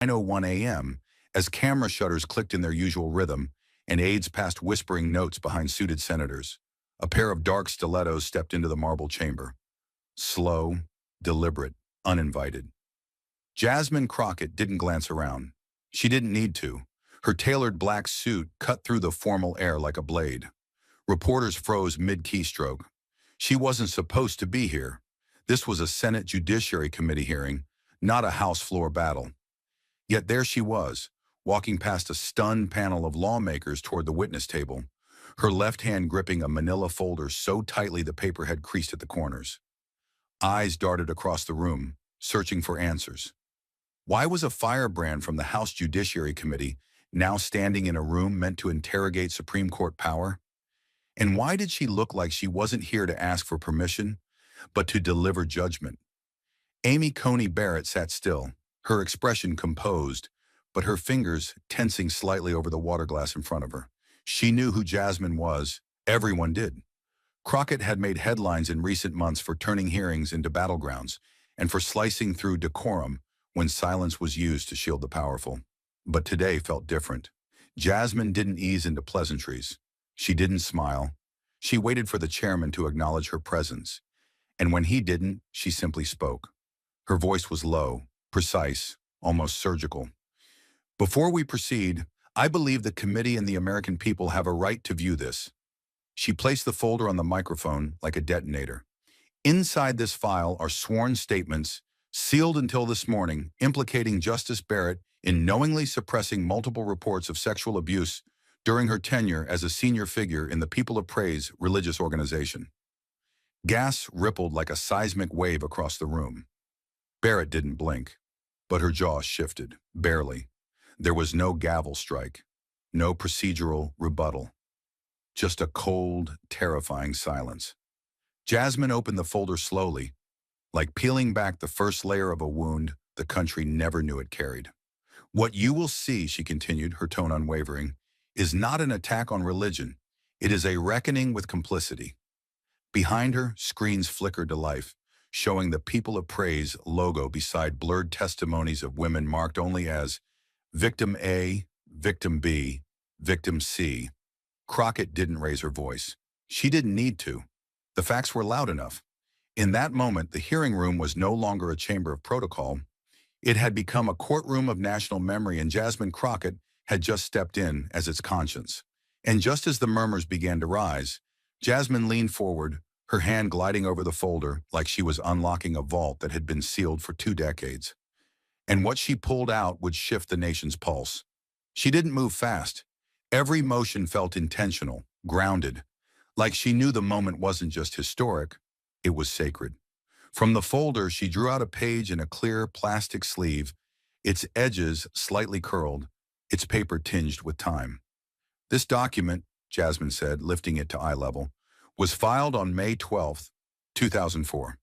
9:01 a.m. as camera shutters clicked in their usual rhythm and aides passed whispering notes behind suited senators. A pair of dark stilettos stepped into the marble chamber. Slow, deliberate, uninvited. Jasmine Crockett didn't glance around. She didn't need to. Her tailored black suit cut through the formal air like a blade. Reporters froze mid-keystroke. She wasn't supposed to be here. This was a Senate Judiciary Committee hearing, not a House floor battle. Yet there she was, walking past a stunned panel of lawmakers toward the witness table, her left hand gripping a manila folder so tightly the paper had creased at the corners. Eyes darted across the room, searching for answers. Why was a firebrand from the House Judiciary Committee now standing in a room meant to interrogate Supreme Court power? And why did she look like she wasn't here to ask for permission, but to deliver judgment? Coney Barrett sat still, her expression composed, but her fingers tensing slightly over the water glass in front of her. She knew who Jasmine was. Everyone did. Crockett had made headlines in recent months for turning hearings into battlegrounds and for slicing through decorum when silence was used to shield the powerful. But today felt different. Jasmine didn't ease into pleasantries. She didn't smile. She waited for the chairman to acknowledge her presence. And when he didn't, she simply spoke. Her voice was low, precise, almost surgical. Before we proceed, I believe the committee and the American people have a right to view this. She placed the folder on the microphone like a detonator. Inside this file are sworn statements, sealed until this morning, implicating Justice Barrett in knowingly suppressing multiple reports of sexual abuse during her tenure as a senior figure in the People of Praise religious organization. Gas rippled like a seismic wave across the room. Barrett didn't blink, but her jaw shifted, barely. There was no gavel strike, no procedural rebuttal. Just a cold, terrifying silence. Jasmine opened the folder slowly, like peeling back the first layer of a wound the country never knew it carried. What you will see, she continued, her tone unwavering, is not an attack on religion. It is a reckoning with complicity. Behind her, screens flickered to life, showing the People of Praise logo beside blurred testimonies of women marked only as Victim A, Victim B, Victim C. Crockett didn't raise her voice. She didn't need to. The facts were loud enough. In that moment, the hearing room was no longer a chamber of protocol. It had become a courtroom of national memory, and Jasmine Crockett had just stepped in as its conscience. And just as the murmurs began to rise, Jasmine leaned forward, her hand gliding over the folder like she was unlocking a vault that had been sealed for 2 decades. And what she pulled out would shift the nation's pulse. She didn't move fast. Every motion felt intentional, grounded, like she knew the moment wasn't just historic, it was sacred. From the folder, she drew out a page in a clear plastic sleeve, its edges slightly curled, its paper tinged with time. This document, Jasmine said, lifting it to eye level, was filed on May 12, 2004.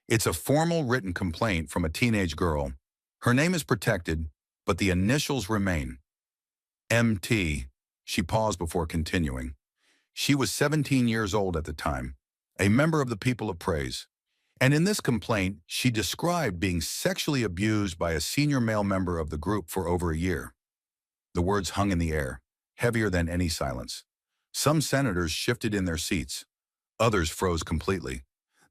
It's a formal written complaint from a teenage girl. Her name is protected, but the initials remain. MT. She paused before continuing. She was 17 years old at the time, a member of the People of Praise. And in this complaint, she described being sexually abused by a senior male member of the group for over a year. The words hung in the air, heavier than any silence. Some senators shifted in their seats. Others froze completely.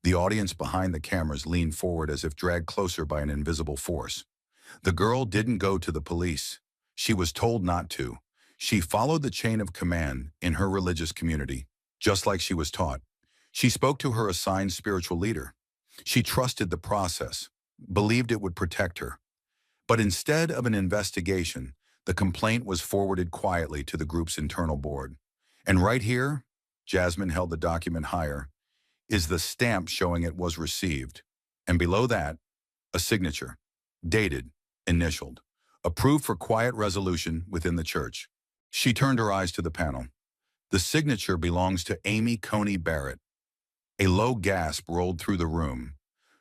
The audience behind the cameras leaned forward as if dragged closer by an invisible force. The girl didn't go to the police. She was told not to. She followed the chain of command in her religious community, just like she was taught. She spoke to her assigned spiritual leader. She trusted the process, believed it would protect her. But instead of an investigation, the complaint was forwarded quietly to the group's internal board. And right here, Jasmine held the document higher, is the stamp showing it was received. And below that, a signature, dated, initialed, approved for quiet resolution within the church. She turned her eyes to the panel. The signature belongs to Coney Barrett. A low gasp rolled through the room,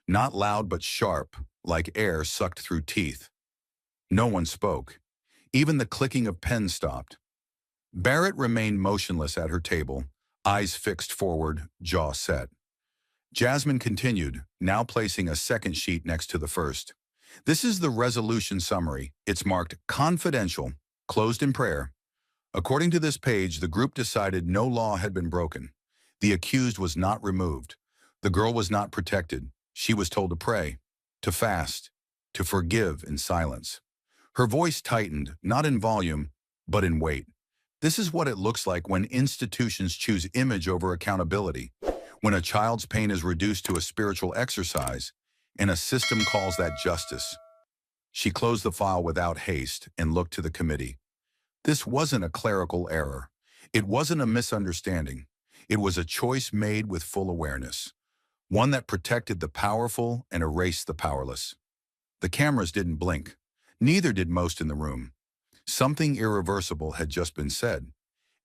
not loud but sharp, like air sucked through teeth. No one spoke. Even the clicking of pens stopped. Barrett remained motionless at her table, eyes fixed forward, jaw set. Jasmine continued, now placing a second sheet next to the first. This is the resolution summary. It's marked confidential, closed in prayer. According to this page, the group decided no law had been broken. The accused was not removed. The girl was not protected. She was told to pray, to fast, to forgive in silence. Her voice tightened, not in volume, but in weight. This is what it looks like when institutions choose image over accountability, when a child's pain is reduced to a spiritual exercise, and a system calls that justice. She closed the file without haste and looked to the committee. This wasn't a clerical error. It wasn't a misunderstanding. It was a choice made with full awareness, one that protected the powerful and erased the powerless. The cameras didn't blink. Neither did most in the room. Something irreversible had just been said.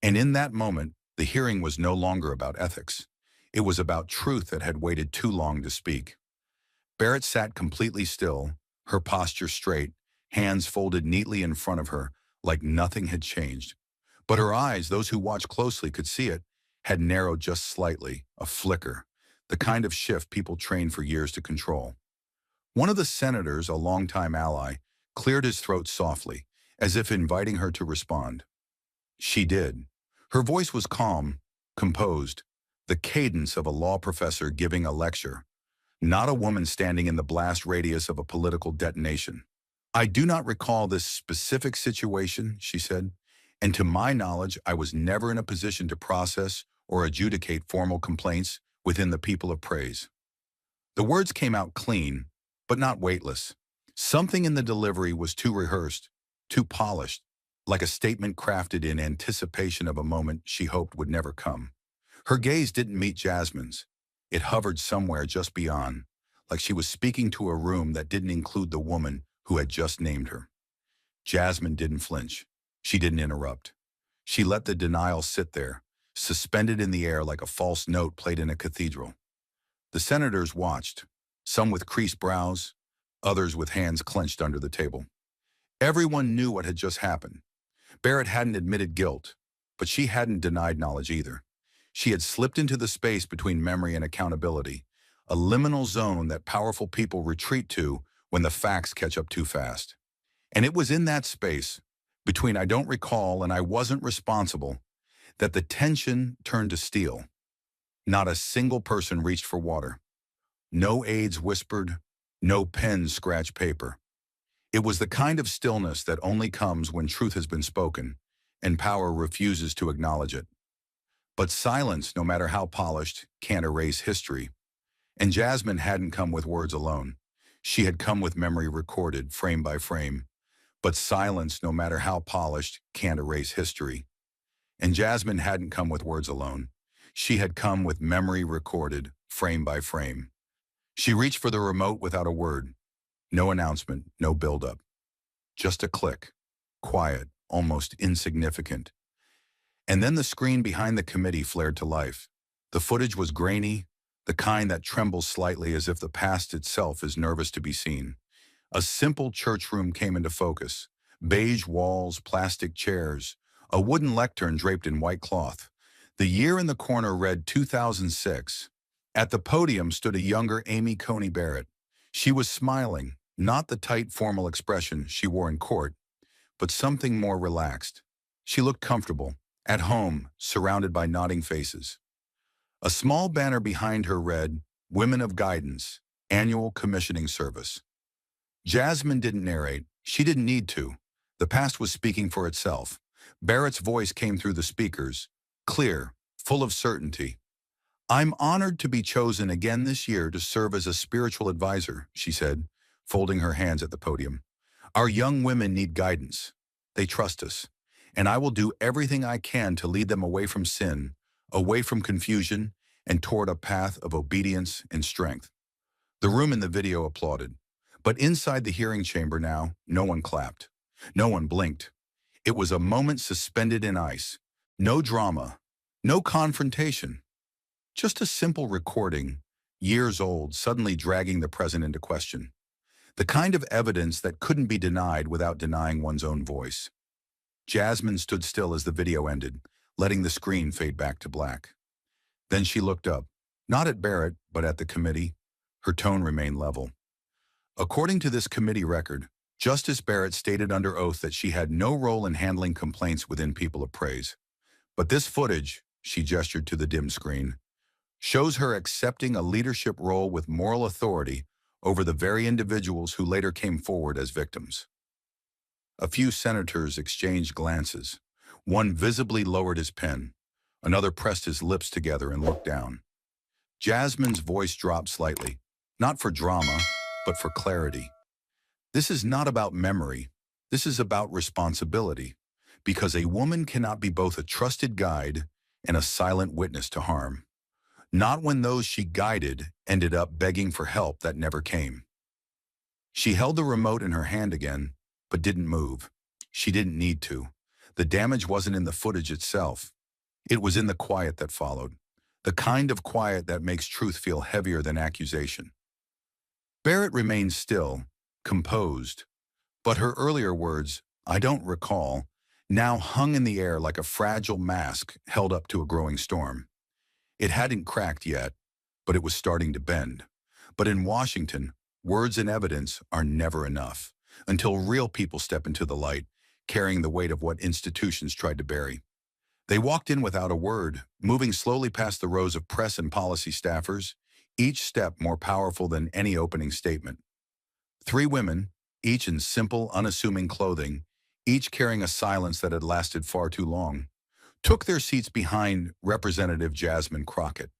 And in that moment, the hearing was no longer about ethics. It was about truth that had waited too long to speak. Barrett sat completely still, her posture straight, hands folded neatly in front of her, like nothing had changed. But her eyes, those who watched closely could see it, had narrowed just slightly, a flicker, the kind of shift people train for years to control. One of the senators, a longtime ally, cleared his throat softly, as if inviting her to respond. She did. Her voice was calm, composed, the cadence of a law professor giving a lecture, not a woman standing in the blast radius of a political detonation. "I do not recall this specific situation," she said, "and to my knowledge, I was never in a position to process or adjudicate formal complaints within the people of praise." The words came out clean, but not weightless. Something in the delivery was too rehearsed, too polished, like a statement crafted in anticipation of a moment she hoped would never come. Her gaze didn't meet Jasmine's. It hovered somewhere just beyond, like she was speaking to a room that didn't include the woman who had just named her. Jasmine didn't flinch. She didn't interrupt. She let the denial sit there, suspended in the air like a false note played in a cathedral. The senators watched, some with creased brows, others with hands clenched under the table. Everyone knew what had just happened. Barrett hadn't admitted guilt, but she hadn't denied knowledge either. She had slipped into the space between memory and accountability, a liminal zone that powerful people retreat to when the facts catch up too fast. And it was in that space, between "I don't recall" and "I wasn't responsible," that the tension turned to steel. Not a single person reached for water. No aides whispered, no pens scratched paper. It was the kind of stillness that only comes when truth has been spoken, and power refuses to acknowledge it. But silence, no matter how polished, can't erase history. And Jasmine hadn't come with words alone. She had come with memory recorded, frame by frame. But silence, no matter how polished, can't erase history. And Jasmine hadn't come with words alone. She had come with memory recorded, frame by frame. She reached for the remote without a word. No announcement, no buildup. Just a click. Quiet, almost insignificant. And then the screen behind the committee flared to life. The footage was grainy, the kind that trembles slightly as if the past itself is nervous to be seen. A simple church room came into focus. Beige walls, plastic chairs, a wooden lectern draped in white cloth. The year in the corner read 2006. At the podium stood a younger Coney Barrett. She was smiling, not the tight formal expression she wore in court, but something more relaxed. She looked comfortable, at home, surrounded by nodding faces. A small banner behind her read, "Women of Guidance, Annual Commissioning Service." Jasmine didn't narrate. She didn't need to. The past was speaking for itself. Barrett's voice came through the speakers, clear, full of certainty. "I'm honored to be chosen again this year to serve as a spiritual advisor," she said, folding her hands at the podium. "Our young women need guidance. They trust us, and I will do everything I can to lead them away from sin, away from confusion, and toward a path of obedience and strength." The room in the video applauded. But inside the hearing chamber now, no one clapped. No one blinked. It was a moment suspended in ice. No drama, no confrontation. Just a simple recording, years old, suddenly dragging the present into question. The kind of evidence that couldn't be denied without denying one's own voice. Jasmine stood still as the video ended, letting the screen fade back to black. Then she looked up, not at Barrett, but at the committee. Her tone remained level. According to this committee record, Justice Barrett stated under oath that she had no role in handling complaints within People of Praise. But this footage, she gestured to the dim screen, shows her accepting a leadership role with moral authority over the very individuals who later came forward as victims. A few senators exchanged glances. One visibly lowered his pen. Another pressed his lips together and looked down. Jasmine's voice dropped slightly, not for drama, but for clarity. This is not about memory. This is about responsibility, because a woman cannot be both a trusted guide and a silent witness to harm. Not when those she guided ended up begging for help that never came. She held the remote in her hand again, but didn't move. She didn't need to. The damage wasn't in the footage itself. It was in the quiet that followed, the kind of quiet that makes truth feel heavier than accusation. Barrett remained still, composed, but her earlier words, "I don't recall," now hung in the air like a fragile mask held up to a growing storm. It hadn't cracked yet, but it was starting to bend. But in Washington, words and evidence are never enough until real people step into the light, carrying the weight of what institutions tried to bury. They walked in without a word, moving slowly past the rows of press and policy staffers, each step more powerful than any opening statement. Three women, each in simple, unassuming clothing, each carrying a silence that had lasted far too long, took their seats behind Representative Jasmine Crockett.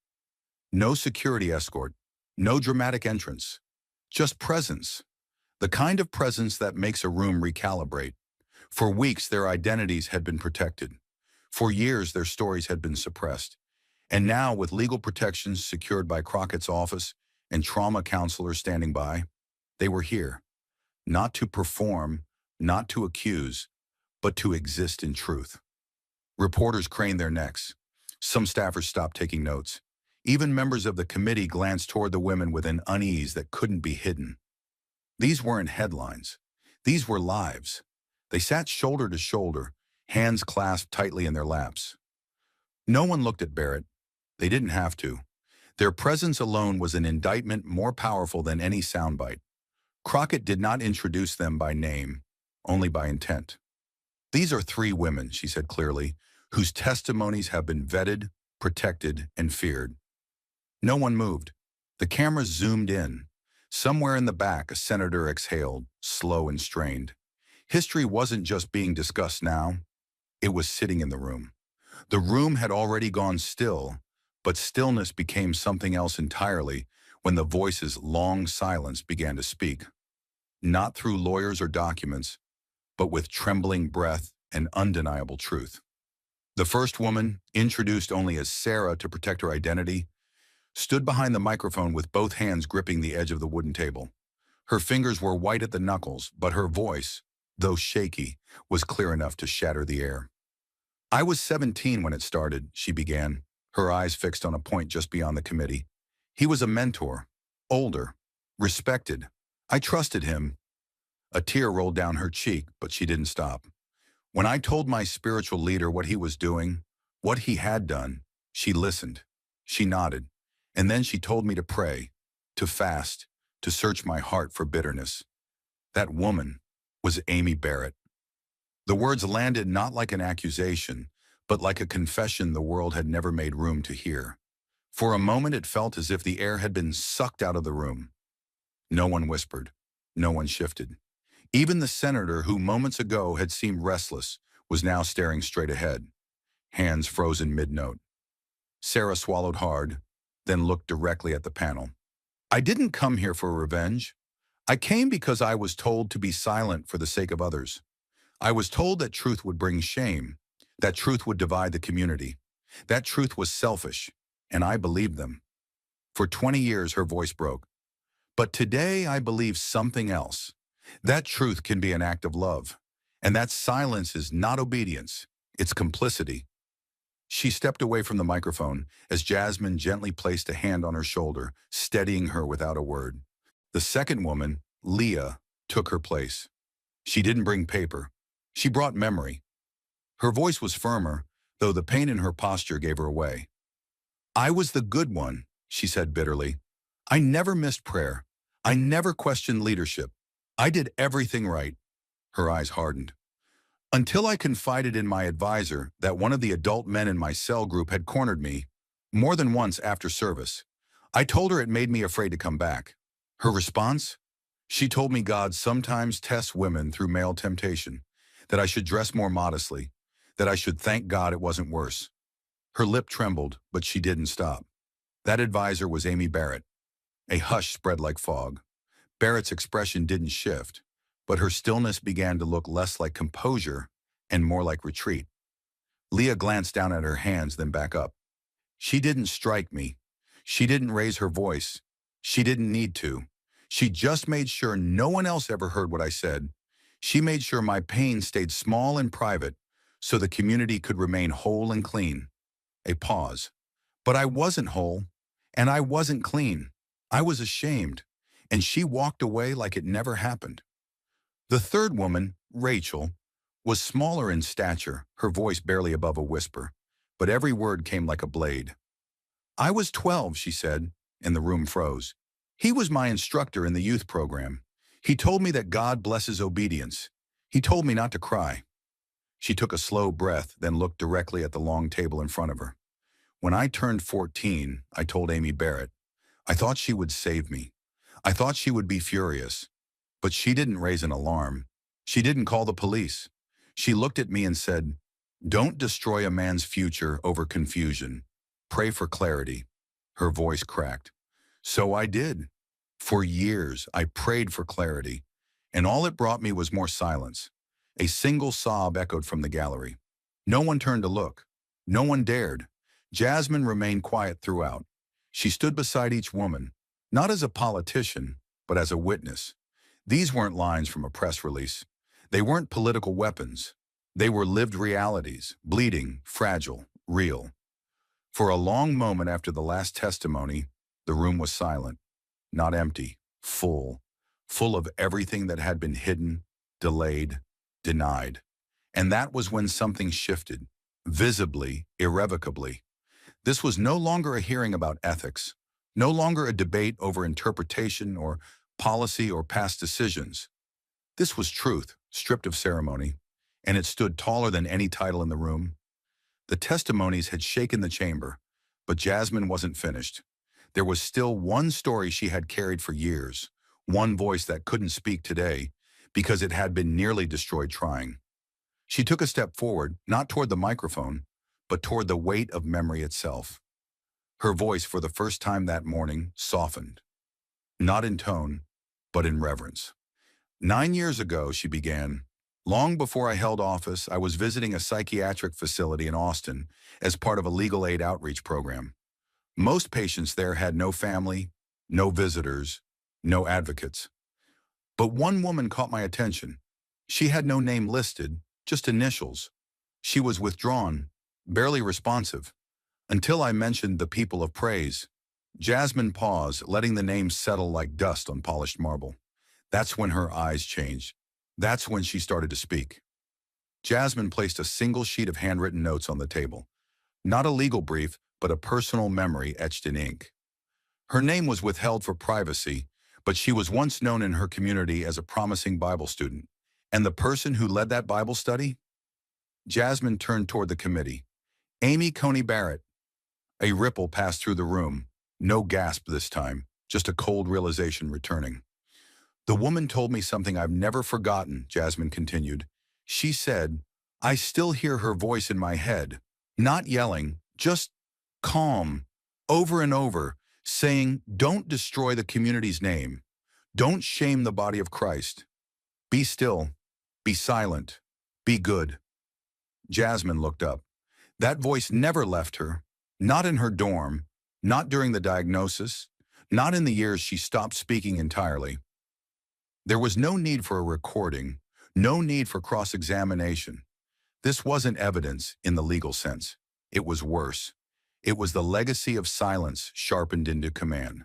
No security escort, no dramatic entrance, just presence, the kind of presence that makes a room recalibrate. For weeks, their identities had been protected. For years, their stories had been suppressed. And now, with legal protections secured by Crockett's office and trauma counselors standing by, they were here, not to perform, not to accuse, but to exist in truth. Reporters craned their necks. Some staffers stopped taking notes. Even members of the committee glanced toward the women with an unease that couldn't be hidden. These weren't headlines. These were lives. They sat shoulder to shoulder, hands clasped tightly in their laps. No one looked at Barrett. They didn't have to. Their presence alone was an indictment more powerful than any soundbite. Crockett did not introduce them by name, only by intent. "These are three women," she said clearly, "whose testimonies have been vetted, protected, and feared." No one moved. The cameras zoomed in. Somewhere in the back, a senator exhaled, slow and strained. History wasn't just being discussed now. It was sitting in the room. The room had already gone still, but stillness became something else entirely when the voices' long silence began to speak. Not through lawyers or documents, but with trembling breath and undeniable truth. The first woman, introduced only as Sarah to protect her identity, stood behind the microphone with both hands gripping the edge of the wooden table. Her fingers were white at the knuckles, but her voice, though shaky, was clear enough to shatter the air. "I was 17 when it started," she began, her eyes fixed on a point just beyond the committee. "He was a mentor, older, respected. I trusted him." A tear rolled down her cheek, but she didn't stop. "When I told my spiritual leader what he was doing, what he had done, she listened. She nodded. And then she told me to pray, to fast, to search my heart for bitterness. That woman was Amy Barrett." The words landed not like an accusation, but like a confession the world had never made room to hear. For a moment it felt as if the air had been sucked out of the room. No one whispered. No one shifted. Even the senator who moments ago had seemed restless was now staring straight ahead, hands frozen mid-note. Sarah swallowed hard, then looked directly at the panel. "I didn't come here for revenge. I came because I was told to be silent for the sake of others. I was told that truth would bring shame, that truth would divide the community. That truth was selfish, and I believed them." For 20 years her voice broke. "But today I believe something else. That truth can be an act of love, and that silence is not obedience, it's complicity." She stepped away from the microphone as Jasmine gently placed a hand on her shoulder, steadying her without a word. The second woman, Leah, took her place. She didn't bring paper. She brought memory. Her voice was firmer, though the pain in her posture gave her away. "I was the good one," she said bitterly. "I never missed prayer. I never questioned leadership. I did everything right. Her eyes hardened. Until I confided in my advisor that one of the adult men in my cell group had cornered me, more than once after service. I told her it made me afraid to come back. Her response? She told me God sometimes tests women through male temptation, that I should dress more modestly, that I should thank God it wasn't worse. Her lip trembled, but she didn't stop. That advisor was Amy Barrett. A hush spread like fog. Barrett's expression didn't shift, but her stillness began to look less like composure and more like retreat. Leah glanced down at her hands, then back up. She didn't strike me. She didn't raise her voice. She didn't need to. She just made sure no one else ever heard what I said. She made sure my pain stayed small and private so the community could remain whole and clean. A pause. But I wasn't whole, and I wasn't clean. I was ashamed, and she walked away like it never happened. The third woman, Rachel, was smaller in stature, her voice barely above a whisper, but every word came like a blade. I was 12, she said, and the room froze. He was my instructor in the youth program. He told me that God blesses obedience. He told me not to cry. She took a slow breath, then looked directly at the long table in front of her. When I turned 14, I told Amy Barrett, I thought she would save me. I thought she would be furious. But she didn't raise an alarm. She didn't call the police. She looked at me and said, don't destroy a man's future over confusion. Pray for clarity. Her voice cracked. So I did. For years, I prayed for clarity, and all it brought me was more silence. A single sob echoed from the gallery. No one turned to look. No one dared. Jasmine remained quiet throughout. She stood beside each woman, not as a politician, but as a witness. These weren't lines from a press release. They weren't political weapons. They were lived realities, bleeding, fragile, real. For a long moment after the last testimony, the room was silent, not empty, full of everything that had been hidden, delayed, denied. And that was when something shifted, visibly, irrevocably. This was no longer a hearing about ethics, no longer a debate over interpretation or policy or past decisions. This was truth, stripped of ceremony, and it stood taller than any title in the room. The testimonies had shaken the chamber, but Jasmine wasn't finished. There was still one story she had carried for years, one voice that couldn't speak today because it had been nearly destroyed trying. She took a step forward, not toward the microphone, but toward the weight of memory itself. Her voice, for the first time that morning, softened. Not in tone, but in reverence. 9 years ago, she began. Long before I held office, I was visiting a psychiatric facility in Austin as part of a legal aid outreach program. Most patients there had no family, no visitors, no advocates. But one woman caught my attention. She had no name listed, just initials. She was withdrawn, barely responsive, until I mentioned the people of praise. Jasmine paused, letting the name settle like dust on polished marble. That's when her eyes changed. That's when she started to speak. Jasmine placed a single sheet of handwritten notes on the table. Not a legal brief, but a personal memory etched in ink. Her name was withheld for privacy, but she was once known in her community as a promising Bible student. And the person who led that Bible study? Jasmine turned toward the committee. Amy Coney Barrett. A ripple passed through the room. No gasp this time, just a cold realization returning. The woman told me something I've never forgotten, Jasmine continued. She said, I still hear her voice in my head, not yelling, just calm, over and over, saying, don't destroy the community's name. Don't shame the body of Christ. Be still, be silent, be good. Jasmine looked up. That voice never left her, not in her dorm, not during the diagnosis, not in the years she stopped speaking entirely. There was no need for a recording, no need for cross-examination. This wasn't evidence in the legal sense. It was worse. It was the legacy of silence sharpened into command.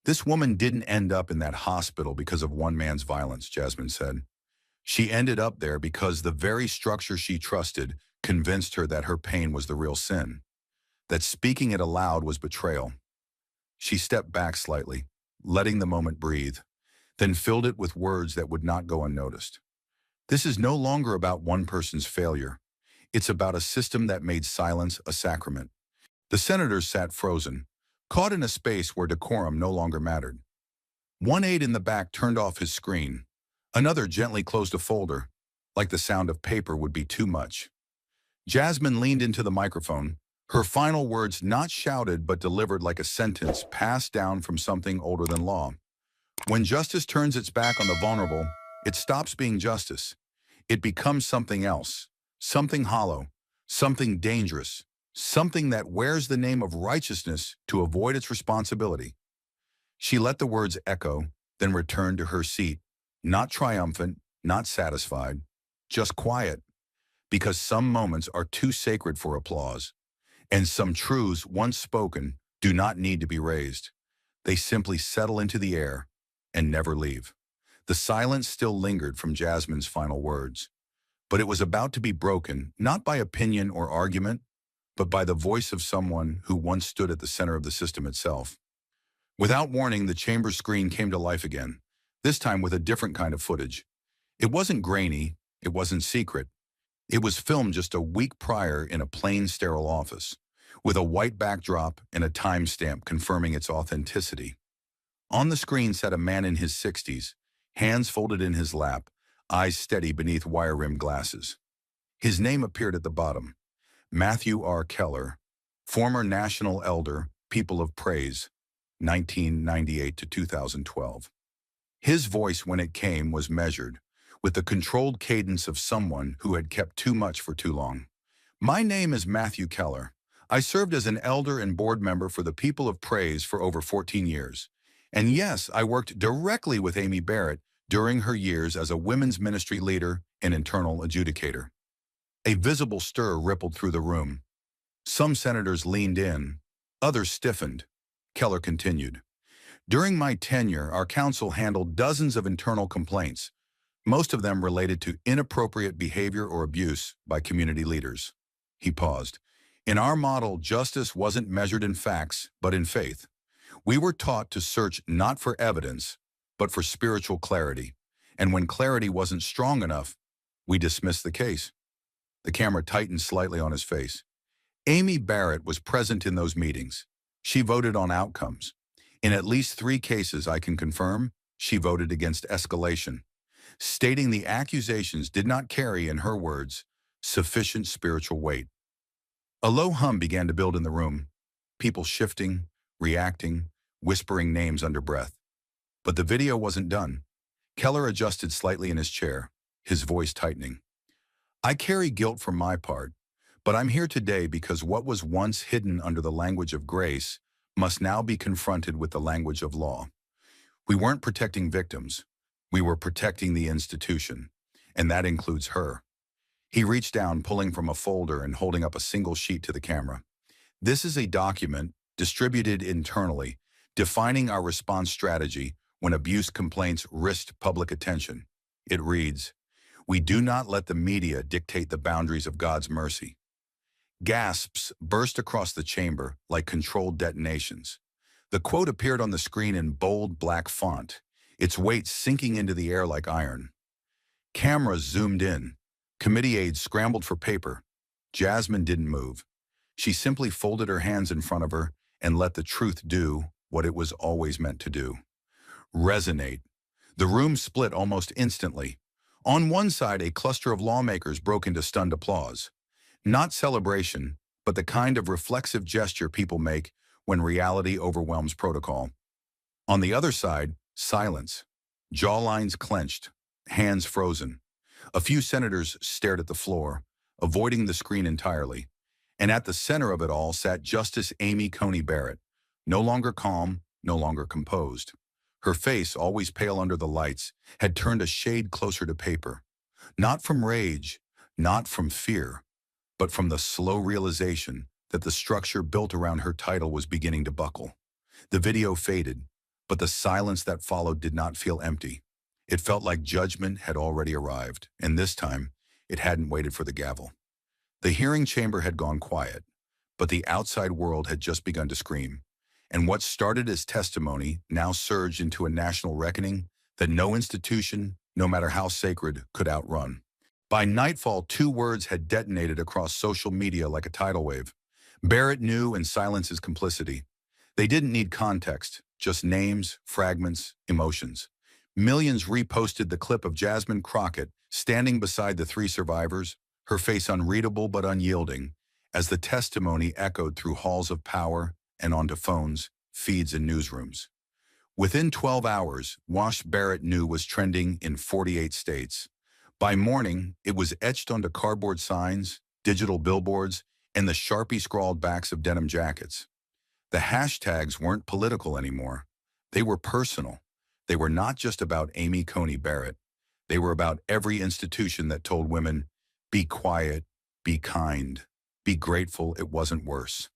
This woman didn't end up in that hospital because of one man's violence, Jasmine said. She ended up there because the very structure she trusted convinced her that her pain was the real sin, that speaking it aloud was betrayal. She stepped back slightly, letting the moment breathe, then filled it with words that would not go unnoticed. This is no longer about one person's failure. It's about a system that made silence a sacrament. The senators sat frozen, caught in a space where decorum no longer mattered. One aide in the back turned off his screen. Another gently closed a folder, like the sound of paper would be too much. Jasmine leaned into the microphone, her final words not shouted but delivered like a sentence passed down from something older than law. When justice turns its back on the vulnerable, it stops being justice. It becomes something else, something hollow, something dangerous, something that wears the name of righteousness to avoid its responsibility. She let the words echo, then returned to her seat, not triumphant, not satisfied, just quiet, because some moments are too sacred for applause, and some truths once spoken do not need to be raised. They simply settle into the air and never leave. The silence still lingered from Jasmine's final words, but it was about to be broken, not by opinion or argument, but by the voice of someone who once stood at the center of the system itself. Without warning, the chamber screen came to life again, this time with a different kind of footage. It wasn't grainy, it wasn't secret. It was filmed just a week prior in a plain, sterile office, with a white backdrop and a timestamp confirming its authenticity. On the screen sat a man in his 60s, hands folded in his lap, eyes steady beneath wire-rimmed glasses. His name appeared at the bottom: Matthew R. Keller, former National Elder, People of Praise, 1998 to 2012. His voice, when it came, was measured, with the controlled cadence of someone who had kept too much for too long. My name is Matthew Keller. I served as an elder and board member for the People of Praise for over 14 years. And yes, I worked directly with Amy Barrett during her years as a women's ministry leader and internal adjudicator. A visible stir rippled through the room. Some senators leaned in, others stiffened. Keller continued. During my tenure, our council handled dozens of internal complaints, most of them related to inappropriate behavior or abuse by community leaders. He paused. In our model, justice wasn't measured in facts, but in faith. We were taught to search not for evidence, but for spiritual clarity. And when clarity wasn't strong enough, we dismissed the case. The camera tightened slightly on his face. Amy Barrett was present in those meetings. She voted on outcomes. In at least 3 cases I can confirm, she voted against escalation, stating the accusations did not carry, in her words, sufficient spiritual weight. A low hum began to build in the room, people shifting, reacting, whispering names under breath. But the video wasn't done. Keller adjusted slightly in his chair, his voice tightening. I carry guilt for my part, but I'm here today because what was once hidden under the language of grace must now be confronted with the language of law. We weren't protecting victims. We were protecting the institution, and that includes her. He reached down, pulling from a folder and holding up a single sheet to the camera. This is a document distributed internally, defining our response strategy when abuse complaints risked public attention. It reads, "We do not let the media dictate the boundaries of God's mercy." Gasps burst across the chamber like controlled detonations. The quote appeared on the screen in bold black font, its weight sinking into the air like iron. Cameras zoomed in. Committee aides scrambled for paper. Jasmine didn't move. She simply folded her hands in front of her and let the truth do what it was always meant to do: resonate. The room split almost instantly. On one side, a cluster of lawmakers broke into stunned applause. Not celebration, but the kind of reflexive gesture people make when reality overwhelms protocol. On the other side, silence. Jawlines clenched, hands frozen. A few senators stared at the floor, avoiding the screen entirely. And at the center of it all sat Justice Amy Coney Barrett, no longer calm, no longer composed. Her face, always pale under the lights, had turned a shade closer to paper. Not from rage, not from fear, but from the slow realization that the structure built around her title was beginning to buckle. The video faded, but the silence that followed did not feel empty. It felt like judgment had already arrived, and this time, it hadn't waited for the gavel. The hearing chamber had gone quiet, but the outside world had just begun to scream. And what started as testimony now surged into a national reckoning that no institution, no matter how sacred, could outrun. By nightfall, two words had detonated across social media like a tidal wave. Barrett knew and silenced his complicity. They didn't need context, just names, fragments, emotions. Millions reposted the clip of Jasmine Crockett standing beside the three survivors, her face unreadable but unyielding, as the testimony echoed through halls of power and onto phones, feeds, and newsrooms. Within 12 hours, Wash Barrett knew was trending in 48 states. By morning, it was etched onto cardboard signs, digital billboards, and the Sharpie-scrawled backs of denim jackets. The hashtags weren't political anymore. They were personal. They were not just about Amy Coney Barrett. They were about every institution that told women, be quiet, be kind, be grateful it wasn't worse.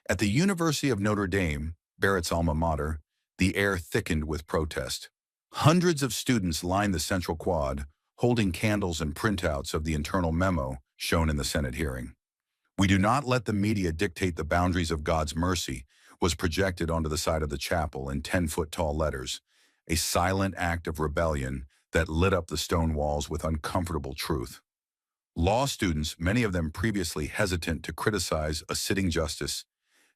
At the University of Notre Dame, Barrett's alma mater, the air thickened with protest. Hundreds of students lined the central quad, holding candles and printouts of the internal memo shown in the Senate hearing. "We do not let the media dictate the boundaries of God's mercy," was projected onto the side of the chapel in 10-foot-tall letters, a silent act of rebellion that lit up the stone walls with uncomfortable truth. Law students, many of them previously hesitant to criticize a sitting justice,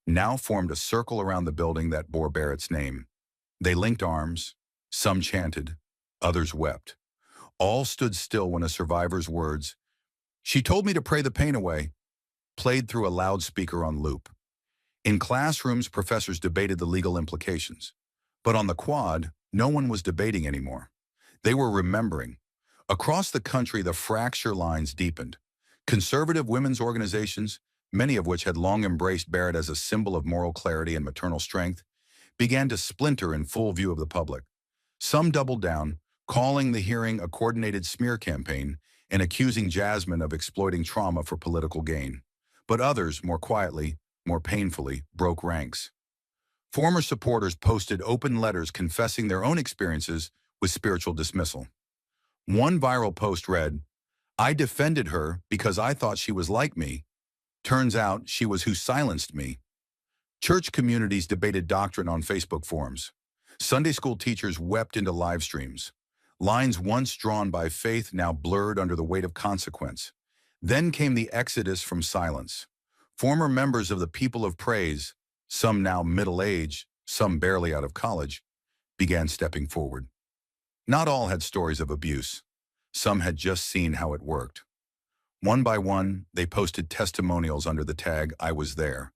now formed a circle around the building that bore Barrett's name. They linked arms, some chanted, others wept. All stood still when a survivor's words, "She told me to pray the pain away," played through a loudspeaker on loop. In classrooms, professors debated the legal implications. But on the quad, no one was debating anymore. They were remembering. Across the country, the fracture lines deepened. Conservative women's organizations, many of which had long embraced Barrett as a symbol of moral clarity and maternal strength, began to splinter in full view of the public. Some doubled down, calling the hearing a coordinated smear campaign and accusing Jasmine of exploiting trauma for political gain. But others, more quietly, more painfully, broke ranks. Former supporters posted open letters confessing their own experiences with spiritual dismissal. One viral post read, "I defended her because I thought she was like me. Turns out she was who silenced me." Church communities debated doctrine on Facebook forums. Sunday school teachers wept into live streams. Lines once drawn by faith now blurred under the weight of consequence. Then came the exodus from silence. Former members of the People of Praise, some now middle-aged, some barely out of college, began stepping forward. Not all had stories of abuse. Some had just seen how it worked. One by one, they posted testimonials under the tag "I was there,"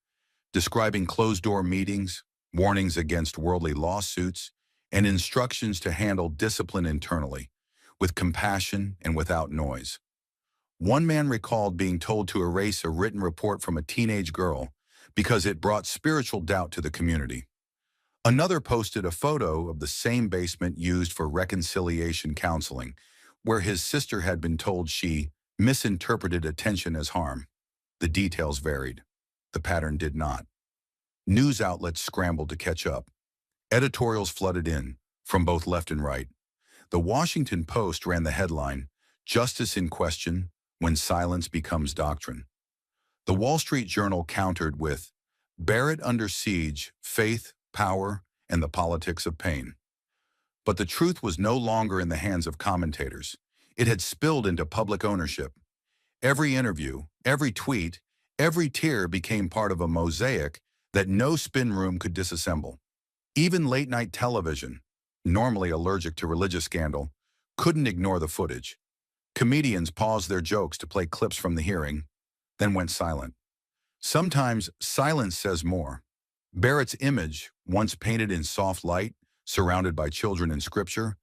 describing closed-door meetings, warnings against worldly lawsuits, and instructions to handle discipline internally, with compassion and without noise. One man recalled being told to erase a written report from a teenage girl because it brought spiritual doubt to the community. Another posted a photo of the same basement used for reconciliation counseling, where his sister had been told she misinterpreted attention as harm. The details varied. The pattern did not. News outlets scrambled to catch up. Editorials flooded in, from both left and right. The Washington Post ran the headline, "Justice in Question When Silence Becomes Doctrine." The Wall Street Journal countered with, "Barrett under siege, faith, power, and the politics of pain." But the truth was no longer in the hands of commentators. It had spilled into public ownership. Every interview, every tweet, every tear became part of a mosaic that no spin room could disassemble. Even late-night television, normally allergic to religious scandal, couldn't ignore the footage. Comedians paused their jokes to play clips from the hearing, then went silent. Sometimes silence says more. Barrett's image, once painted in soft light, surrounded by children in scripture,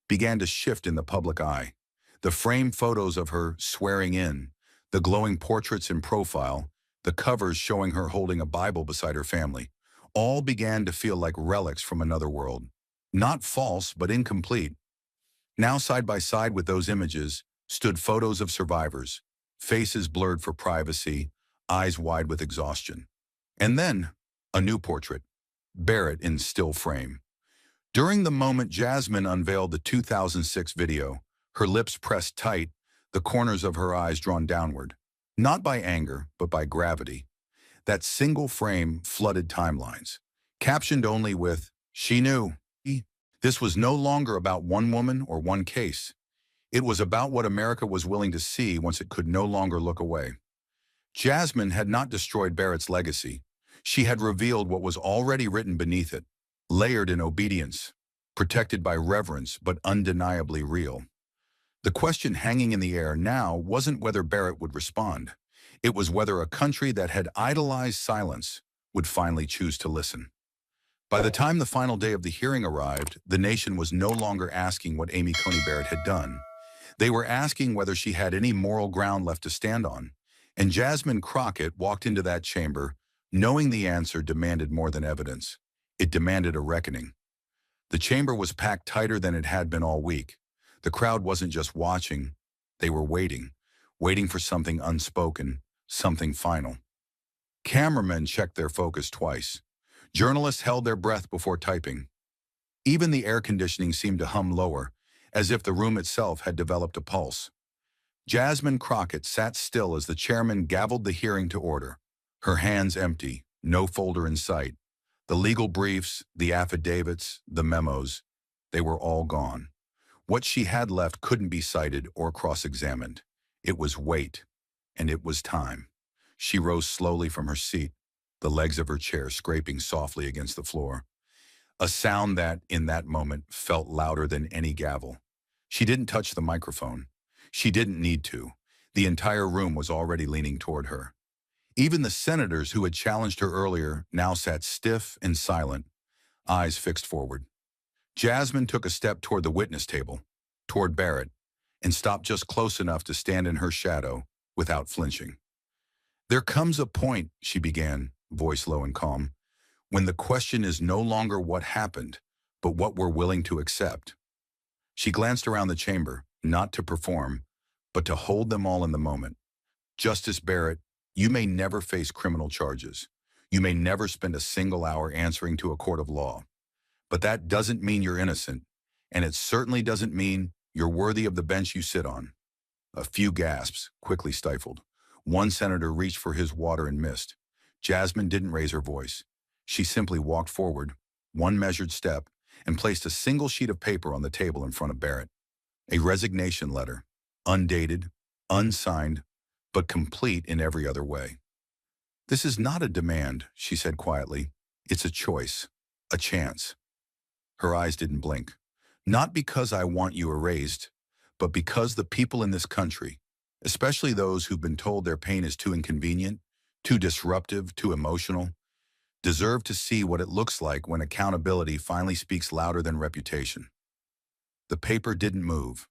began to shift in the public eye. The framed photos of her swearing in, the glowing portraits in profile, the covers showing her holding a Bible beside her family, all began to feel like relics from another world. Not false, but incomplete. Now side by side with those images stood photos of survivors, faces blurred for privacy, eyes wide with exhaustion. And then, a new portrait, Barrett in still frame. During the moment Jasmine unveiled the 2006 video, her lips pressed tight, the corners of her eyes drawn downward. Not by anger, but by gravity. That single frame flooded timelines. captioned only with, "She knew." This was no longer about one woman or one case. It was about what America was willing to see once it could no longer look away. Jasmine had not destroyed Barrett's legacy. She had revealed what was already written beneath it, layered in obedience, protected by reverence, but undeniably real. The question hanging in the air now wasn't whether Barrett would respond. It was whether a country that had idolized silence would finally choose to listen. By the time the final day of the hearing arrived, the nation was no longer asking what Amy Coney Barrett had done. They were asking whether she had any moral ground left to stand on. And Jasmine Crockett walked into that chamber, knowing the answer demanded more than evidence. It demanded a reckoning. The chamber was packed tighter than it had been all week. The crowd wasn't just watching, they were waiting for something unspoken, something final. Cameramen checked their focus twice. Journalists held their breath before typing. Even the air conditioning seemed to hum lower, as if the room itself had developed a pulse. Jasmine Crockett sat still as the chairman gavelled the hearing to order, her hands empty, no folder in sight. The legal briefs, the affidavits, the memos, they were all gone. What she had left couldn't be cited or cross-examined. It was weight, and it was time. She rose slowly from her seat, the legs of her chair scraping softly against the floor. A sound that, in that moment, felt louder than any gavel. She didn't touch the microphone. She didn't need to. The entire room was already leaning toward her. Even the senators who had challenged her earlier now sat stiff and silent, eyes fixed forward. Jasmine took a step toward the witness table, toward Barrett, and stopped just close enough to stand in her shadow without flinching. "There comes a point," she began, voice low and calm, "when the question is no longer what happened, but what we're willing to accept." She glanced around the chamber, not to perform, but to hold them all in the moment. "Justice Barrett, you may never face criminal charges. You may never spend a single hour answering to a court of law. But that doesn't mean you're innocent, and it certainly doesn't mean you're worthy of the bench you sit on." A few gasps, quickly stifled. One senator reached for his water and missed. Jasmine didn't raise her voice. She simply walked forward, one measured step, and placed a single sheet of paper on the table in front of Barrett. A resignation letter, undated, unsigned, but complete in every other way. "This is not a demand," she said quietly. "It's a choice, a chance." Her eyes didn't blink. "Not because I want you erased, but because the people in this country, especially those who've been told their pain is too inconvenient, too disruptive, too emotional, deserve to see what it looks like when accountability finally speaks louder than reputation." The paper didn't move.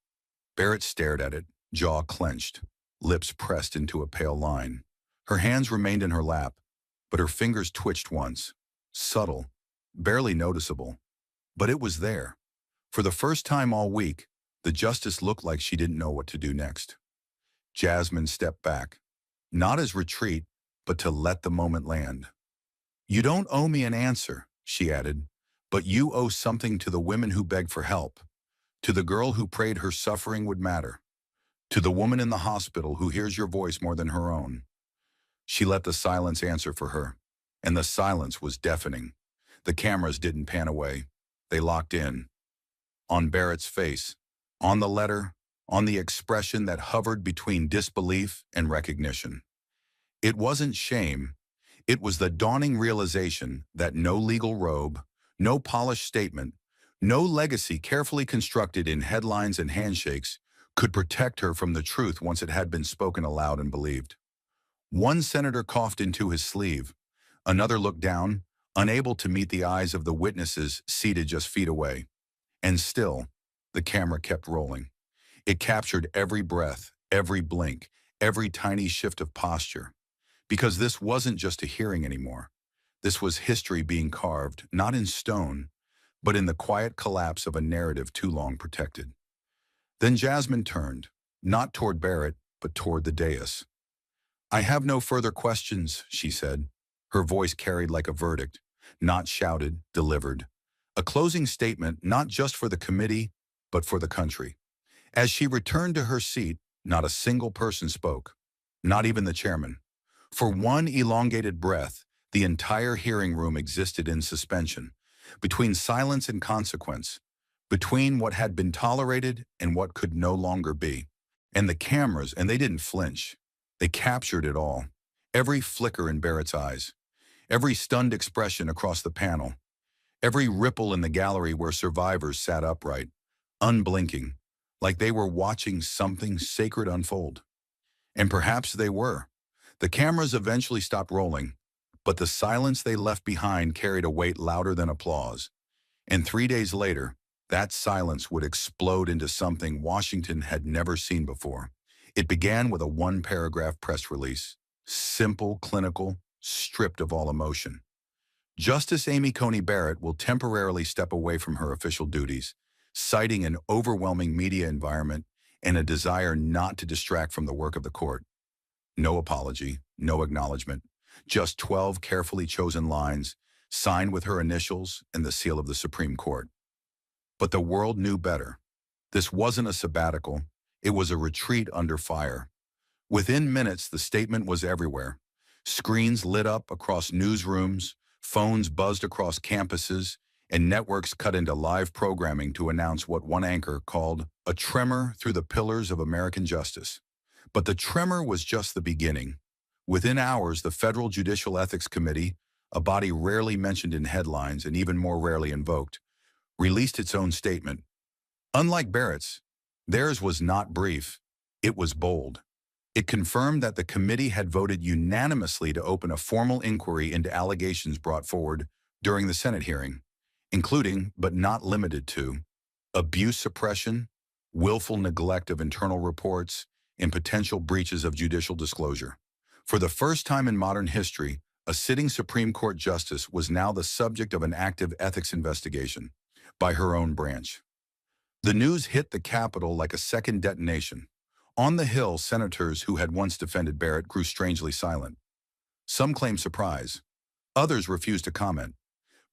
Barrett stared at it, jaw clenched, lips pressed into a pale line. Her hands remained in her lap, but her fingers twitched once. Subtle, barely noticeable. But it was there. For the first time all week, the justice looked like she didn't know what to do next. Jasmine stepped back, not as retreat, but to let the moment land. "You don't owe me an answer," she added, "but you owe something to the women who begged for help, to the girl who prayed her suffering would matter, to the woman in the hospital who hears your voice more than her own." She let the silence answer for her, and the silence was deafening. The cameras didn't pan away. They locked in. On Barrett's face, on the letter, on the expression that hovered between disbelief and recognition. It wasn't shame. It was the dawning realization that no legal robe, no polished statement, no legacy carefully constructed in headlines and handshakes could protect her from the truth once it had been spoken aloud and believed. One senator coughed into his sleeve. Another looked down, unable to meet the eyes of the witnesses seated just feet away. And still, the camera kept rolling. It captured every breath, every blink, every tiny shift of posture. Because this wasn't just a hearing anymore. This was history being carved, not in stone, but in the quiet collapse of a narrative too long protected. Then Jasmine turned, not toward Barrett, but toward the dais. "I have no further questions," she said. Her voice carried like a verdict, not shouted, delivered. A closing statement not just for the committee, but for the country. As she returned to her seat, not a single person spoke, not even the chairman. For one elongated breath, The entire hearing room existed in suspension, between silence and consequence, between what had been tolerated and what could no longer be. And the cameras, and they didn't flinch. They captured it all. Every flicker in Barrett's eyes, every stunned expression across the panel, every ripple in the gallery where survivors sat upright, unblinking, like they were watching something sacred unfold. And perhaps they were. The cameras eventually stopped rolling, but the silence they left behind carried a weight louder than applause. And 3 days later, that silence would explode into something Washington had never seen before. It began with a one-paragraph press release, simple, clinical, stripped of all emotion. Justice Amy Coney Barrett will temporarily step away from her official duties, citing an overwhelming media environment and a desire not to distract from the work of the court. No apology, no acknowledgement, just 12 carefully chosen lines, signed with her initials and the seal of the Supreme Court. But the world knew better. This wasn't a sabbatical, it was a retreat under fire. Within minutes, the statement was everywhere. Screens lit up across newsrooms, phones buzzed across campuses, and networks cut into live programming to announce what one anchor called a tremor through the pillars of American justice. But the tremor was just the beginning. Within hours, the Federal Judicial Ethics Committee, a body rarely mentioned in headlines and even more rarely invoked, released its own statement. Unlike Barrett's, theirs was not brief, it was bold. It confirmed that the committee had voted unanimously to open a formal inquiry into allegations brought forward during the Senate hearing, including, but not limited to, abuse suppression, willful neglect of internal reports, and potential breaches of judicial disclosure. For the first time in modern history, a sitting Supreme Court justice was now the subject of an active ethics investigation by her own branch. The news hit the Capitol like a second detonation. On the Hill, senators who had once defended Barrett grew strangely silent. Some claimed surprise. Others refused to comment.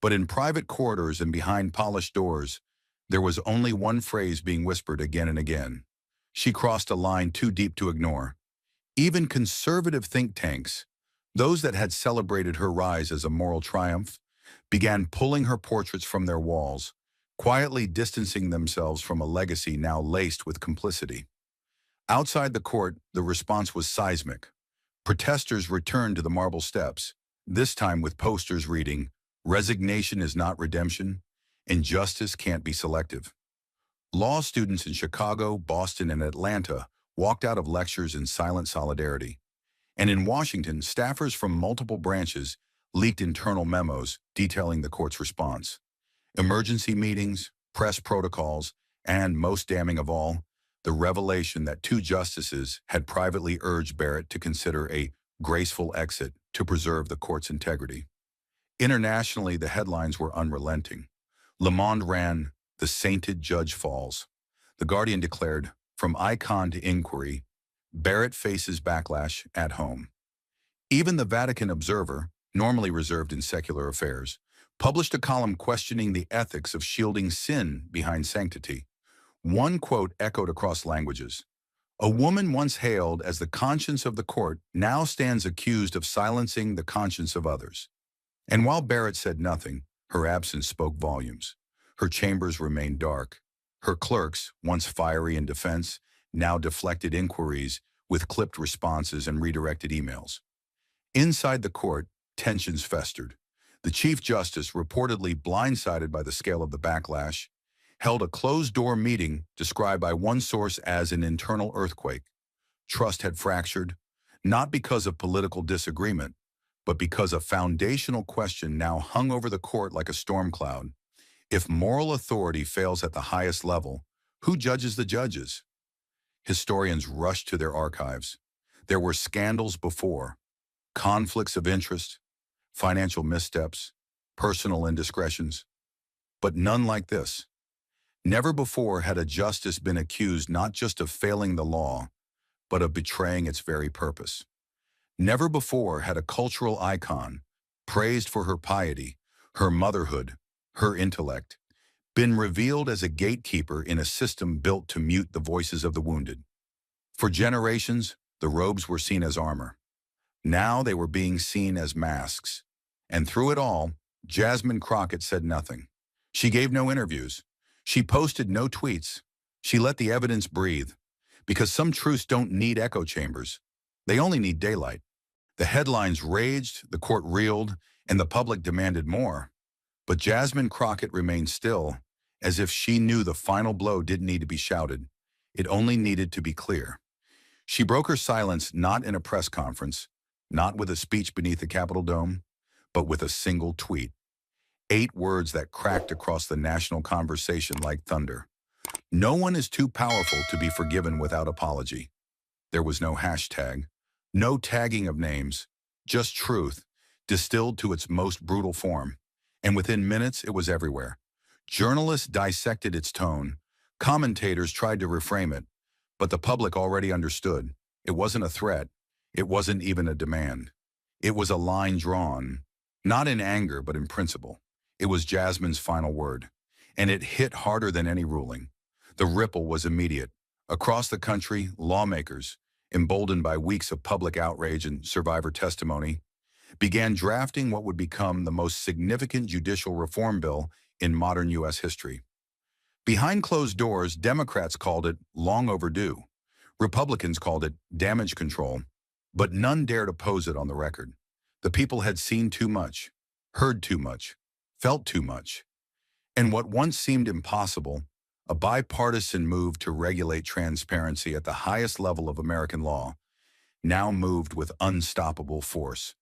But in private corridors and behind polished doors, there was only one phrase being whispered again and again. She crossed a line too deep to ignore. Even conservative think tanks, those that had celebrated her rise as a moral triumph, began pulling her portraits from their walls, quietly distancing themselves from a legacy now laced with complicity. Outside the court, the response was seismic. Protesters returned to the marble steps, this time with posters reading, "Resignation is not redemption, and justice can't be selective." Law students in Chicago, Boston, and Atlanta walked out of lectures in silent solidarity. And in Washington, staffers from multiple branches leaked internal memos detailing the court's response. Emergency meetings, press protocols, and, most damning of all, the revelation that two justices had privately urged Barrett to consider a graceful exit to preserve the court's integrity. Internationally, the headlines were unrelenting. Le Monde ran, "The Sainted Judge Falls." The Guardian declared, "From icon to inquiry, Barrett faces backlash at home." Even the Vatican Observer, normally reserved in secular affairs, published a column questioning the ethics of shielding sin behind sanctity. One quote echoed across languages. "A woman once hailed as the conscience of the court now stands accused of silencing the conscience of others." And while Barrett said nothing, her absence spoke volumes. Her chambers remained dark. Her clerks, once fiery in defense, now deflected inquiries with clipped responses and redirected emails. Inside the court, tensions festered. The Chief Justice, reportedly blindsided by the scale of the backlash, held a closed-door meeting described by one source as an internal earthquake. Trust had fractured, not because of political disagreement, but because a foundational question now hung over the court like a storm cloud. If moral authority fails at the highest level, who judges the judges? Historians rushed to their archives. There were scandals before, conflicts of interest, financial missteps, personal indiscretions, but none like this. Never before had a justice been accused not just of failing the law, but of betraying its very purpose. Never before had a cultural icon, praised for her piety, her motherhood, her intellect, been revealed as a gatekeeper in a system built to mute the voices of the wounded. For generations, the robes were seen as armor. Now they were being seen as masks, And through it all, Jasmine Crockett said nothing. She gave no interviews. She posted no tweets. She let the evidence breathe. Because some truths don't need echo chambers. They only need daylight. The headlines raged, the court reeled, and the public demanded more. But Jasmine Crockett remained still, as if she knew the final blow didn't need to be shouted. It only needed to be clear. She broke her silence not in a press conference, not with a speech beneath the Capitol dome, but with a single tweet. 8 words that cracked across the national conversation like thunder. No one is too powerful to be forgiven without apology. There was no hashtag, no tagging of names, just truth, distilled to its most brutal form. And within minutes, it was everywhere. Journalists dissected its tone. Commentators tried to reframe it. But the public already understood. It wasn't a threat. It wasn't even a demand. It was a line drawn, not in anger, but in principle. It was Jasmine's final word. And it hit harder than any ruling. The ripple was immediate. Across the country, lawmakers, emboldened by weeks of public outrage and survivor testimony, began drafting what would become the most significant judicial reform bill in modern U.S. history. Behind closed doors, Democrats called it long overdue. Republicans called it damage control, but none dared oppose it on the record. The people had seen too much, heard too much, felt too much. And what once seemed impossible, a bipartisan move to regulate transparency at the highest level of American law, now moved with unstoppable force.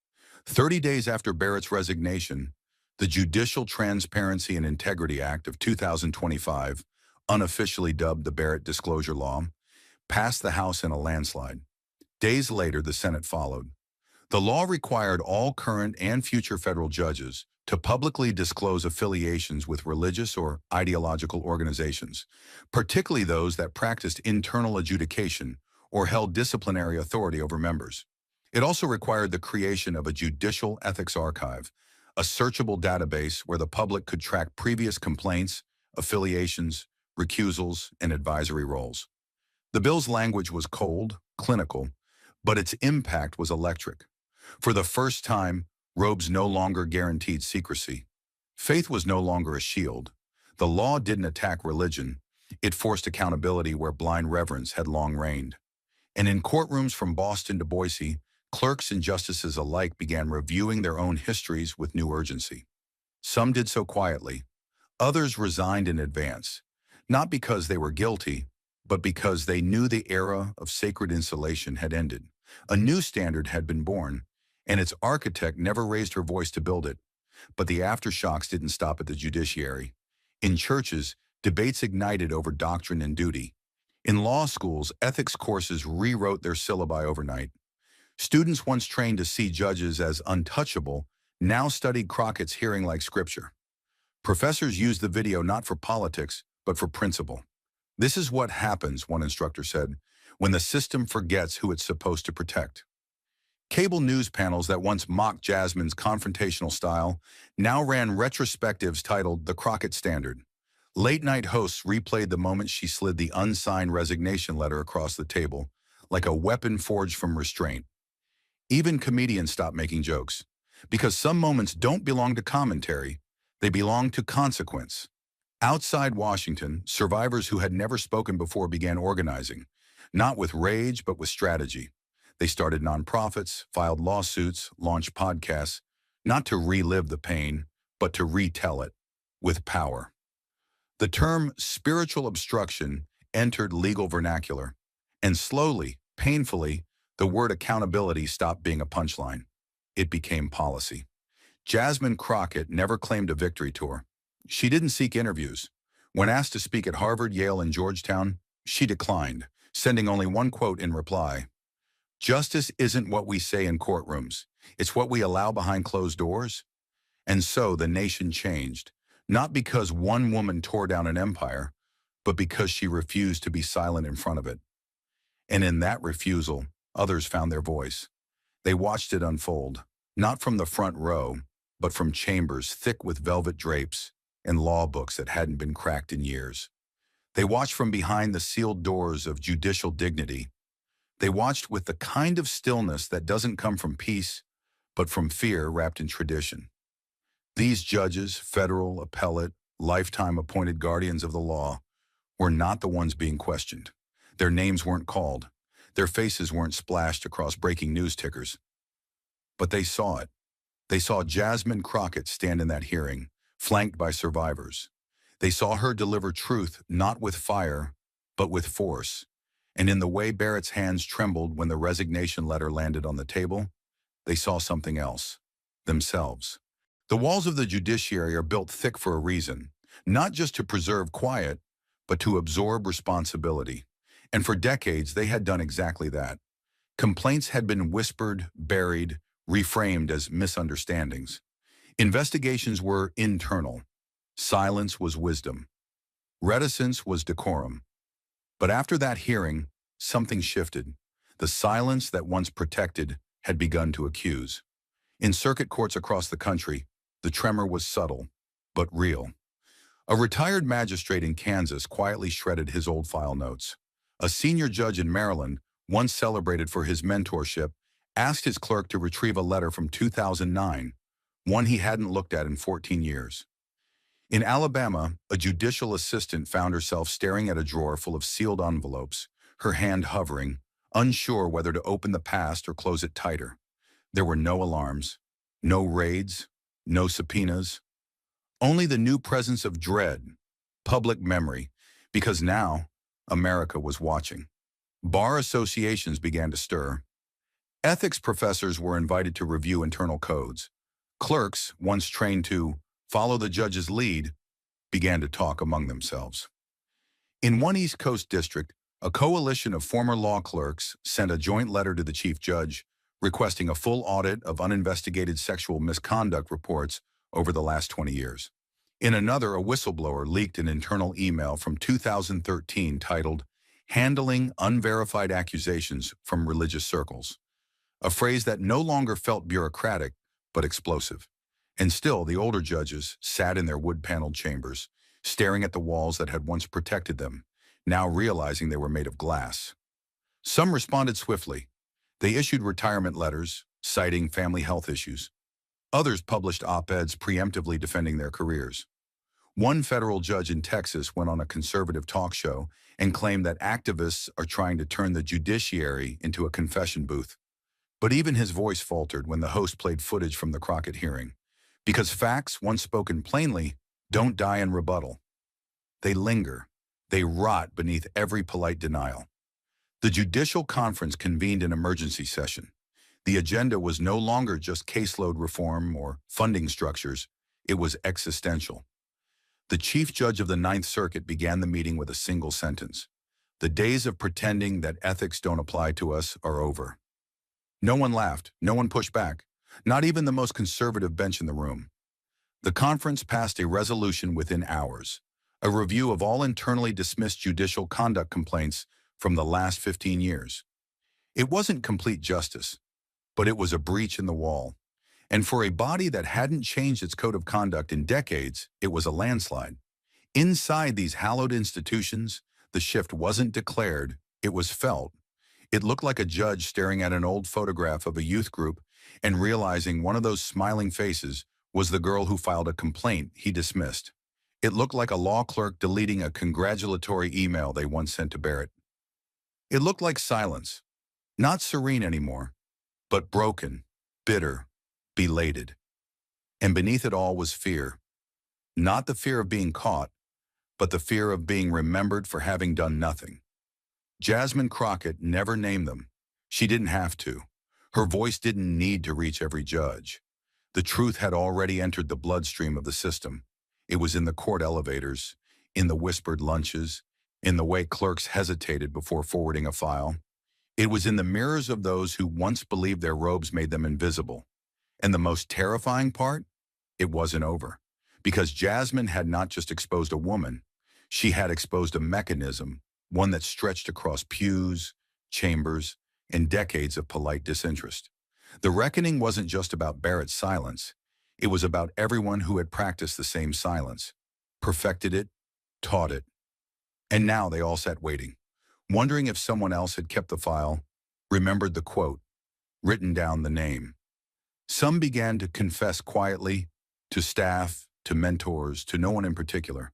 30 days after Barrett's resignation, the Judicial Transparency and Integrity Act of 2025, unofficially dubbed the Barrett Disclosure Law, passed the House in a landslide. Days later, the Senate followed. The law required all current and future federal judges to publicly disclose affiliations with religious or ideological organizations, particularly those that practiced internal adjudication or held disciplinary authority over members. It also required the creation of a judicial ethics archive, a searchable database where the public could track previous complaints, affiliations, recusals, and advisory roles. The bill's language was cold, clinical, but its impact was electric. For the first time, robes no longer guaranteed secrecy. Faith was no longer a shield. The law didn't attack religion. It forced accountability where blind reverence had long reigned. And in courtrooms from Boston to Boise, clerks and justices alike began reviewing their own histories with new urgency. Some did so quietly. Others resigned in advance, not because they were guilty, but because they knew the era of sacred insulation had ended. A new standard had been born, and its architect never raised her voice to build it. But the aftershocks didn't stop at the judiciary. In churches, debates ignited over doctrine and duty. In law schools, ethics courses rewrote their syllabi overnight. Students once trained to see judges as untouchable now studied Crockett's hearing like scripture. Professors used the video not for politics, but for principle. This is what happens, one instructor said, when the system forgets who it's supposed to protect. Cable news panels that once mocked Jasmine's confrontational style now ran retrospectives titled The Crockett Standard. Late-night hosts replayed the moment she slid the unsigned resignation letter across the table, like a weapon forged from restraint. Even comedians stopped making jokes, because some moments don't belong to commentary, they belong to consequence. Outside Washington, survivors who had never spoken before began organizing, not with rage, but with strategy. They started nonprofits, filed lawsuits, launched podcasts, not to relive the pain, but to retell it, with power. The term spiritual obstruction entered legal vernacular, and slowly, painfully, the word accountability stopped being a punchline. It became policy. Jasmine Crockett never claimed a victory tour. She didn't seek interviews. When asked to speak at Harvard, Yale, and Georgetown, she declined, sending only one quote in reply. Justice isn't what we say in courtrooms. It's what we allow behind closed doors. And so the nation changed, not because one woman tore down an empire, but because she refused to be silent in front of it. And in that refusal, others found their voice. They watched it unfold, not from the front row, but from chambers thick with velvet drapes and law books that hadn't been cracked in years. They watched from behind the sealed doors of judicial dignity. They watched with the kind of stillness that doesn't come from peace, but from fear wrapped in tradition. These judges, federal, appellate, lifetime appointed guardians of the law, were not the ones being questioned. Their names weren't called. Their faces weren't splashed across breaking news tickers. But they saw it. They saw Jasmine Crockett stand in that hearing, flanked by survivors. They saw her deliver truth not with fire, but with force. And in the way Barrett's hands trembled when the resignation letter landed on the table, they saw something else. Themselves. The walls of the judiciary are built thick for a reason, not just to preserve quiet, but to absorb responsibility. And for decades, they had done exactly that. Complaints had been whispered, buried, reframed as misunderstandings. Investigations were internal. Silence was wisdom. Reticence was decorum. But after that hearing, something shifted. The silence that once protected had begun to accuse. In circuit courts across the country, the tremor was subtle, but real. A retired magistrate in Kansas quietly shredded his old file notes. A senior judge in Maryland, once celebrated for his mentorship, asked his clerk to retrieve a letter from 2009, one he hadn't looked at in 14 years. In Alabama, a judicial assistant found herself staring at a drawer full of sealed envelopes, her hand hovering, unsure whether to open the past or close it tighter. There were no alarms, no raids, no subpoenas, only the new presence of dread, public memory, because now America was watching. Bar associations began to stir. Ethics professors were invited to review internal codes. Clerks, once trained to follow the judge's lead, began to talk among themselves. In one East Coast district, a coalition of former law clerks sent a joint letter to the chief judge requesting a full audit of uninvestigated sexual misconduct reports over the last 20 years. In another, a whistleblower leaked an internal email from 2013 titled, "Handling Unverified Accusations from Religious Circles," a phrase that no longer felt bureaucratic, but explosive. And still, the older judges sat in their wood-paneled chambers, staring at the walls that had once protected them, now realizing they were made of glass. Some responded swiftly. They issued retirement letters, citing family health issues. Others published op-eds preemptively defending their careers. One federal judge in Texas went on a conservative talk show and claimed that activists are trying to turn the judiciary into a confession booth. But even his voice faltered when the host played footage from the Crockett hearing. Because facts, once spoken plainly, don't die in rebuttal. They linger. They rot beneath every polite denial. The judicial conference convened an emergency session. The agenda was no longer just caseload reform or funding structures. It was existential. The chief judge of the Ninth Circuit began the meeting with a single sentence. The days of pretending that ethics don't apply to us are over. No one laughed. No one pushed back. Not even the most conservative bench in the room. The conference passed a resolution within hours, a review of all internally dismissed judicial conduct complaints from the last 15 years. It wasn't complete justice, but it was a breach in the wall. And for a body that hadn't changed its code of conduct in decades, it was a landslide. Inside these hallowed institutions, the shift wasn't declared, it was felt. It looked like a judge staring at an old photograph of a youth group and realizing one of those smiling faces was the girl who filed a complaint he dismissed. It looked like a law clerk deleting a congratulatory email they once sent to Barrett. It looked like silence, not serene anymore, but broken, bitter, belated. And beneath it all was fear. Not the fear of being caught, but the fear of being remembered for having done nothing. Jasmine Crockett never named them. She didn't have to. Her voice didn't need to reach every judge. The truth had already entered the bloodstream of the system. It was in the court elevators, in the whispered lunches, in the way clerks hesitated before forwarding a file. It was in the mirrors of those who once believed their robes made them invisible. And the most terrifying part? It wasn't over. Because Jasmine had not just exposed a woman, she had exposed a mechanism, one that stretched across pews, chambers, and decades of polite disinterest. The reckoning wasn't just about Barrett's silence. It was about everyone who had practiced the same silence, perfected it, taught it. And now they all sat waiting, wondering if someone else had kept the file, remembered the quote, written down the name. Some began to confess quietly, to staff, to mentors, to no one in particular.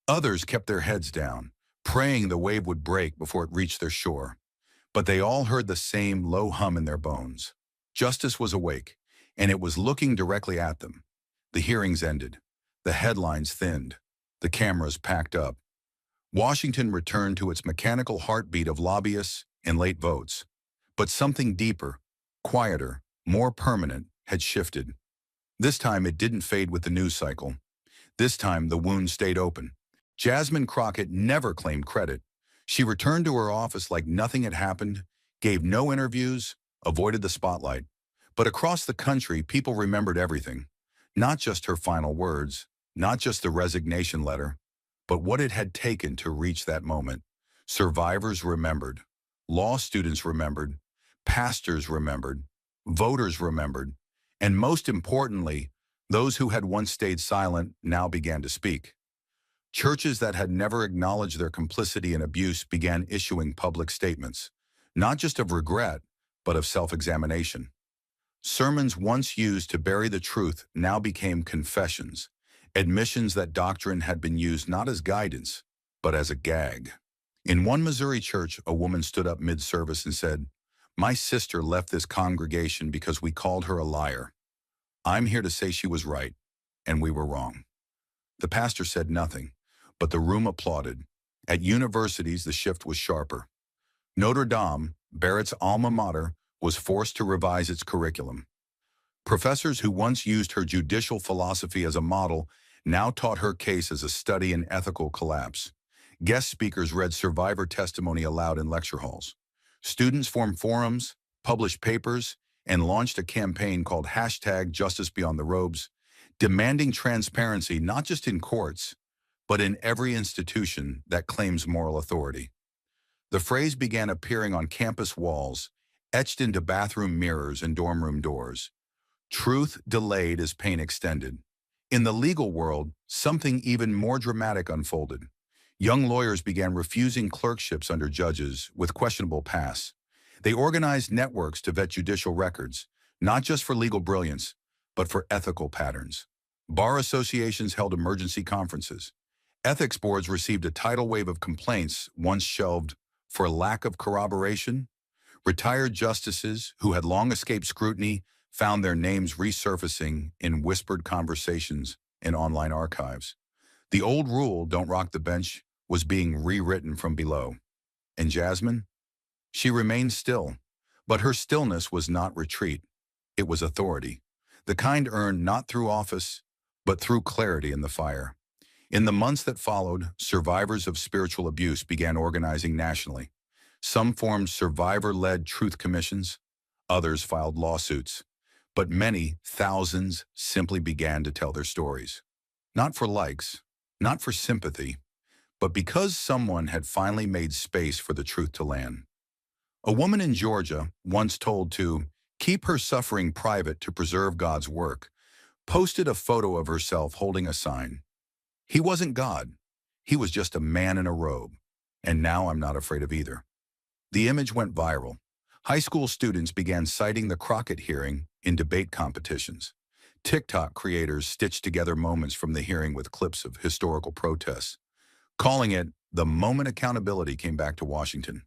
Others kept their heads down, praying the wave would break before it reached their shore. But they all heard the same low hum in their bones. Justice was awake, and it was looking directly at them. The hearings ended. The headlines thinned. The cameras packed up. Washington returned to its mechanical heartbeat of lobbyists and late votes. But something deeper, quieter, more permanent had shifted. This time it didn't fade with the news cycle. This time the wound stayed open. Jasmine Crockett never claimed credit. She returned to her office like nothing had happened, gave no interviews, avoided the spotlight. But across the country, people remembered everything. Not just her final words, not just the resignation letter, but what it had taken to reach that moment. Survivors remembered. Law students remembered. Pastors remembered. Voters remembered. And most importantly, those who had once stayed silent now began to speak. Churches that had never acknowledged their complicity in abuse began issuing public statements, not just of regret, but of self-examination. Sermons once used to bury the truth now became confessions, admissions that doctrine had been used not as guidance, but as a gag. In one Missouri church, a woman stood up mid-service and said, "My sister left this congregation because we called her a liar. I'm here to say she was right, and we were wrong." The pastor said nothing, but the room applauded. At universities, the shift was sharper. Notre Dame, Barrett's alma mater, was forced to revise its curriculum. Professors who once used her judicial philosophy as a model now taught her case as a study in ethical collapse. Guest speakers read survivor testimony aloud in lecture halls. Students formed forums, published papers, and launched a campaign called #JusticeBeyondTheRobes, demanding transparency not just in courts, but in every institution that claims moral authority. The phrase began appearing on campus walls, etched into bathroom mirrors and dorm room doors. Truth delayed is pain extended. In the legal world, something even more dramatic unfolded. Young lawyers began refusing clerkships under judges with questionable past. They organized networks to vet judicial records, not just for legal brilliance, but for ethical patterns. Bar associations held emergency conferences. Ethics boards received a tidal wave of complaints once shelved for lack of corroboration. Retired justices who had long escaped scrutiny found their names resurfacing in whispered conversations in online archives. The old rule, "Don't rock the bench," was being rewritten from below. And Jasmine? She remained still, but her stillness was not retreat. It was authority, the kind earned not through office, but through clarity in the fire. In the months that followed, survivors of spiritual abuse began organizing nationally. Some formed survivor-led truth commissions, others filed lawsuits, but many, thousands, simply began to tell their stories. Not for likes, not for sympathy, but because someone had finally made space for the truth to land. A woman in Georgia, once told to keep her suffering private to preserve God's work, posted a photo of herself holding a sign. "He wasn't God. He was just a man in a robe. And now I'm not afraid of either." The image went viral. High school students began citing the Crockett hearing in debate competitions. TikTok creators stitched together moments from the hearing with clips of historical protests, calling it the moment accountability came back to Washington.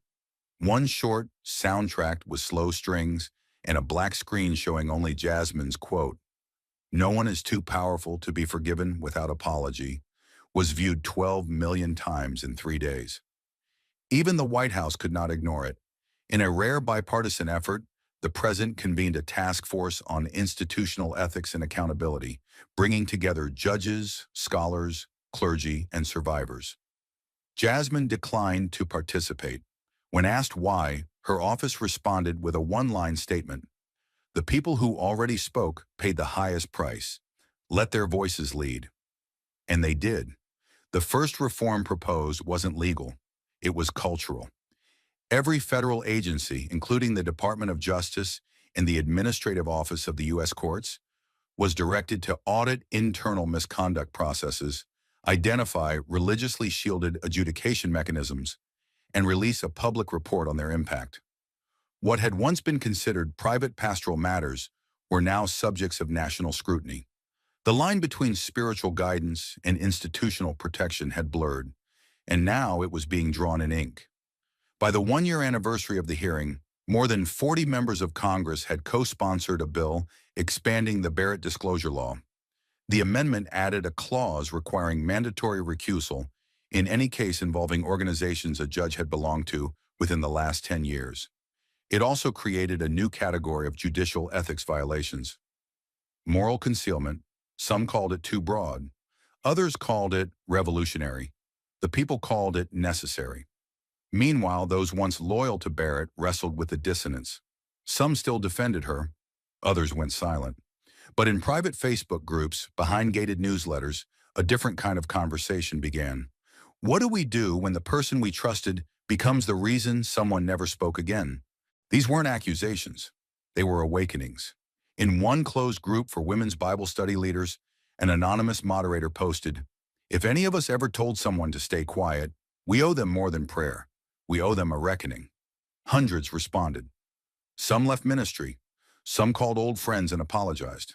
One short, soundtracked with slow strings and a black screen showing only Jasmine's quote, "No one is too powerful to be forgiven without apology," was viewed 12 million times in 3 days. Even the White House could not ignore it. In a rare bipartisan effort, the president convened a task force on institutional ethics and accountability, bringing together judges, scholars, clergy, and survivors. Jasmine declined to participate. When asked why, her office responded with a one-line statement: "The people who already spoke paid the highest price. Let their voices lead." And they did. The first reform proposed wasn't legal. It was cultural. Every federal agency, including the Department of Justice and the Administrative Office of the U.S. Courts, was directed to audit internal misconduct processes, identify religiously shielded adjudication mechanisms, and release a public report on their impact. What had once been considered private pastoral matters were now subjects of national scrutiny. The line between spiritual guidance and institutional protection had blurred, and now it was being drawn in ink. By the one-year anniversary of the hearing, more than 40 members of Congress had co-sponsored a bill expanding the Barrett disclosure law. The amendment added a clause requiring mandatory recusal in any case involving organizations a judge had belonged to within the last 10 years. It also created a new category of judicial ethics violations. Moral concealment, some called it too broad. Others called it revolutionary. The people called it necessary. Meanwhile, those once loyal to Barrett wrestled with the dissonance. Some still defended her, others went silent. But in private Facebook groups, behind gated newsletters, a different kind of conversation began. What do we do when the person we trusted becomes the reason someone never spoke again? These weren't accusations. They were awakenings. In one closed group for women's Bible study leaders, an anonymous moderator posted, "If any of us ever told someone to stay quiet, we owe them more than prayer. We owe them a reckoning." Hundreds responded. Some left ministry. Some called old friends and apologized.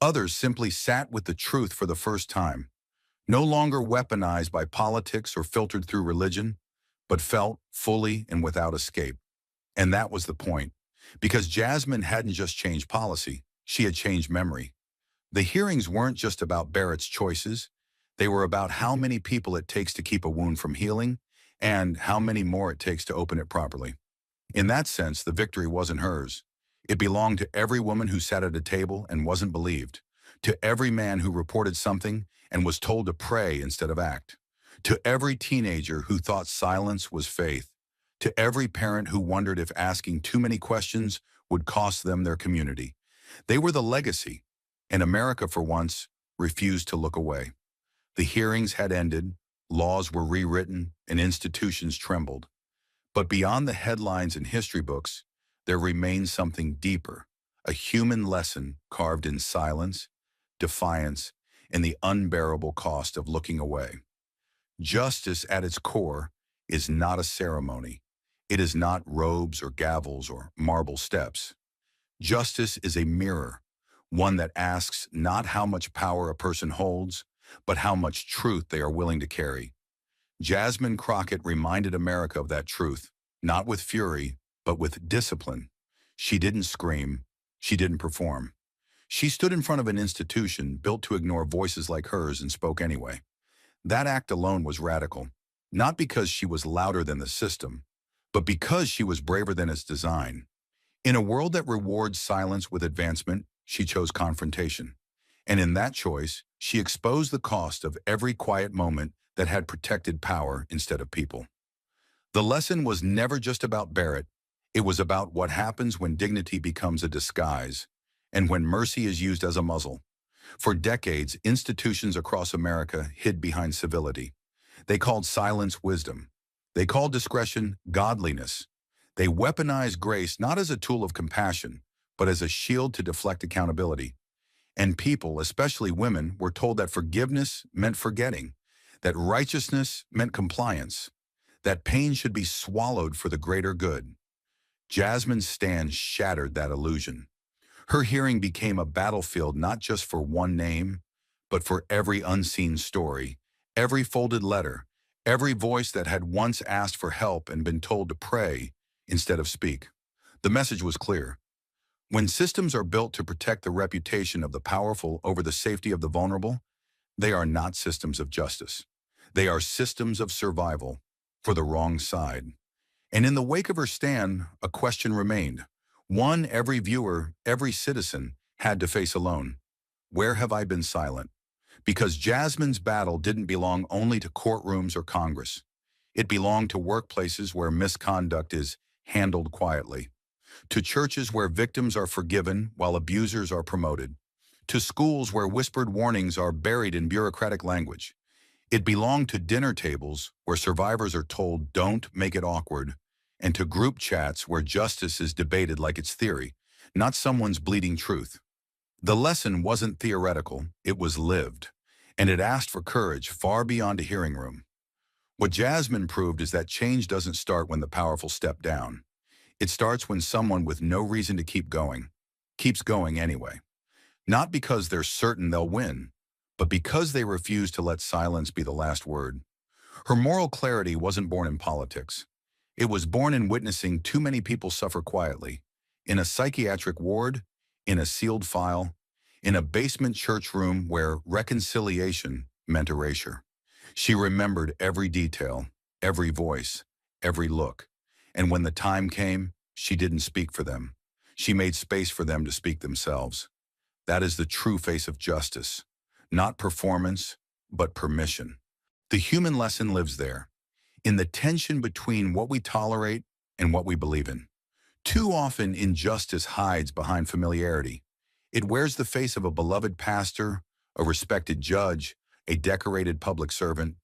Others simply sat with the truth for the first time, no longer weaponized by politics or filtered through religion, but felt fully and without escape. And that was the point, because Jasmine hadn't just changed policy, she had changed memory. The hearings weren't just about Barrett's choices, they were about how many people it takes to keep a wound from healing, and how many more it takes to open it properly. In that sense, the victory wasn't hers. It belonged to every woman who sat at a table and wasn't believed, to every man who reported something and was told to pray instead of act, to every teenager who thought silence was faith, to every parent who wondered if asking too many questions would cost them their community. They were the legacy, and America, for once, refused to look away. The hearings had ended, laws were rewritten, and institutions trembled. But beyond the headlines and history books, there remained something deeper, a human lesson carved in silence, defiance, and the unbearable cost of looking away. Justice at its core is not a ceremony. It is not robes or gavels or marble steps. Justice is a mirror, one that asks not how much power a person holds, but how much truth they are willing to carry. Jasmine Crockett reminded America of that truth, not with fury, but with discipline. She didn't scream. She didn't perform. She stood in front of an institution built to ignore voices like hers and spoke anyway. That act alone was radical, not because she was louder than the system, but because she was braver than its design. In a world that rewards silence with advancement, she chose confrontation. And in that choice, she exposed the cost of every quiet moment that had protected power instead of people. The lesson was never just about Barrett. It was about what happens when dignity becomes a disguise and when mercy is used as a muzzle. For decades, institutions across America hid behind civility. They called silence wisdom. They called discretion godliness. They weaponized grace not as a tool of compassion, but as a shield to deflect accountability. And people, especially women, were told that forgiveness meant forgetting, that righteousness meant compliance, that pain should be swallowed for the greater good. Jasmine's stand shattered that illusion. Her hearing became a battlefield not just for one name, but for every unseen story, every folded letter, every voice that had once asked for help and been told to pray instead of speak. The message was clear. When systems are built to protect the reputation of the powerful over the safety of the vulnerable, they are not systems of justice. They are systems of survival for the wrong side. And in the wake of her stand, a question remained. One every viewer, every citizen had to face alone. Where have I been silent? Because Jasmine's battle didn't belong only to courtrooms or Congress. It belonged to workplaces where misconduct is handled quietly, to churches where victims are forgiven while abusers are promoted, to schools where whispered warnings are buried in bureaucratic language. It belonged to dinner tables where survivors are told don't make it awkward, and to group chats where justice is debated like it's theory, not someone's bleeding truth. The lesson wasn't theoretical, it was lived, and it asked for courage far beyond a hearing room. What Jasmine proved is that change doesn't start when the powerful step down. It starts when someone with no reason to keep going, keeps going anyway. Not because they're certain they'll win, but because they refuse to let silence be the last word. Her moral clarity wasn't born in politics. It was born in witnessing too many people suffer quietly, in a psychiatric ward, in a sealed file, in a basement church room where reconciliation meant erasure. She remembered every detail, every voice, every look. And when the time came, she didn't speak for them. She made space for them to speak themselves. That is the true face of justice. Not performance, but permission. The human lesson lives there, in the tension between what we tolerate and what we believe in. Too often, injustice hides behind familiarity. It wears the face of a beloved pastor, a respected judge, a decorated public servant.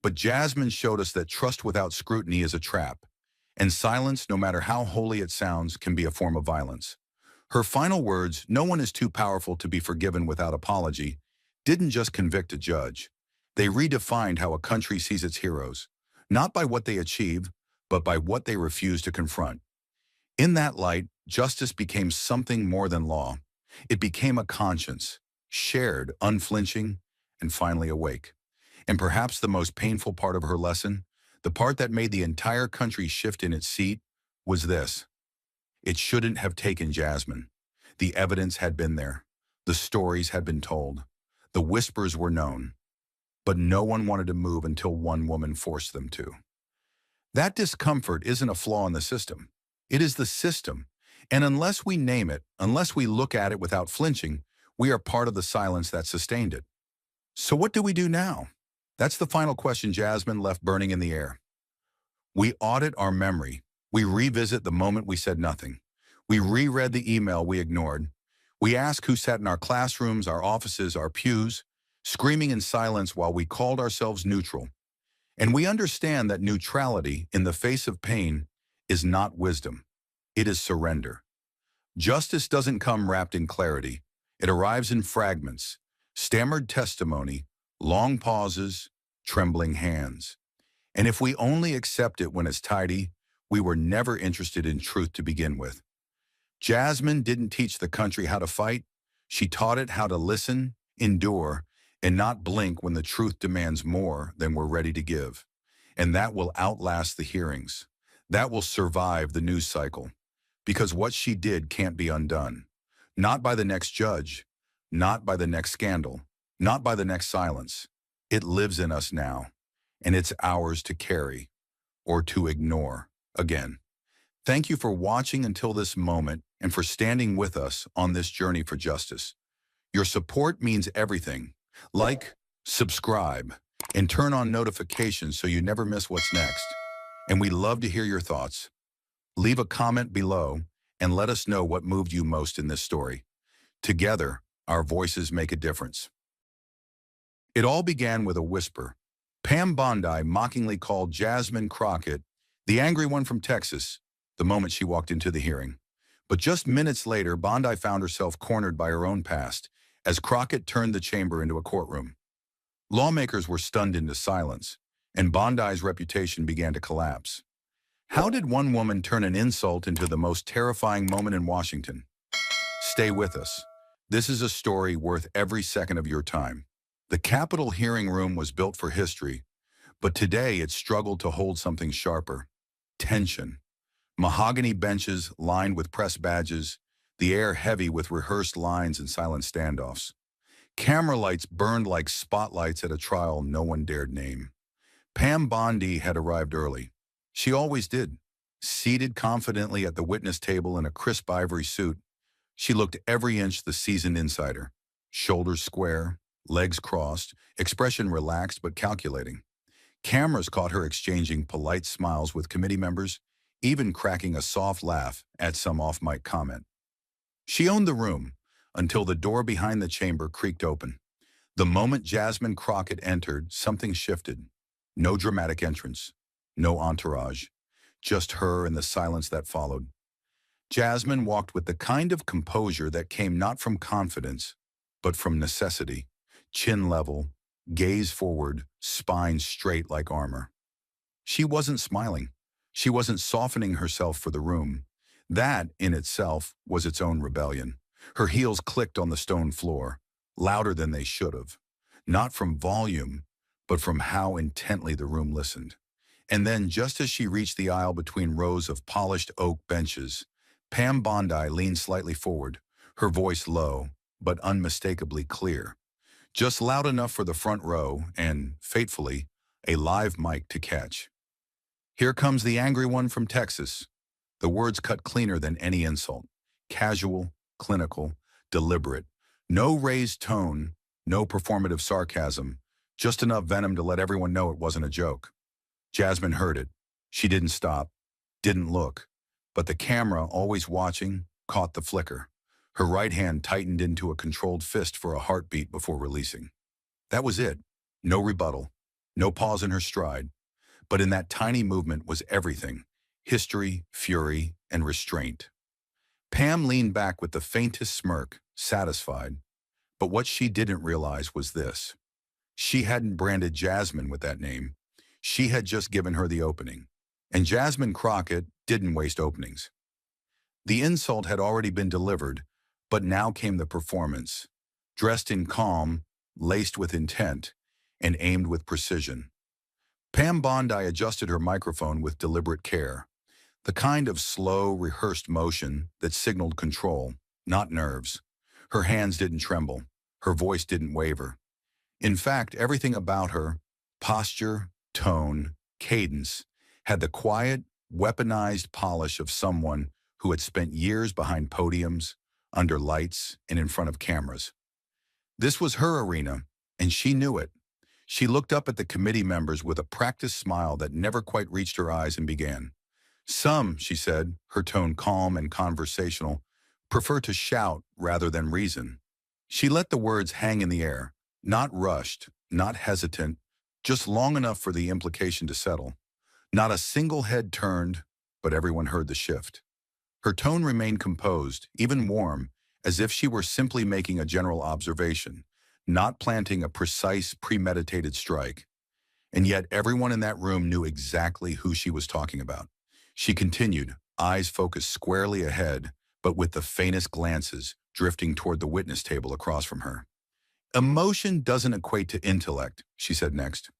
But Jasmine showed us that trust without scrutiny is a trap, and silence, no matter how holy it sounds, can be a form of violence. Her final words, "No one is too powerful to be forgiven without apology," didn't just convict a judge. They redefined how a country sees its heroes, not by what they achieve, but by what they refuse to confront. In that light, justice became something more than law. It became a conscience, shared, unflinching, and finally awake. And perhaps the most painful part of her lesson, the part that made the entire country shift in its seat, was this: it shouldn't have taken Jasmine. The evidence had been there. The stories had been told. The whispers were known. But no one wanted to move until one woman forced them to. That discomfort isn't a flaw in the system. It is the system. And unless we name it, unless we look at it without flinching, we are part of the silence that sustained it. So what do we do now? That's the final question Jasmine left burning in the air. We audit our memory. We revisit the moment we said nothing. We reread the email we ignored. We ask who sat in our classrooms, our offices, our pews, screaming in silence while we called ourselves neutral. And we understand that neutrality in the face of pain is not wisdom. It is surrender. Justice doesn't come wrapped in clarity. It arrives in fragments, stammered testimony, long pauses, trembling hands. And if we only accept it when it's tidy, we were never interested in truth to begin with. Jasmine didn't teach the country how to fight. She taught it how to listen, endure, and not blink when the truth demands more than we're ready to give. And that will outlast the hearings. That will survive the news cycle. Because what she did can't be undone. Not by the next judge, not by the next scandal, not by the next silence. It lives in us now, and it's ours to carry or to ignore again. Thank you for watching until this moment and for standing with us on this journey for justice. Your support means everything. Like, subscribe, and turn on notifications so you never miss what's next. And we love to hear your thoughts. Leave a comment below and let us know what moved you most in this story. Together, our voices make a difference. It all began with a whisper. Pam Bondi mockingly called Jasmine Crockett the angry one from Texas the moment she walked into the hearing. But just minutes later, Bondi found herself cornered by her own past as Crockett turned the chamber into a courtroom. Lawmakers were stunned into silence, and Bondi's reputation began to collapse. How did one woman turn an insult into the most terrifying moment in Washington? Stay with us. This is a story worth every second of your time. The Capitol hearing room was built for history, but today it struggled to hold something sharper: tension. Mahogany benches lined with press badges, the air heavy with rehearsed lines and silent standoffs. Camera lights burned like spotlights at a trial no one dared name. Pam Bondi had arrived early. She always did. Seated confidently at the witness table in a crisp ivory suit, she looked every inch the seasoned insider. Shoulders square, legs crossed, expression relaxed but calculating. Cameras caught her exchanging polite smiles with committee members, even cracking a soft laugh at some off-mic comment. She owned the room until the door behind the chamber creaked open. The moment Jasmine Crockett entered, something shifted. No dramatic entrance, no entourage, just her and the silence that followed. Jasmine walked with the kind of composure that came not from confidence, but from necessity. Chin level, gaze forward, spine straight like armor. She wasn't smiling. She wasn't softening herself for the room. That, in itself, was its own rebellion. Her heels clicked on the stone floor, louder than they should have. Not from volume, but from how intently the room listened. And then, just as she reached the aisle between rows of polished oak benches, Pam Bondi leaned slightly forward, her voice low, but unmistakably clear. Just loud enough for the front row and, fatefully, a live mic to catch. "Here comes the angry one from Texas." The words cut cleaner than any insult. Casual, clinical, deliberate. No raised tone, no performative sarcasm, just enough venom to let everyone know it wasn't a joke. Jasmine heard it. She didn't stop, didn't look. But the camera, always watching, caught the flicker. Her right hand tightened into a controlled fist for a heartbeat before releasing. That was it. No rebuttal. No pause in her stride. But in that tiny movement was everything. History, fury, and restraint. Pam leaned back with the faintest smirk, satisfied. But what she didn't realize was this. She hadn't branded Jasmine with that name. She had just given her the opening. And Jasmine Crockett didn't waste openings. The insult had already been delivered, but now came the performance. Dressed in calm, laced with intent, and aimed with precision. Pam Bondi adjusted her microphone with deliberate care. The kind of slow, rehearsed motion that signaled control, not nerves. Her hands didn't tremble. Her voice didn't waver. In fact, everything about her, posture, tone, cadence, had the quiet, weaponized polish of someone who had spent years behind podiums, under lights, and in front of cameras. This was her arena, and she knew it. She looked up at the committee members with a practiced smile that never quite reached her eyes and began. "Some," she said, her tone calm and conversational, "prefer to shout rather than reason." She let the words hang in the air, not rushed, not hesitant, just long enough for the implication to settle. Not a single head turned, but everyone heard the shift. Her tone remained composed, even warm, as if she were simply making a general observation, not planting a precise, premeditated strike. And yet everyone in that room knew exactly who she was talking about. She continued, eyes focused squarely ahead, but with the faintest glances drifting toward the witness table across from her. "Emotion doesn't equate to intellect," she said next.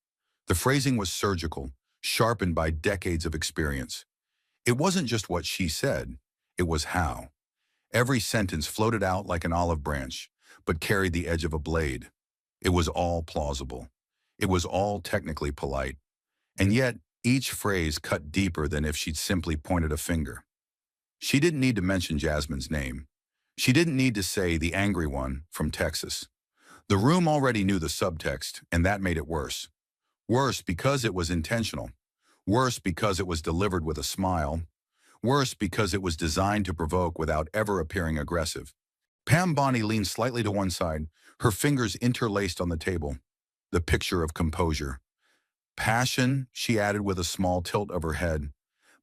The phrasing was surgical, sharpened by decades of experience. It wasn't just what she said, it was how. Every sentence floated out like an olive branch, but carried the edge of a blade. It was all plausible. It was all technically polite. And yet, each phrase cut deeper than if she'd simply pointed a finger. She didn't need to mention Jasmine's name. She didn't need to say the angry one from Texas. The room already knew the subtext, and that made it worse. Worse because it was intentional. Worse because it was delivered with a smile. Worse because it was designed to provoke without ever appearing aggressive. Pam Bondi leaned slightly to one side, her fingers interlaced on the table. The picture of composure. "Passion," she added with a small tilt of her head,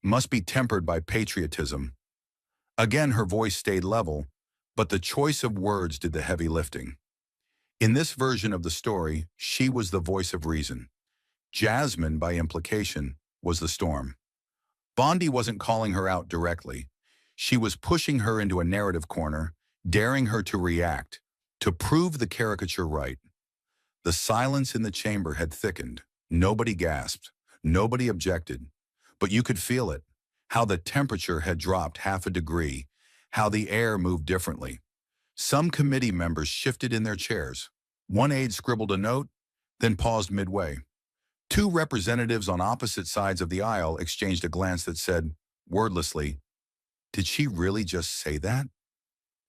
"must be tempered by patriotism." Again her voice stayed level, but the choice of words did the heavy lifting. In this version of the story, she was the voice of reason. Jasmine, by implication, was the storm. Bondi wasn't calling her out directly. She was pushing her into a narrative corner, daring her to react, to prove the caricature right. The silence in the chamber had thickened. Nobody gasped. Nobody objected. But you could feel it, how the temperature had dropped half a degree, how the air moved differently. Some committee members shifted in their chairs. One aide scribbled a note, then paused midway. Two representatives on opposite sides of the aisle exchanged a glance that said, wordlessly, "Did she really just say that?"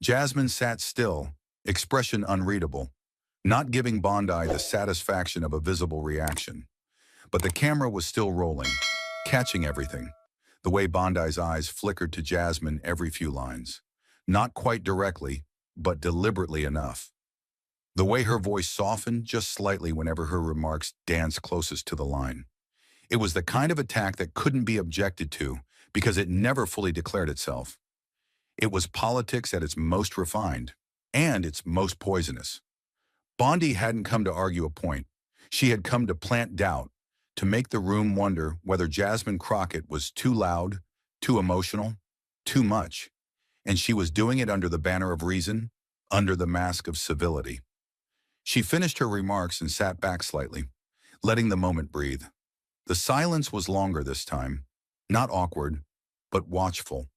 Jasmine sat still, expression unreadable, not giving Bondi the satisfaction of a visible reaction. But the camera was still rolling, catching everything. The way Bondi's eyes flickered to Jasmine every few lines. Not quite directly, but deliberately enough. The way her voice softened just slightly whenever her remarks danced closest to the line. It was the kind of attack that couldn't be objected to because it never fully declared itself. It was politics at its most refined and its most poisonous. Bondi hadn't come to argue a point. She had come to plant doubt, to make the room wonder whether Jasmine Crockett was too loud, too emotional, too much. and she was doing it under the banner of reason, under the mask of civility. She finished her remarks and sat back slightly, letting the moment breathe. The silence was longer this time, not awkward, but watchful,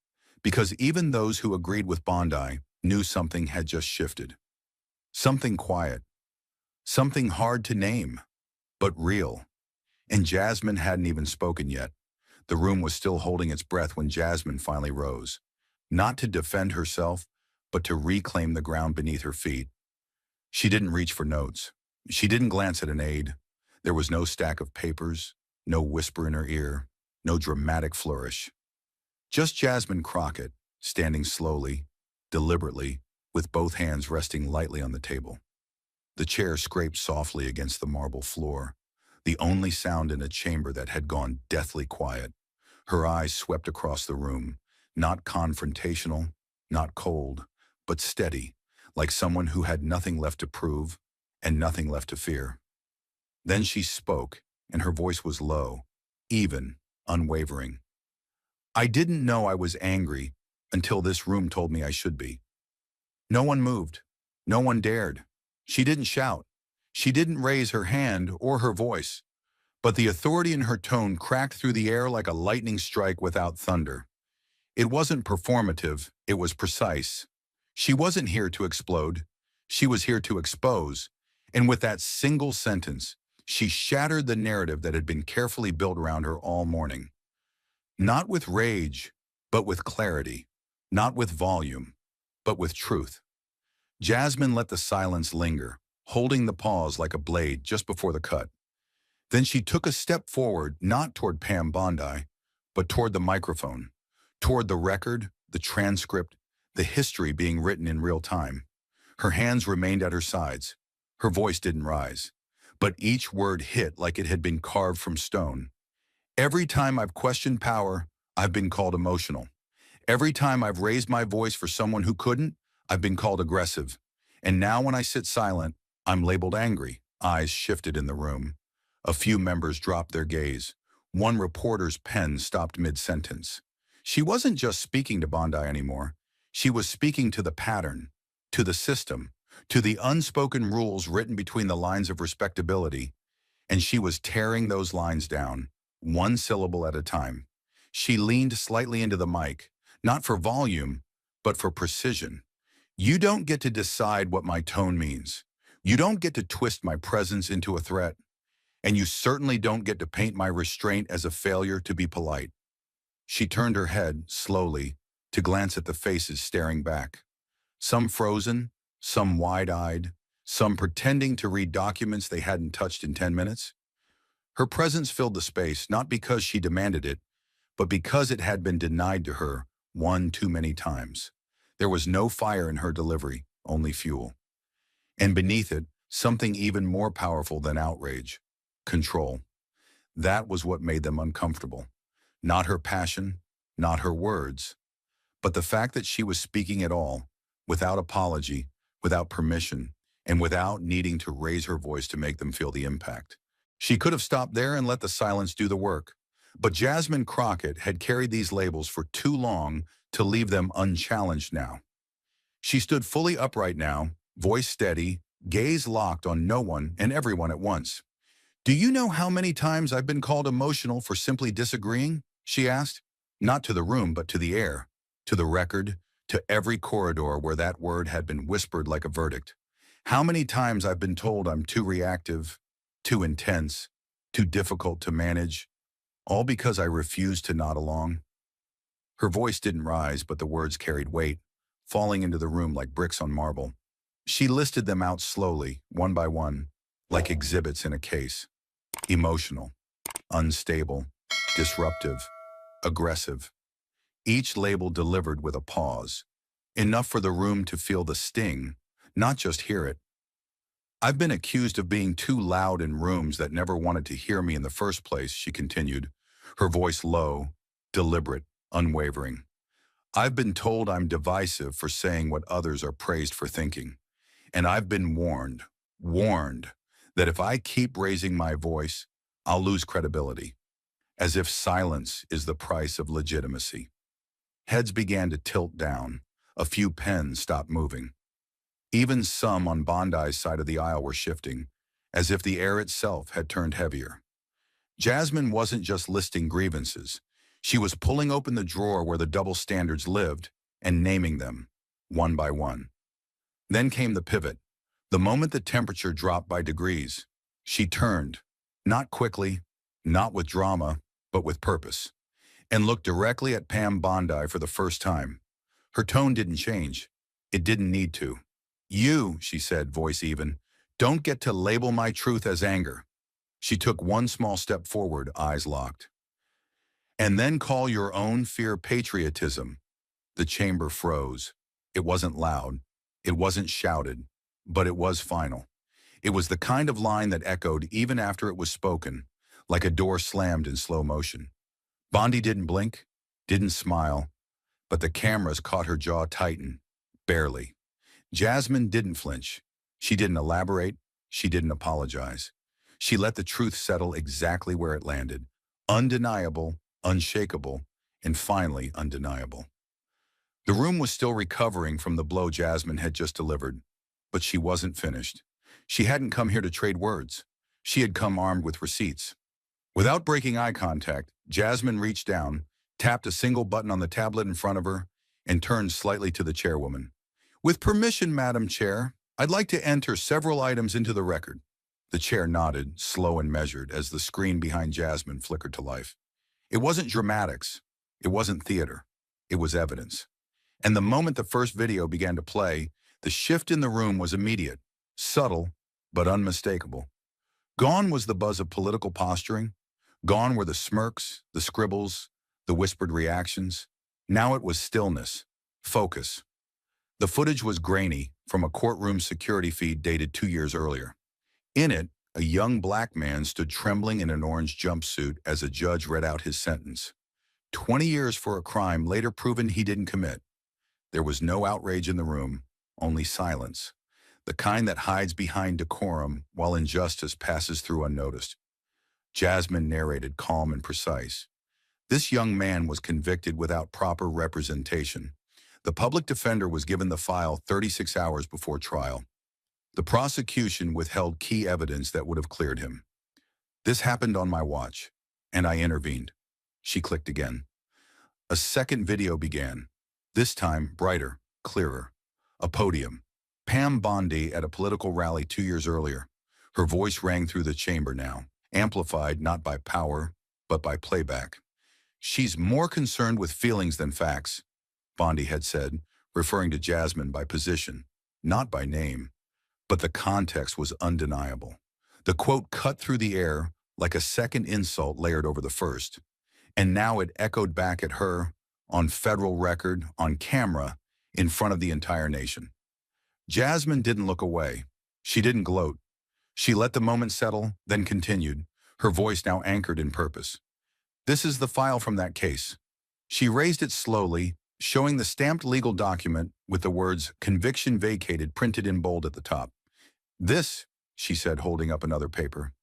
because even those who agreed with Bondi knew something had just shifted. Something quiet, something hard to name, but real. And Jasmine hadn't even spoken yet. The room was still holding its breath when Jasmine finally rose, not to defend herself, but to reclaim the ground beneath her feet. She didn't reach for notes. She didn't glance at an aide. There was no stack of papers, no whisper in her ear, no dramatic flourish. Just Jasmine Crockett, standing slowly, deliberately, with both hands resting lightly on the table. The chair scraped softly against the marble floor, the only sound in a chamber that had gone deathly quiet. Her eyes swept across the room, not confrontational, not cold, but steady, like someone who had nothing left to prove and nothing left to fear. Then she spoke, and her voice was low, even, unwavering. I didn't know I was angry until this room told me I should be. No one moved. No one dared. She didn't shout. She didn't raise her hand or her voice. But the authority in her tone cracked through the air like a lightning strike without thunder. It wasn't performative, it was precise. She wasn't here to explode. She was here to expose. And with that single sentence, she shattered the narrative that had been carefully built around her all morning. Not with rage, but with clarity. Not with volume, but with truth. Jasmine let the silence linger, holding the pause like a blade just before the cut. Then she took a step forward, not toward Pam Bondi, but toward the microphone, toward the record, the transcript, the history being written in real time. Her hands remained at her sides. Her voice didn't rise, but each word hit like it had been carved from stone. Every time I've questioned power, I've been called emotional. Every time I've raised my voice for someone who couldn't, I've been called aggressive. And now when I sit silent, I'm labeled angry. Eyes shifted in the room. A few members dropped their gaze. One reporter's pen stopped mid-sentence. She wasn't just speaking to Bondi anymore. She was speaking to the pattern, to the system, to the unspoken rules written between the lines of respectability. And she was tearing those lines down, one syllable at a time. She leaned slightly into the mic, not for volume, but for precision. You don't get to decide what my tone means. You don't get to twist my presence into a threat. And you certainly don't get to paint my restraint as a failure to be polite. She turned her head, slowly, to glance at the faces staring back. Some frozen, some wide-eyed, some pretending to read documents they hadn't touched in 10 minutes. Her presence filled the space, not because she demanded it, but because it had been denied to her one too many times. There was no fire in her delivery, only fuel. And beneath it, something even more powerful than outrage. Control. That was what made them uncomfortable. Not her passion, not her words, but the fact that she was speaking at all, without apology, without permission, and without needing to raise her voice to make them feel the impact. She could have stopped there and let the silence do the work, but Jasmine Crockett had carried these labels for too long to leave them unchallenged now. She stood fully upright now, voice steady, gaze locked on no one and everyone at once. Do you know how many times I've been called emotional for simply disagreeing? She asked. Not to the room, but to the air, to the record, to every corridor where that word had been whispered like a verdict. How many times I've been told I'm too reactive, too intense, too difficult to manage, all because I refused to nod along. Her voice didn't rise, but the words carried weight, falling into the room like bricks on marble. She listed them out slowly, one by one, like exhibits in a case. Emotional, unstable, disruptive, aggressive. Each label delivered with a pause, enough for the room to feel the sting, not just hear it. I've been accused of being too loud in rooms that never wanted to hear me in the first place, she continued, her voice low, deliberate, unwavering. I've been told I'm divisive for saying what others are praised for thinking. And I've been warned, that if I keep raising my voice, I'll lose credibility, as if silence is the price of legitimacy. Heads began to tilt down. A few pens stopped moving. Even some on Bondi's side of the aisle were shifting, as if the air itself had turned heavier. Jasmine wasn't just listing grievances. She was pulling open the drawer where the double standards lived and naming them, one by one. Then came the pivot. The moment the temperature dropped by degrees, she turned, not quickly, not with drama, but with purpose, and looked directly at Pam Bondi for the first time. Her tone didn't change. It didn't need to. "You," she said, voice even, "don't get to label my truth as anger." She took one small step forward, eyes locked. "And then call your own fear patriotism." The chamber froze. It wasn't loud. It wasn't shouted. But it was final. It was the kind of line that echoed even after it was spoken, like a door slammed in slow motion. Bondi didn't blink, didn't smile, but the cameras caught her jaw tighten, barely. Jasmine didn't flinch. She didn't elaborate. She didn't apologize. She let the truth settle exactly where it landed. Undeniable, unshakable, and finally undeniable. The room was still recovering from the blow Jasmine had just delivered, but she wasn't finished. She hadn't come here to trade words. She had come armed with receipts. Without breaking eye contact, Jasmine reached down, tapped a single button on the tablet in front of her, and turned slightly to the chairwoman. "With permission, Madam Chair, I'd like to enter several items into the record." The chair nodded, slow and measured, as the screen behind Jasmine flickered to life. It wasn't dramatics. It wasn't theater. It was evidence. And the moment the first video began to play, the shift in the room was immediate, subtle, but unmistakable. Gone was the buzz of political posturing. Gone were the smirks, the scribbles, the whispered reactions. Now it was stillness, focus. The footage was grainy, from a courtroom security feed dated 2 years earlier. In it, a young black man stood trembling in an orange jumpsuit as a judge read out his sentence. 20 years for a crime later proven he didn't commit. There was no outrage in the room, only silence, the kind that hides behind decorum while injustice passes through unnoticed. Jasmine narrated, calm and precise. This young man was convicted without proper representation. The public defender was given the file 36 hours before trial. The prosecution withheld key evidence that would have cleared him. "This happened on my watch, and I intervened." She clicked again. A second video began, this time brighter, clearer. A podium. Pam Bondi at a political rally 2 years earlier. Her voice rang through the chamber now, amplified not by power, but by playback. "She's more concerned with feelings than facts," Bondi had said, referring to Jasmine by position, not by name. But the context was undeniable. The quote cut through the air like a second insult layered over the first. And now it echoed back at her, on federal record, on camera, in front of the entire nation. Jasmine didn't look away. She didn't gloat. She let the moment settle, then continued, her voice now anchored in purpose. "This is the file from that case." She raised it slowly, showing the stamped legal document with the words "conviction vacated" printed in bold at the top. "This," she said, holding up another paper,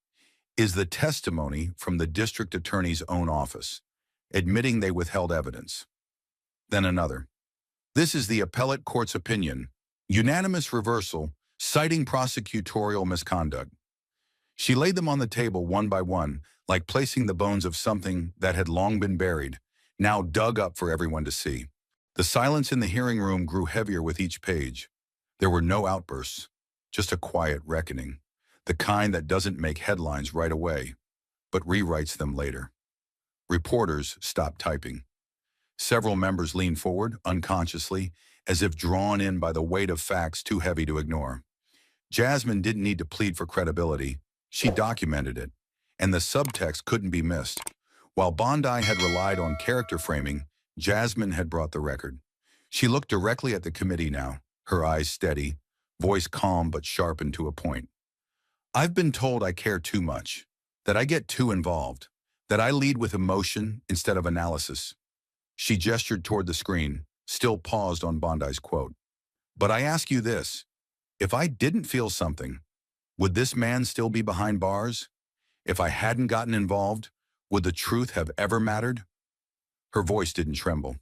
"is the testimony from the district attorney's own office, admitting they withheld evidence." Then another. "This is the appellate court's opinion, unanimous reversal, citing prosecutorial misconduct." She laid them on the table one by one, like placing the bones of something that had long been buried, now dug up for everyone to see. The silence in the hearing room grew heavier with each page. There were no outbursts, just a quiet reckoning, the kind that doesn't make headlines right away, but rewrites them later. Reporters stopped typing. Several members leaned forward, unconsciously, as if drawn in by the weight of facts too heavy to ignore. Jasmine didn't need to plead for credibility. She documented it, and the subtext couldn't be missed. While Bondi had relied on character framing, Jasmine had brought the record. She looked directly at the committee now, her eyes steady, voice calm but sharpened to a point. "I've been told I care too much, that I get too involved, that I lead with emotion instead of analysis." She gestured toward the screen, still paused on Bondi's quote. "But I ask you this, if I didn't feel something, would this man still be behind bars? If I hadn't gotten involved, would the truth have ever mattered?" Her voice didn't tremble.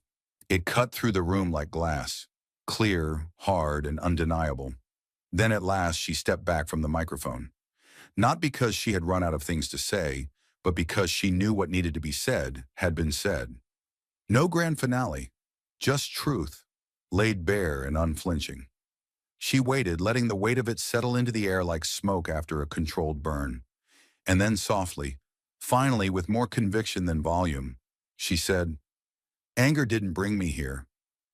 It cut through the room like glass. clear, hard, and undeniable. Then at last she stepped back from the microphone. Not because she had run out of things to say, but because she knew what needed to be said had been said. No grand finale, just truth, laid bare and unflinching. She waited, letting the weight of it settle into the air like smoke after a controlled burn. And then softly, finally with more conviction than volume, she said, "Anger didn't bring me here.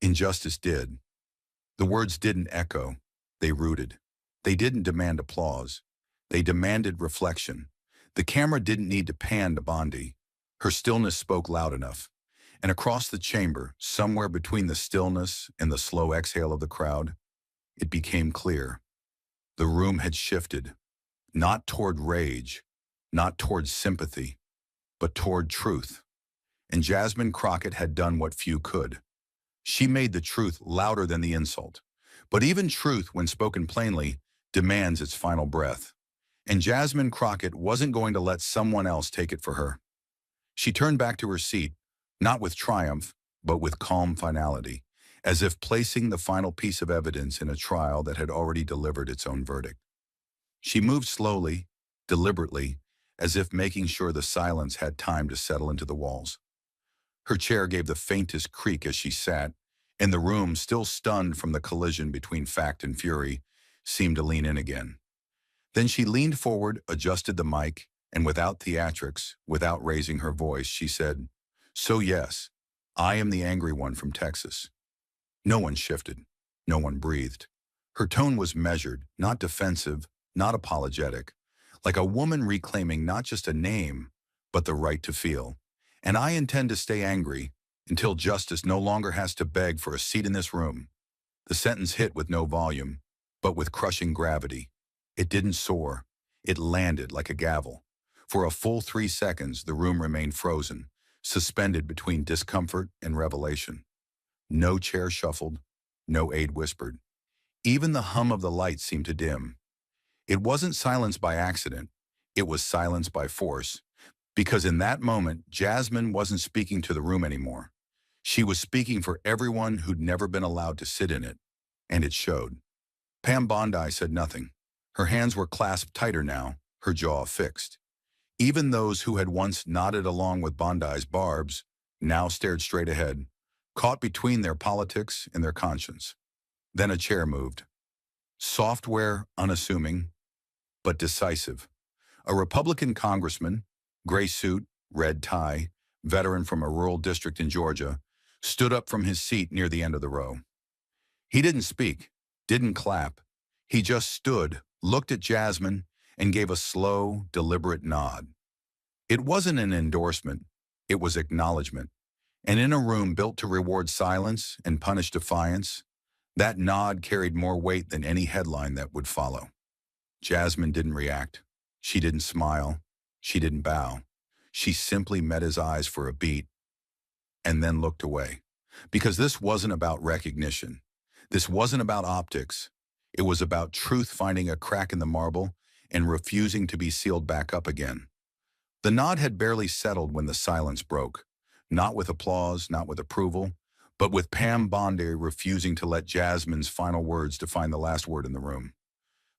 Injustice did." The words didn't echo. They rooted. They didn't demand applause. They demanded reflection. The camera didn't need to pan to Bondi. Her stillness spoke loud enough. And across the chamber, somewhere between the stillness and the slow exhale of the crowd, it became clear. The room had shifted, not toward rage, not toward sympathy, but toward truth. And Jasmine Crockett had done what few could. She made the truth louder than the insult. But even truth, when spoken plainly, demands its final breath. And Jasmine Crockett wasn't going to let someone else take it for her. She turned back to her seat, not with triumph, but with calm finality, as if placing the final piece of evidence in a trial that had already delivered its own verdict. She moved slowly, deliberately, as if making sure the silence had time to settle into the walls. Her chair gave the faintest creak as she sat, and the room, still stunned from the collision between fact and fury, seemed to lean in again. Then she leaned forward, adjusted the mic, and without theatrics, without raising her voice, she said, "So yes, I am the angry one from Texas." No one shifted. No one breathed. Her tone was measured, not defensive, not apologetic, like a woman reclaiming not just a name, but the right to feel. And I intend to stay angry until justice no longer has to beg for a seat in this room. The sentence hit with no volume, but with crushing gravity. It didn't soar. It landed like a gavel. For a full 3 seconds, the room remained frozen, suspended between discomfort and revelation. No chair shuffled. No aide whispered. Even the hum of the light seemed to dim. It wasn't silence by accident. It was silence by force. Because in that moment, Jasmine wasn't speaking to the room anymore. She was speaking for everyone who'd never been allowed to sit in it. And it showed. Pam Bondi said nothing. Her hands were clasped tighter now, her jaw fixed. Even those who had once nodded along with Bondi's barbs now stared straight ahead, caught between their politics and their conscience. Then a chair moved. Software unassuming, but decisive. A Republican congressman, gray suit, red tie, veteran from a rural district in Georgia, stood up from his seat near the end of the row. He didn't speak, didn't clap. He just stood, looked at Jasmine, and gave a slow, deliberate nod. It wasn't an endorsement, it was acknowledgement. And in a room built to reward silence and punish defiance, that nod carried more weight than any headline that would follow. Jasmine didn't react. She didn't smile. She didn't bow. She simply met his eyes for a beat and then looked away. Because this wasn't about recognition. This wasn't about optics. It was about truth finding a crack in the marble and refusing to be sealed back up again. The nod had barely settled when the silence broke. Not with applause, not with approval, but with Pam Bondi refusing to let Jasmine's final words define the last word in the room.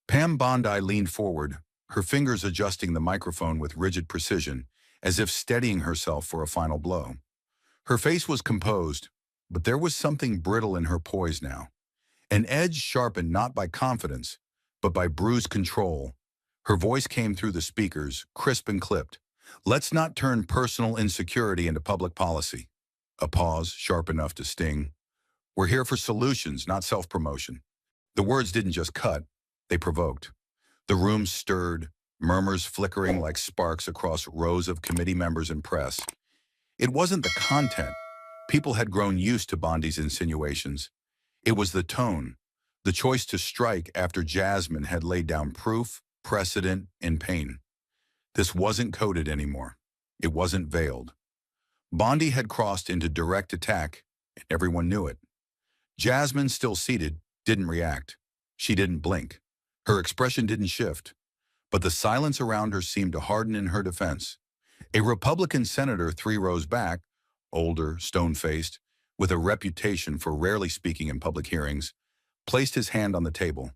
Pam Bondi leaned forward, her fingers adjusting the microphone with rigid precision, as if steadying herself for a final blow. Her face was composed, but there was something brittle in her poise now. An edge sharpened not by confidence, but by bruised control. Her voice came through the speakers, crisp and clipped. "Let's not turn personal insecurity into public policy." A pause, sharp enough to sting. "We're here for solutions, not self-promotion." The words didn't just cut, they provoked. The room stirred, murmurs flickering like sparks across rows of committee members and press. It wasn't the content. People had grown used to Bondi's insinuations. It was the tone, the choice to strike after Jasmine had laid down proof, precedent, and pain. This wasn't coded anymore. It wasn't veiled. Bondi had crossed into direct attack, and everyone knew it. Jasmine, still seated, didn't react. She didn't blink. Her expression didn't shift. But the silence around her seemed to harden in her defense. A Republican senator 3 rows back, older, stone-faced, with a reputation for rarely speaking in public hearings, placed his hand on the table.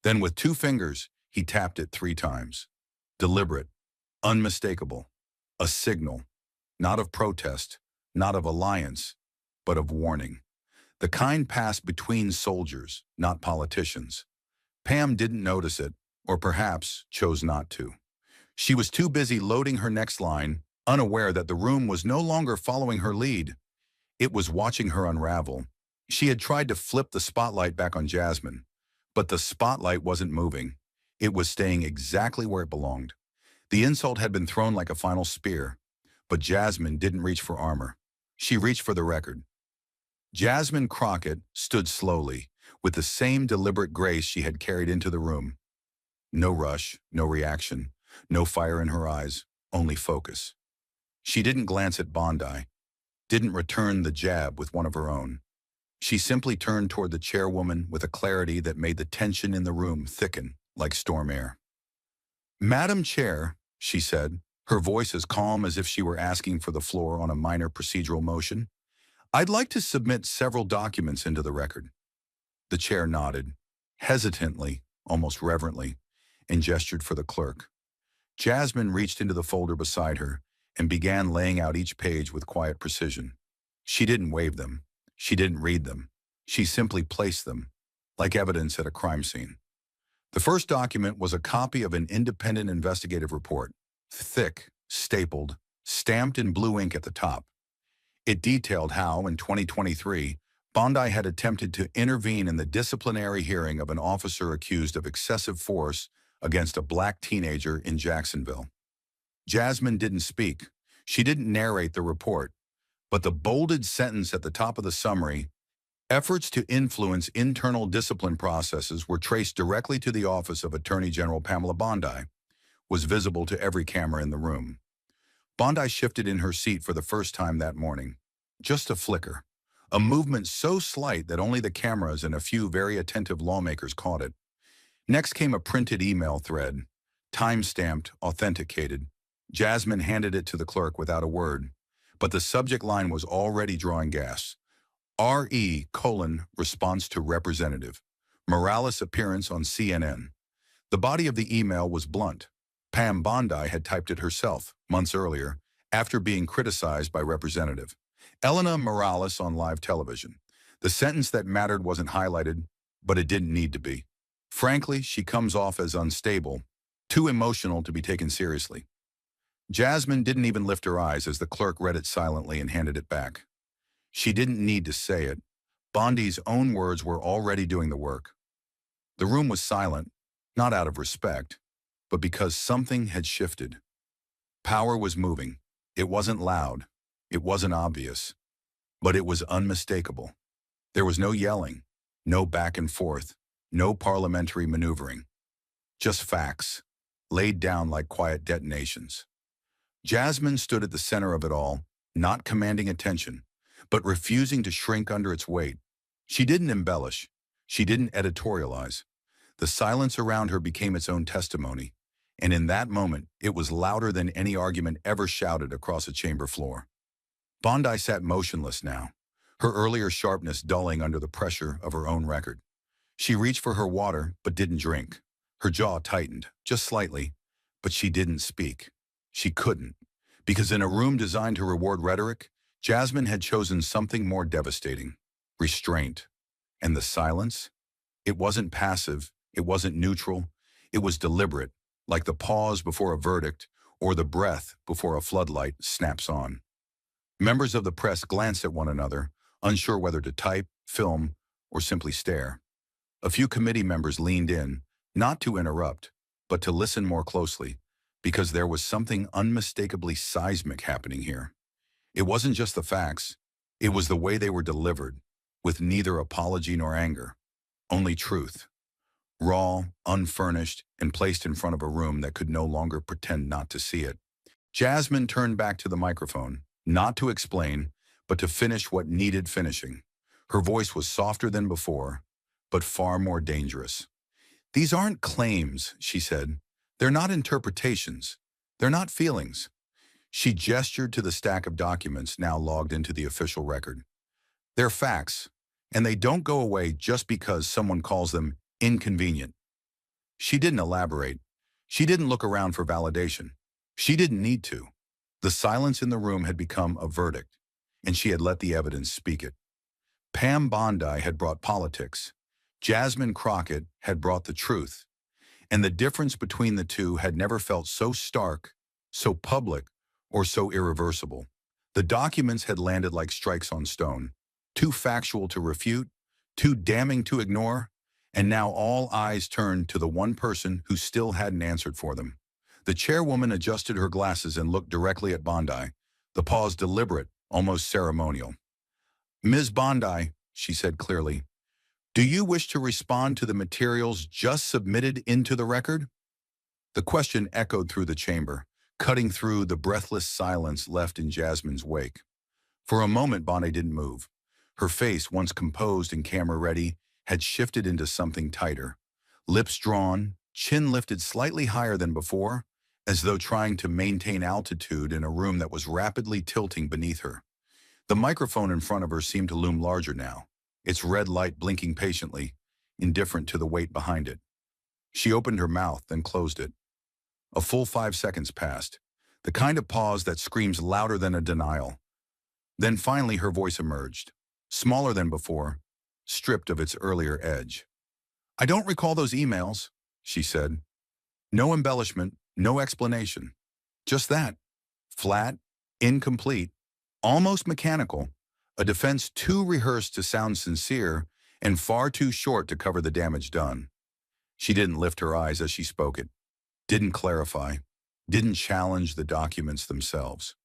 Then with 2 fingers, he tapped it 3 times. Deliberate, unmistakable, a signal, not of protest, not of alliance, but of warning. The kind passed between soldiers, not politicians. Pam didn't notice it, or perhaps chose not to. She was too busy loading her next line, unaware that the room was no longer following her lead. It was watching her unravel. She had tried to flip the spotlight back on Jasmine, but the spotlight wasn't moving. It was staying exactly where it belonged. The insult had been thrown like a final spear, but Jasmine didn't reach for armor. She reached for the record. Jasmine Crockett stood slowly, with the same deliberate grace she had carried into the room. No rush, no reaction, no fire in her eyes, only focus. She didn't glance at Bondi, didn't return the jab with one of her own. She simply turned toward the chairwoman with a clarity that made the tension in the room thicken like storm air. "Madam Chair," she said, her voice as calm as if she were asking for the floor on a minor procedural motion, "I'd like to submit several documents into the record." The chair nodded, hesitantly, almost reverently, and gestured for the clerk. Jasmine reached into the folder beside her and began laying out each page with quiet precision. She didn't wave them. She didn't read them. She simply placed them, like evidence at a crime scene. The first document was a copy of an independent investigative report, thick, stapled, stamped in blue ink at the top. It detailed how, in 2023, Bondi had attempted to intervene in the disciplinary hearing of an officer accused of excessive force against a black teenager in Jacksonville. Jasmine didn't speak. She didn't narrate the report, but the bolded sentence at the top of the summary, "Efforts to influence internal discipline processes were traced directly to the office of Attorney General Pamela Bondi," was visible to every camera in the room. Bondi shifted in her seat for the first time that morning. Just a flicker. A movement so slight that only the cameras and a few very attentive lawmakers caught it. Next came a printed email thread, time-stamped, authenticated. Jasmine handed it to the clerk without a word, but the subject line was already drawing gas. RE: response to representative. Morales appearance on CNN. The body of the email was blunt. Pam Bondi had typed it herself, months earlier, after being criticized by Representative Elena Morales on live television. The sentence that mattered wasn't highlighted, but it didn't need to be. Frankly, she comes off as unstable, too emotional to be taken seriously. Jasmine didn't even lift her eyes as the clerk read it silently and handed it back. She didn't need to say it. Bondi's own words were already doing the work. The room was silent, not out of respect, but because something had shifted. Power was moving. It wasn't loud. It wasn't obvious. But it was unmistakable. There was no yelling, no back and forth, no parliamentary maneuvering. Just facts, laid down like quiet detonations. Jasmine stood at the center of it all, not commanding attention, but refusing to shrink under its weight. She didn't embellish. She didn't editorialize. The silence around her became its own testimony, and in that moment, it was louder than any argument ever shouted across a chamber floor. Bondi sat motionless now, her earlier sharpness dulling under the pressure of her own record. She reached for her water, but didn't drink. Her jaw tightened, just slightly, but she didn't speak. She couldn't, because in a room designed to reward rhetoric, Jasmine had chosen something more devastating: restraint. And the silence? It wasn't passive, it wasn't neutral, it was deliberate, like the pause before a verdict or the breath before a floodlight snaps on. Members of the press glanced at one another, unsure whether to type, film, or simply stare. A few committee members leaned in, not to interrupt, but to listen more closely, because there was something unmistakably seismic happening here. It wasn't just the facts, it was the way they were delivered, with neither apology nor anger, only truth. Raw, unfurnished, and placed in front of a room that could no longer pretend not to see it. Jasmine turned back to the microphone, not to explain, but to finish what needed finishing. Her voice was softer than before, but far more dangerous. "These aren't claims," she said. "They're not interpretations. They're not feelings." She gestured to the stack of documents now logged into the official record. They're facts, and they don't go away just because someone calls them inconvenient. She didn't elaborate. She didn't look around for validation. She didn't need to. The silence in the room had become a verdict, and she had let the evidence speak it. Pam Bondi had brought politics. Jasmine Crockett had brought the truth. And the difference between the two had never felt so stark, so public, or so irreversible. The documents had landed like strikes on stone, too factual to refute, too damning to ignore, and now all eyes turned to the one person who still hadn't answered for them. The chairwoman adjusted her glasses and looked directly at Bondi, the pause deliberate, almost ceremonial. "Ms. Bondi," she said clearly, "do you wish to respond to the materials just submitted into the record?" The question echoed through the chamber, cutting through the breathless silence left in Jasmine's wake. For a moment, Bondi didn't move. Her face, once composed and camera-ready, had shifted into something tighter. Lips drawn, chin lifted slightly higher than before, as though trying to maintain altitude in a room that was rapidly tilting beneath her. The microphone in front of her seemed to loom larger now, its red light blinking patiently, indifferent to the weight behind it. She opened her mouth, then closed it. A full 5 seconds passed, the kind of pause that screams louder than a denial. Then finally her voice emerged, smaller than before, stripped of its earlier edge. "I don't recall those emails," she said. No embellishment, no explanation. Just that. Flat, incomplete, almost mechanical, a defense too rehearsed to sound sincere and far too short to cover the damage done. She didn't lift her eyes as she spoke it, didn't clarify, didn't challenge the documents themselves.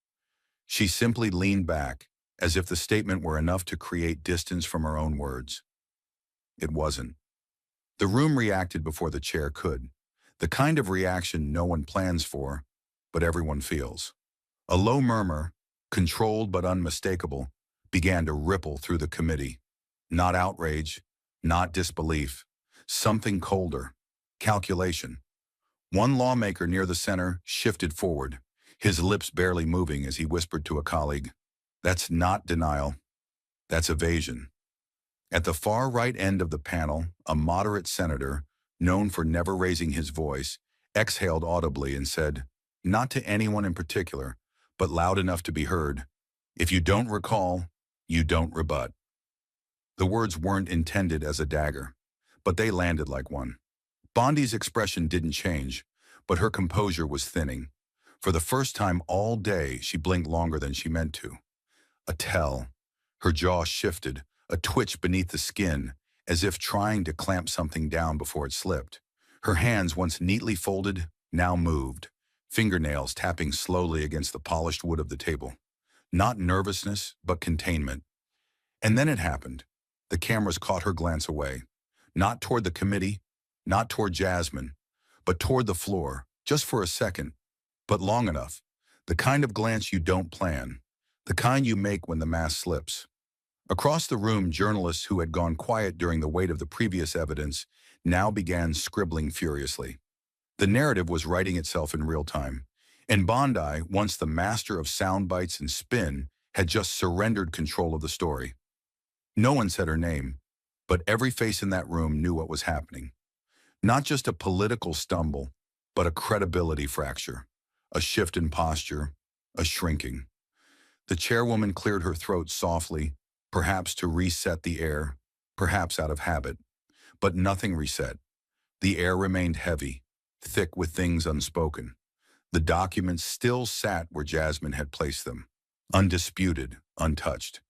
She simply leaned back, as if the statement were enough to create distance from her own words. It wasn't. The room reacted before the chair could, the kind of reaction no one plans for, but everyone feels. A low murmur, controlled but unmistakable, began to ripple through the committee. Not outrage, not disbelief, something colder, calculation. One lawmaker near the center shifted forward, his lips barely moving as he whispered to a colleague, "That's not denial, that's evasion." At the far right end of the panel, a moderate senator, known for never raising his voice, exhaled audibly and said, not to anyone in particular, but loud enough to be heard, "If you don't recall, you don't rebut." The words weren't intended as a dagger, but they landed like one. Bondi's expression didn't change, but her composure was thinning. For the first time all day, she blinked longer than she meant to. A tell. Her jaw shifted, a twitch beneath the skin, as if trying to clamp something down before it slipped. Her hands, once neatly folded, now moved, fingernails tapping slowly against the polished wood of the table. Not nervousness, but containment. And then it happened. The cameras caught her glance away. Not toward the committee, not toward Jasmine, but toward the floor, just for a second, but long enough. The kind of glance you don't plan, the kind you make when the mask slips. Across the room, journalists who had gone quiet during the weight of the previous evidence now began scribbling furiously. The narrative was writing itself in real time, and Bondi, once the master of sound bites and spin, had just surrendered control of the story. No one said her name, but every face in that room knew what was happening. Not just a political stumble, but a credibility fracture, a shift in posture, a shrinking. The chairwoman cleared her throat softly, perhaps to reset the air, perhaps out of habit. But nothing reset. The air remained heavy, thick with things unspoken. The documents still sat where Jasmine had placed them, undisputed, untouched.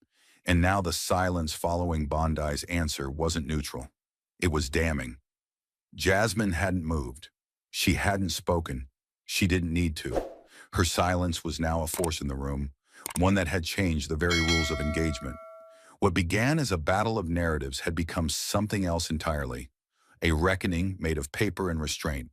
And now the silence following Bondi's answer wasn't neutral. It was damning. Jasmine hadn't moved. She hadn't spoken. She didn't need to. Her silence was now a force in the room, one that had changed the very rules of engagement. What began as a battle of narratives had become something else entirely, a reckoning made of paper and restraint.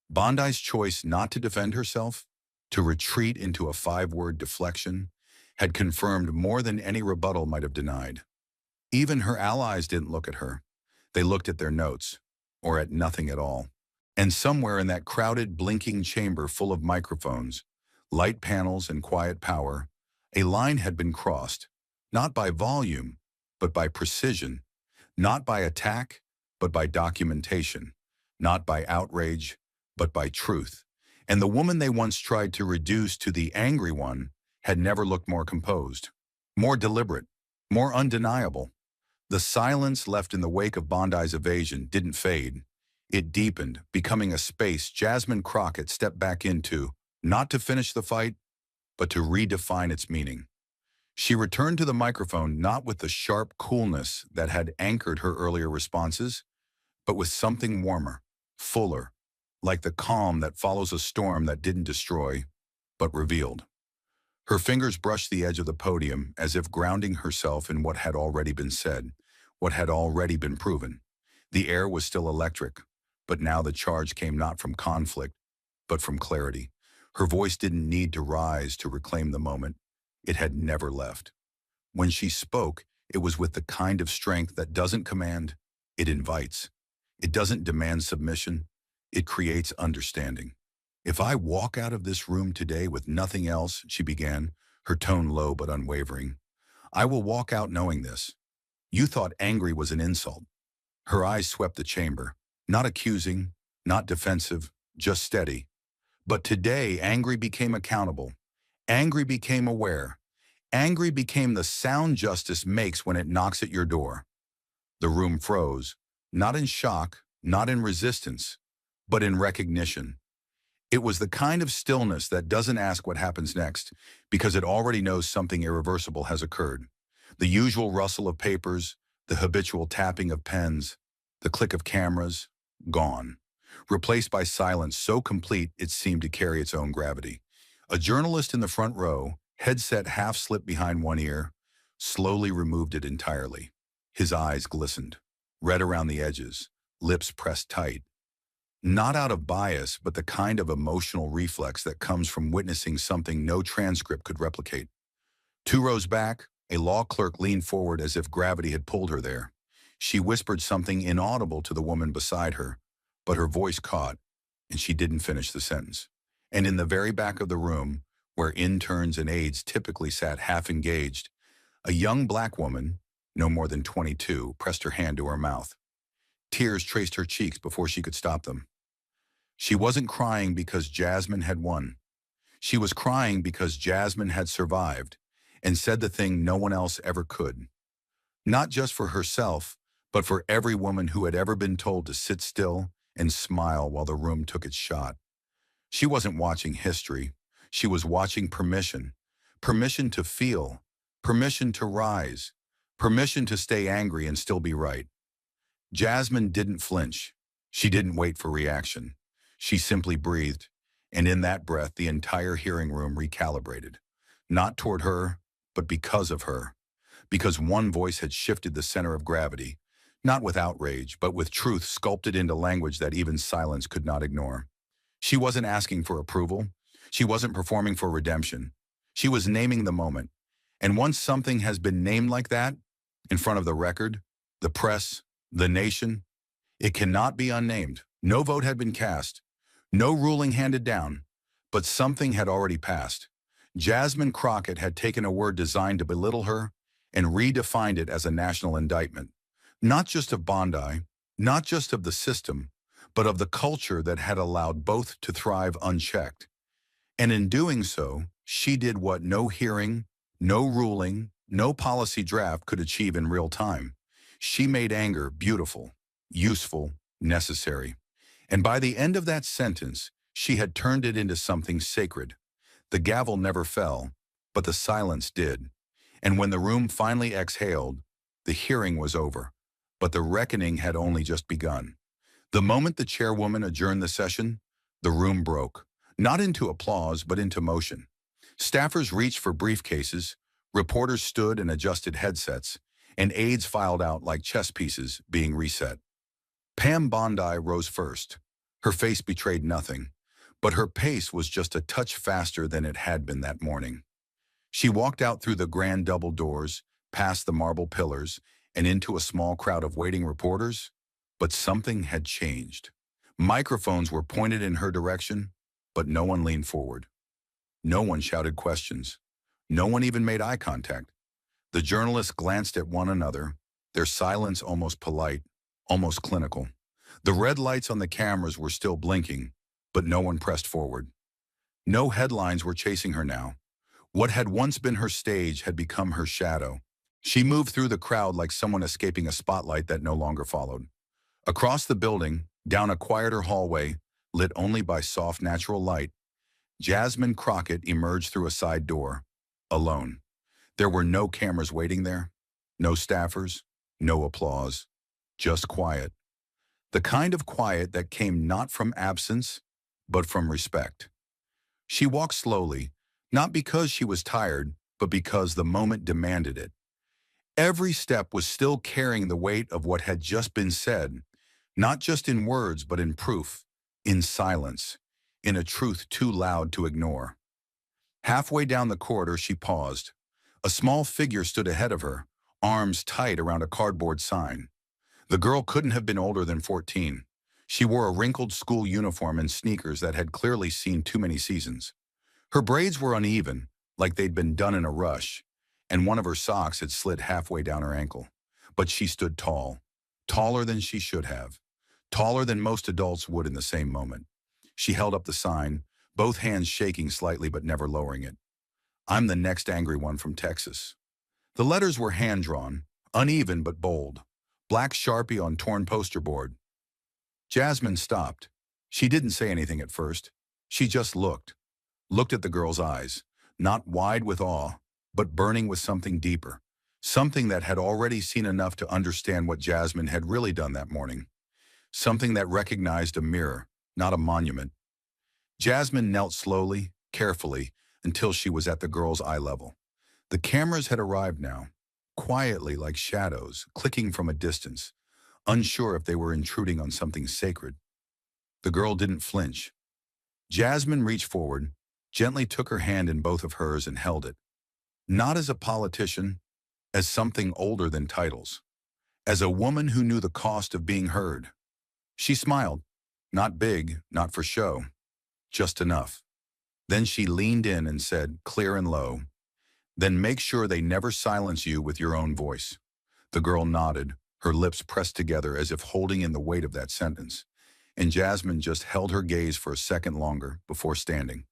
Bondi's choice not to defend herself, to retreat into a 5-word deflection, had confirmed more than any rebuttal might have denied. Even her allies didn't look at her. They looked at their notes, or at nothing at all. And somewhere in that crowded, blinking chamber full of microphones, light panels and quiet power, a line had been crossed, not by volume, but by precision, not by attack, but by documentation, not by outrage, but by truth. And the woman they once tried to reduce to the angry one had never looked more composed, more deliberate, more undeniable. The silence left in the wake of Bondi's evasion didn't fade. It deepened, becoming a space Jasmine Crockett stepped back into, not to finish the fight, but to redefine its meaning. She returned to the microphone not with the sharp coolness that had anchored her earlier responses, but with something warmer, fuller, like the calm that follows a storm that didn't destroy, but revealed. Her fingers brushed the edge of the podium as if grounding herself in what had already been said, what had already been proven. The air was still electric, but now the charge came not from conflict, but from clarity. Her voice didn't need to rise to reclaim the moment. It had never left. When she spoke, it was with the kind of strength that doesn't command, it invites. It doesn't demand submission, it creates understanding. If I walk out of this room today with nothing else, she began, her tone low but unwavering, I will walk out knowing this. You thought angry was an insult. Her eyes swept the chamber, not accusing, not defensive, just steady. But today, angry became accountable. Angry became aware. Angry became the sound justice makes when it knocks at your door. The room froze, not in shock, not in resistance, but in recognition. It was the kind of stillness that doesn't ask what happens next, because it already knows something irreversible has occurred. The usual rustle of papers, the habitual tapping of pens, the click of cameras, gone. Replaced by silence so complete it seemed to carry its own gravity. A journalist in the front row, headset half slipped behind one ear, slowly removed it entirely. His eyes glistened, red around the edges, lips pressed tight. Not out of bias, but the kind of emotional reflex that comes from witnessing something no transcript could replicate. 2 rows back, a law clerk leaned forward as if gravity had pulled her there. She whispered something inaudible to the woman beside her, but her voice caught, and she didn't finish the sentence. And in the very back of the room, where interns and aides typically sat half engaged, a young black woman, no more than 22, pressed her hand to her mouth. Tears traced her cheeks before she could stop them. She wasn't crying because Jasmine had won. She was crying because Jasmine had survived and said the thing no one else ever could. Not just for herself, but for every woman who had ever been told to sit still and smile while the room took its shot. She wasn't watching history. She was watching permission. Permission to feel. Permission to rise. Permission to stay angry and still be right. Jasmine didn't flinch. She didn't wait for reaction. She simply breathed, and in that breath the entire hearing room recalibrated. Not toward her, but because of her. Because one voice had shifted the center of gravity, not with outrage, but with truth sculpted into language that even silence could not ignore. She wasn't asking for approval. She wasn't performing for redemption. She was naming the moment. And once something has been named like that, in front of the record, the press, the nation, it cannot be unnamed. No vote had been cast. No ruling handed down, but something had already passed. Jasmine Crockett had taken a word designed to belittle her and redefined it as a national indictment, not just of Bondi, not just of the system, but of the culture that had allowed both to thrive unchecked. And in doing so, she did what no hearing, no ruling, no policy draft could achieve in real time. She made anger beautiful, useful, necessary. And by the end of that sentence, she had turned it into something sacred. The gavel never fell, but the silence did. And when the room finally exhaled, the hearing was over, but the reckoning had only just begun. The moment the chairwoman adjourned the session, the room broke, not into applause, but into motion. Staffers reached for briefcases, reporters stood and adjusted headsets, and aides filed out like chess pieces being reset. Pam Bondi rose first. Her face betrayed nothing, but her pace was just a touch faster than it had been that morning. She walked out through the grand double doors, past the marble pillars, and into a small crowd of waiting reporters, but something had changed. Microphones were pointed in her direction, but no one leaned forward. No one shouted questions. No one even made eye contact. The journalists glanced at one another, their silence almost polite, almost clinical. The red lights on the cameras were still blinking, but no one pressed forward. No headlines were chasing her now. What had once been her stage had become her shadow. She moved through the crowd like someone escaping a spotlight that no longer followed. Across the building, down a quieter hallway, lit only by soft natural light, Jasmine Crockett emerged through a side door, alone. There were no cameras waiting there, no staffers, no applause, just quiet. The kind of quiet that came not from absence, but from respect. She walked slowly, not because she was tired, but because the moment demanded it. Every step was still carrying the weight of what had just been said, not just in words, but in proof, in silence, in a truth too loud to ignore. Halfway down the corridor, she paused. A small figure stood ahead of her, arms tight around a cardboard sign. The girl couldn't have been older than 14. She wore a wrinkled school uniform and sneakers that had clearly seen too many seasons. Her braids were uneven, like they'd been done in a rush, and one of her socks had slid halfway down her ankle. But she stood tall, taller than she should have, taller than most adults would in the same moment. She held up the sign, both hands shaking slightly but never lowering it. "I'm the next angry one from Texas." The letters were hand-drawn, uneven but bold, black Sharpie on torn poster board. Jasmine stopped. She didn't say anything at first. She just looked at the girl's eyes, not wide with awe, but burning with something deeper, something that had already seen enough to understand what Jasmine had really done that morning, something that recognized a mirror, not a monument. Jasmine knelt slowly, carefully, until she was at the girl's eye level. The cameras had arrived now, quietly like shadows, clicking from a distance, unsure if they were intruding on something sacred. The girl didn't flinch. Jasmine reached forward, gently took her hand in both of hers and held it. Not as a politician, as something older than titles. As a woman who knew the cost of being heard. She smiled. Not big, not for show. Just enough. Then she leaned in and said, clear and low, "Then make sure they never silence you with your own voice." The girl nodded, her lips pressed together as if holding in the weight of that sentence. And Jasmine just held her gaze for a second longer before standing.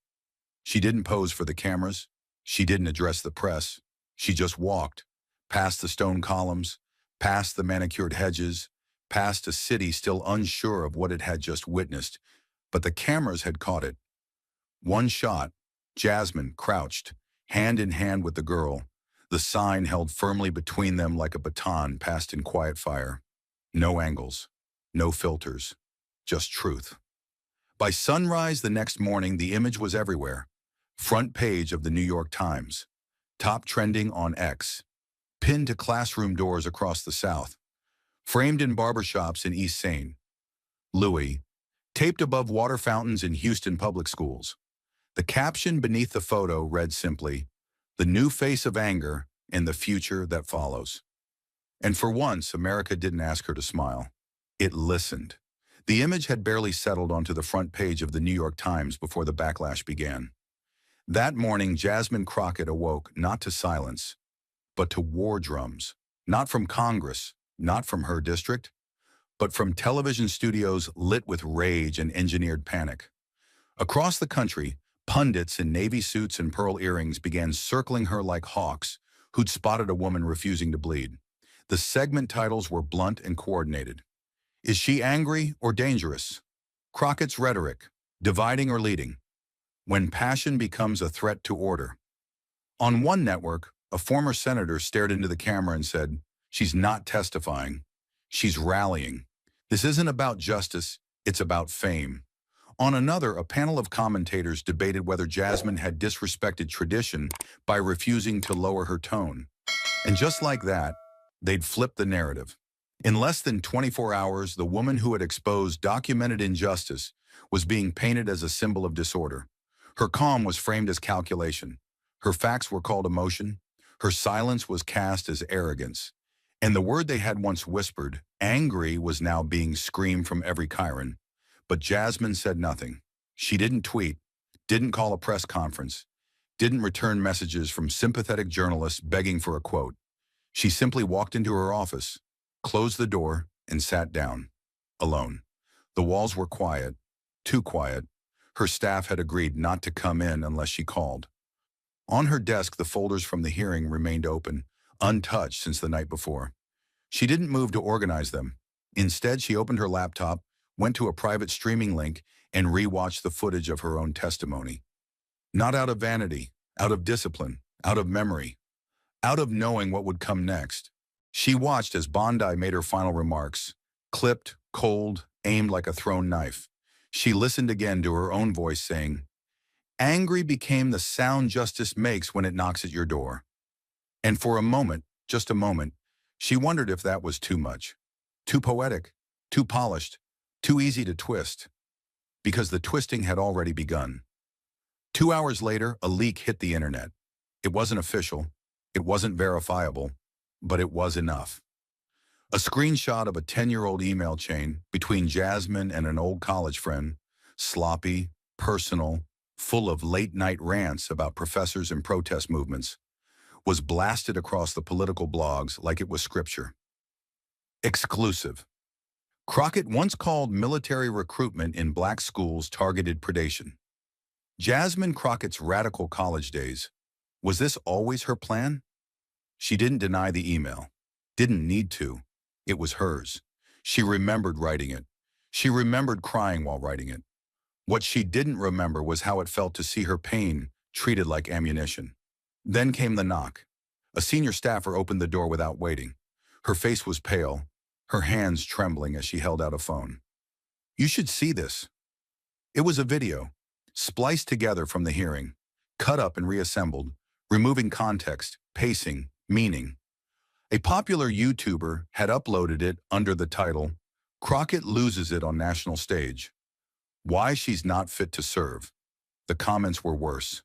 She didn't pose for the cameras. She didn't address the press. She just walked, past the stone columns, past the manicured hedges, past a city still unsure of what it had just witnessed. But the cameras had caught it. One shot, Jasmine crouched, hand in hand with the girl, the sign held firmly between them like a baton passed in quiet fire. No angles, no filters, just truth. By sunrise the next morning, the image was everywhere. Front page of the New York Times, top trending on X, pinned to classroom doors across the South, framed in barbershops in East St. Louis, taped above water fountains in Houston public schools. The caption beneath the photo read simply, "The new face of anger in the future that follows." And for once, America didn't ask her to smile. It listened. The image had barely settled onto the front page of the New York Times before the backlash began. That morning, Jasmine Crockett awoke not to silence, but to war drums. Not from Congress, not from her district, but from television studios lit with rage and engineered panic. Across the country, pundits in navy suits and pearl earrings began circling her like hawks who'd spotted a woman refusing to bleed. The segment titles were blunt and coordinated. Is she angry or dangerous? Crockett's rhetoric, dividing or leading. When passion becomes a threat to order. On one network, a former senator stared into the camera and said, "She's not testifying. She's rallying. This isn't about justice, it's about fame." On another, a panel of commentators debated whether Jasmine had disrespected tradition by refusing to lower her tone. And just like that, they'd flipped the narrative. In less than 24 hours, the woman who had exposed documented injustice was being painted as a symbol of disorder. Her calm was framed as calculation. Her facts were called emotion. Her silence was cast as arrogance. And the word they had once whispered, angry, was now being screamed from every chyron. But Jasmine said nothing. She didn't tweet, didn't call a press conference, didn't return messages from sympathetic journalists begging for a quote. She simply walked into her office, closed the door, and sat down, alone. The walls were quiet, too quiet. Her staff had agreed not to come in unless she called. On her desk, the folders from the hearing remained open, untouched since the night before. She didn't move to organize them. Instead, she opened her laptop, went to a private streaming link, and rewatched the footage of her own testimony. Not out of vanity, out of discipline, out of memory, out of knowing what would come next. She watched as Bondi made her final remarks, clipped, cold, aimed like a thrown knife. She listened again to her own voice saying, "Angry became the sound justice makes when it knocks at your door." And for a moment, just a moment, she wondered if that was too much, too poetic, too polished, too easy to twist, because the twisting had already begun. 2 hours later, a leak hit the internet. It wasn't official, it wasn't verifiable, but it was enough. A screenshot of a 10-year-old email chain between Jasmine and an old college friend, sloppy, personal, full of late-night rants about professors and protest movements, was blasted across the political blogs like it was scripture. Exclusive. Crockett once called military recruitment in black schools targeted predation. Jasmine Crockett's radical college days. Was this always her plan? She didn't deny the email. Didn't need to. It was hers. She remembered writing it. She remembered crying while writing it. What she didn't remember was how it felt to see her pain treated like ammunition. Then came the knock. A senior staffer opened the door without waiting. Her face was pale, her hands trembling as she held out a phone. "You should see this." It was a video, spliced together from the hearing, cut up and reassembled, removing context, pacing, meaning. A popular YouTuber had uploaded it under the title, "Crockett Loses It on National Stage. Why She's Not Fit to Serve." The comments were worse.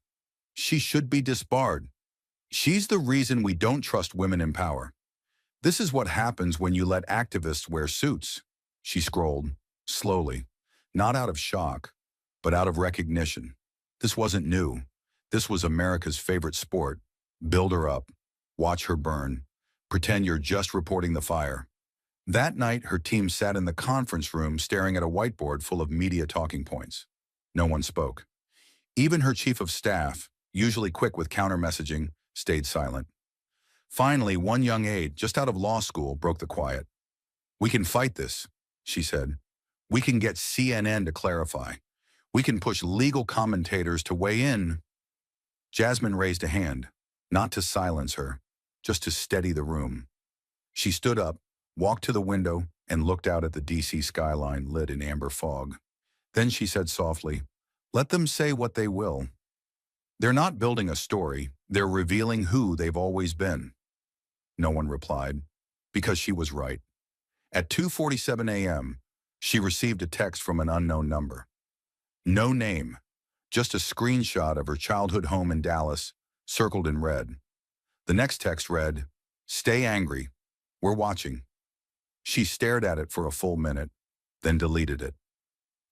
"She should be disbarred. She's the reason we don't trust women in power. This is what happens when you let activists wear suits." She scrolled, slowly, not out of shock, but out of recognition. This wasn't new. This was America's favorite sport. Build her up, watch her burn, pretend you're just reporting the fire. That night, her team sat in the conference room staring at a whiteboard full of media talking points. No one spoke. Even her chief of staff, usually quick with counter-messaging, stayed silent. Finally, one young aide, just out of law school, broke the quiet. "We can fight this," she said. "We can get CNN to clarify. We can push legal commentators to weigh in." Jasmine raised a hand, not to silence her, just to steady the room. She stood up, walked to the window, and looked out at the DC skyline lit in amber fog. Then she said softly, "Let them say what they will. They're not building a story, they're revealing who they've always been." No one replied, because she was right. At 2:47 a.m., she received a text from an unknown number. No name, just a screenshot of her childhood home in Dallas, circled in red. The next text read, "Stay angry. We're watching." She stared at it for a full minute, then deleted it.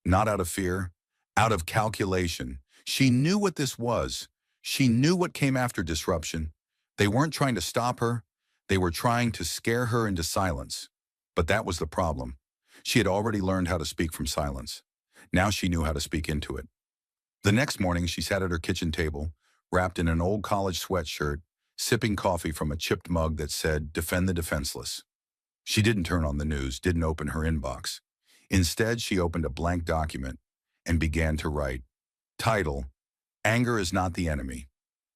Not out of fear, out of calculation. She knew what this was. She knew what came after disruption. They weren't trying to stop her. They were trying to scare her into silence. But that was the problem. She had already learned how to speak from silence. Now she knew how to speak into it. The next morning, she sat at her kitchen table, wrapped in an old college sweatshirt, sipping coffee from a chipped mug that said, "Defend the defenseless." She didn't turn on the news, didn't open her inbox. Instead, she opened a blank document and began to write. Title, "Anger is Not the Enemy."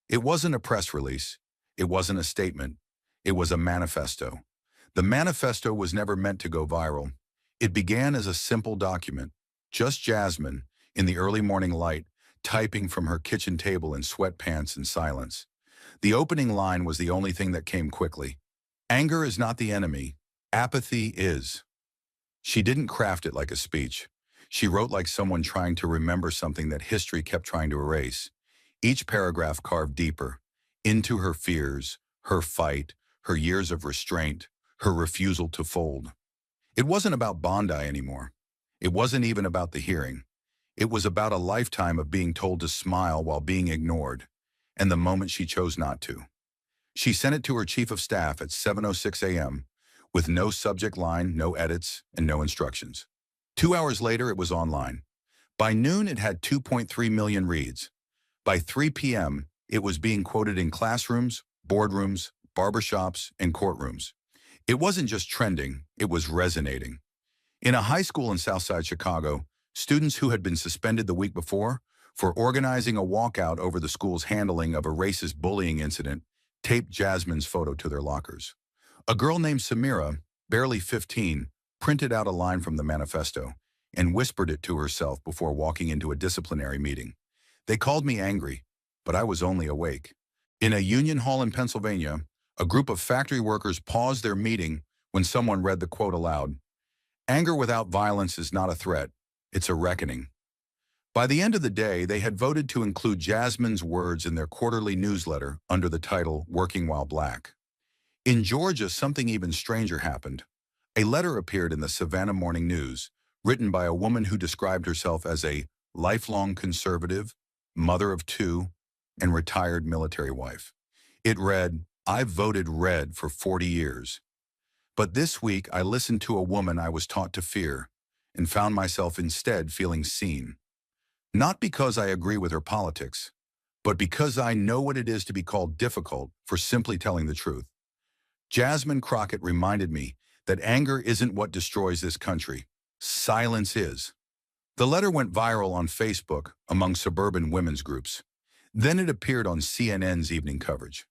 It wasn't a press release. It wasn't a statement. It was a manifesto. The manifesto was never meant to go viral. It began as a simple document, just Jasmine, in the early morning light, typing from her kitchen table in sweatpants in silence. The opening line was the only thing that came quickly. Anger is not the enemy. Apathy is. She didn't craft it like a speech. She wrote like someone trying to remember something that history kept trying to erase. Each paragraph carved deeper, into her fears, her fight, her years of restraint, her refusal to fold. It wasn't about Bondi anymore. It wasn't even about the hearing. It was about a lifetime of being told to smile while being ignored, and the moment she chose not to. She sent it to her chief of staff at 7:06 a.m. with no subject line, no edits, and no instructions. 2 hours later, it was online. By noon, it had 2.3 million reads. By 3 p.m., it was being quoted in classrooms, boardrooms, barbershops, and courtrooms. It wasn't just trending, it was resonating. In a high school in Southside Chicago, students who had been suspended the week before for organizing a walkout over the school's handling of a racist bullying incident taped Jasmine's photo to their lockers. A girl named Samira, barely 15, printed out a line from the manifesto and whispered it to herself before walking into a disciplinary meeting. They called me angry, but I was only awake. In a union hall in Pennsylvania, a group of factory workers paused their meeting when someone read the quote aloud. Anger without violence is not a threat, it's a reckoning. By the end of the day, they had voted to include Jasmine's words in their quarterly newsletter under the title Working While Black. In Georgia, something even stranger happened. A letter appeared in the Savannah Morning News, written by a woman who described herself as a lifelong conservative, mother of two, and retired military wife. It read, "I've voted red for 40 years. But this week I listened to a woman I was taught to fear and found myself instead feeling seen. Not because I agree with her politics, but because I know what it is to be called difficult for simply telling the truth." Jasmine Crockett reminded me that anger isn't what destroys this country. Silence is. The letter went viral on Facebook among suburban women's groups. Then it appeared on CNN's evening coverage.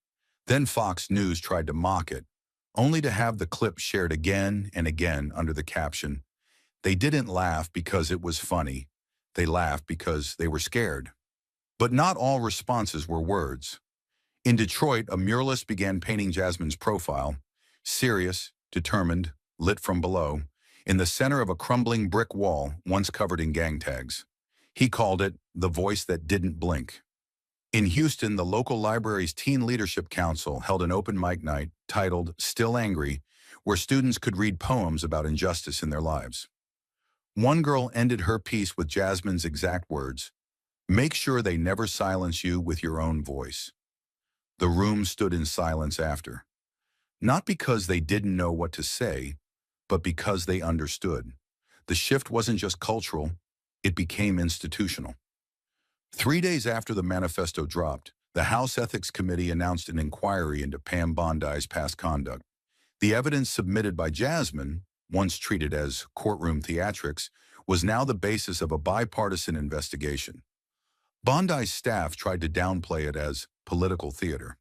Then Fox News tried to mock it, only to have the clip shared again and again under the caption, "They didn't laugh because it was funny. They laughed because they were scared." But not all responses were words. In Detroit, a muralist began painting Jasmine's profile, serious, determined, lit from below, in the center of a crumbling brick wall once covered in gang tags. He called it the voice that didn't blink. In Houston, the local library's Teen Leadership Council held an open mic night titled Still Angry, where students could read poems about injustice in their lives. One girl ended her piece with Jasmine's exact words, "Make sure they never silence you with your own voice." The room stood in silence after. Not because they didn't know what to say, but because they understood. The shift wasn't just cultural, it became institutional. 3 days after the manifesto dropped, the House Ethics Committee announced an inquiry into Pam Bondi's past conduct. The evidence submitted by Jasmine, once treated as courtroom theatrics, was now the basis of a bipartisan investigation. Bondi's staff tried to downplay it as political theater.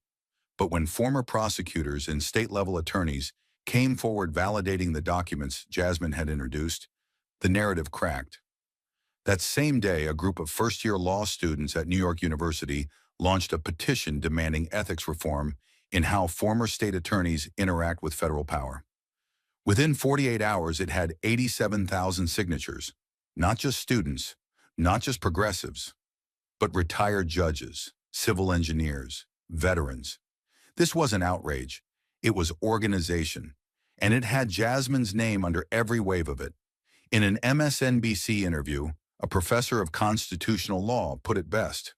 But when former prosecutors and state-level attorneys came forward validating the documents Jasmine had introduced, the narrative cracked. That same day, a group of first-year law students at New York University launched a petition demanding ethics reform in how former state attorneys interact with federal power. Within 48 hours, it had 87,000 signatures, not just students, not just progressives, but retired judges, civil engineers, veterans. This wasn't outrage, it was organization, and it had Jasmine's name under every wave of it. In an MSNBC interview, a professor of constitutional law put it best.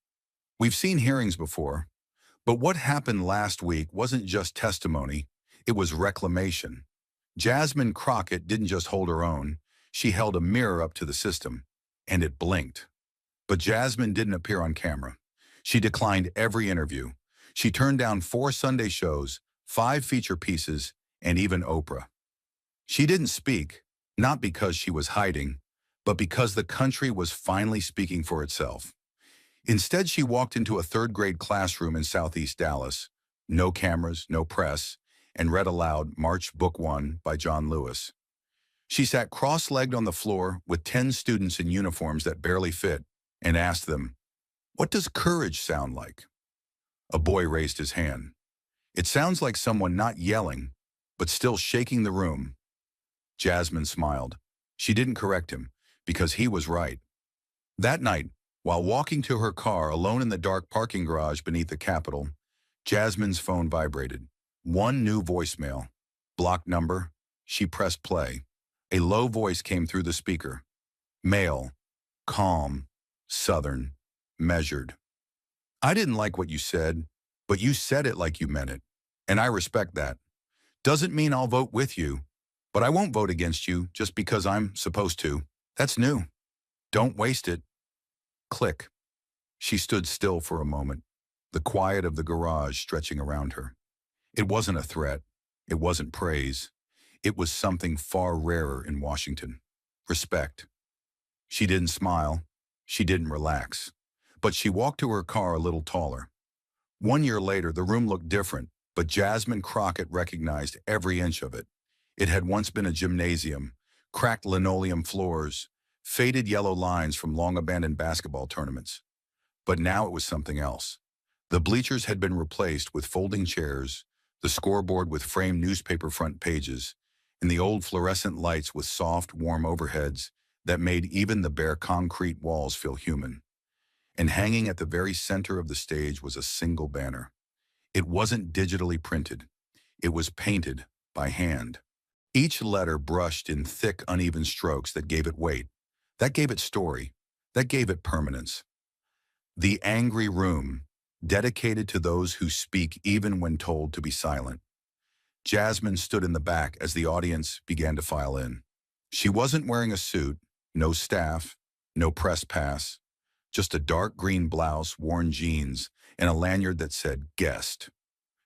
"We've seen hearings before, but what happened last week wasn't just testimony, it was reclamation." Jasmine Crockett didn't just hold her own, she held a mirror up to the system, and it blinked. But Jasmine didn't appear on camera. She declined every interview. She turned down 4 Sunday shows, 5 feature pieces, and even Oprah. She didn't speak, not because she was hiding, but because the country was finally speaking for itself. Instead, she walked into a 3rd-grade classroom in Southeast Dallas, no cameras, no press, and read aloud March Book 1 by John Lewis. She sat cross-legged on the floor with 10 students in uniforms that barely fit and asked them, "What does courage sound like?" A boy raised his hand. "It sounds like someone not yelling, but still shaking the room." Jasmine smiled. She didn't correct him, because he was right. That night, while walking to her car alone in the dark parking garage beneath the Capitol, Jasmine's phone vibrated. One new voicemail. Blocked number. She pressed play. A low voice came through the speaker. Male. Calm. Southern. Measured. "I didn't like what you said, but you said it like you meant it. And I respect that. Doesn't mean I'll vote with you, but I won't vote against you just because I'm supposed to. That's new. Don't waste it. Click. She stood still for a moment, the quiet of the garage stretching around her. It wasn't a threat. It wasn't praise. It was something far rarer in Washington. Respect. She didn't smile. She didn't relax. But she walked to her car a little taller. 1 year later, the room looked different, but Jasmine Crockett recognized every inch of it. It had once been a gymnasium, cracked linoleum floors, faded yellow lines from long-abandoned basketball tournaments. But now it was something else. The bleachers had been replaced with folding chairs, the scoreboard with framed newspaper front pages, and the old fluorescent lights with soft, warm overheads that made even the bare concrete walls feel human. And hanging at the very center of the stage was a single banner. It wasn't digitally printed. It was painted by hand. Each letter brushed in thick, uneven strokes that gave it weight, that gave it story, that gave it permanence. The Angry Room, dedicated to those who speak even when told to be silent. Jasmine stood in the back as the audience began to file in. She wasn't wearing a suit, no staff, no press pass, just a dark green blouse, worn jeans, and a lanyard that said guest.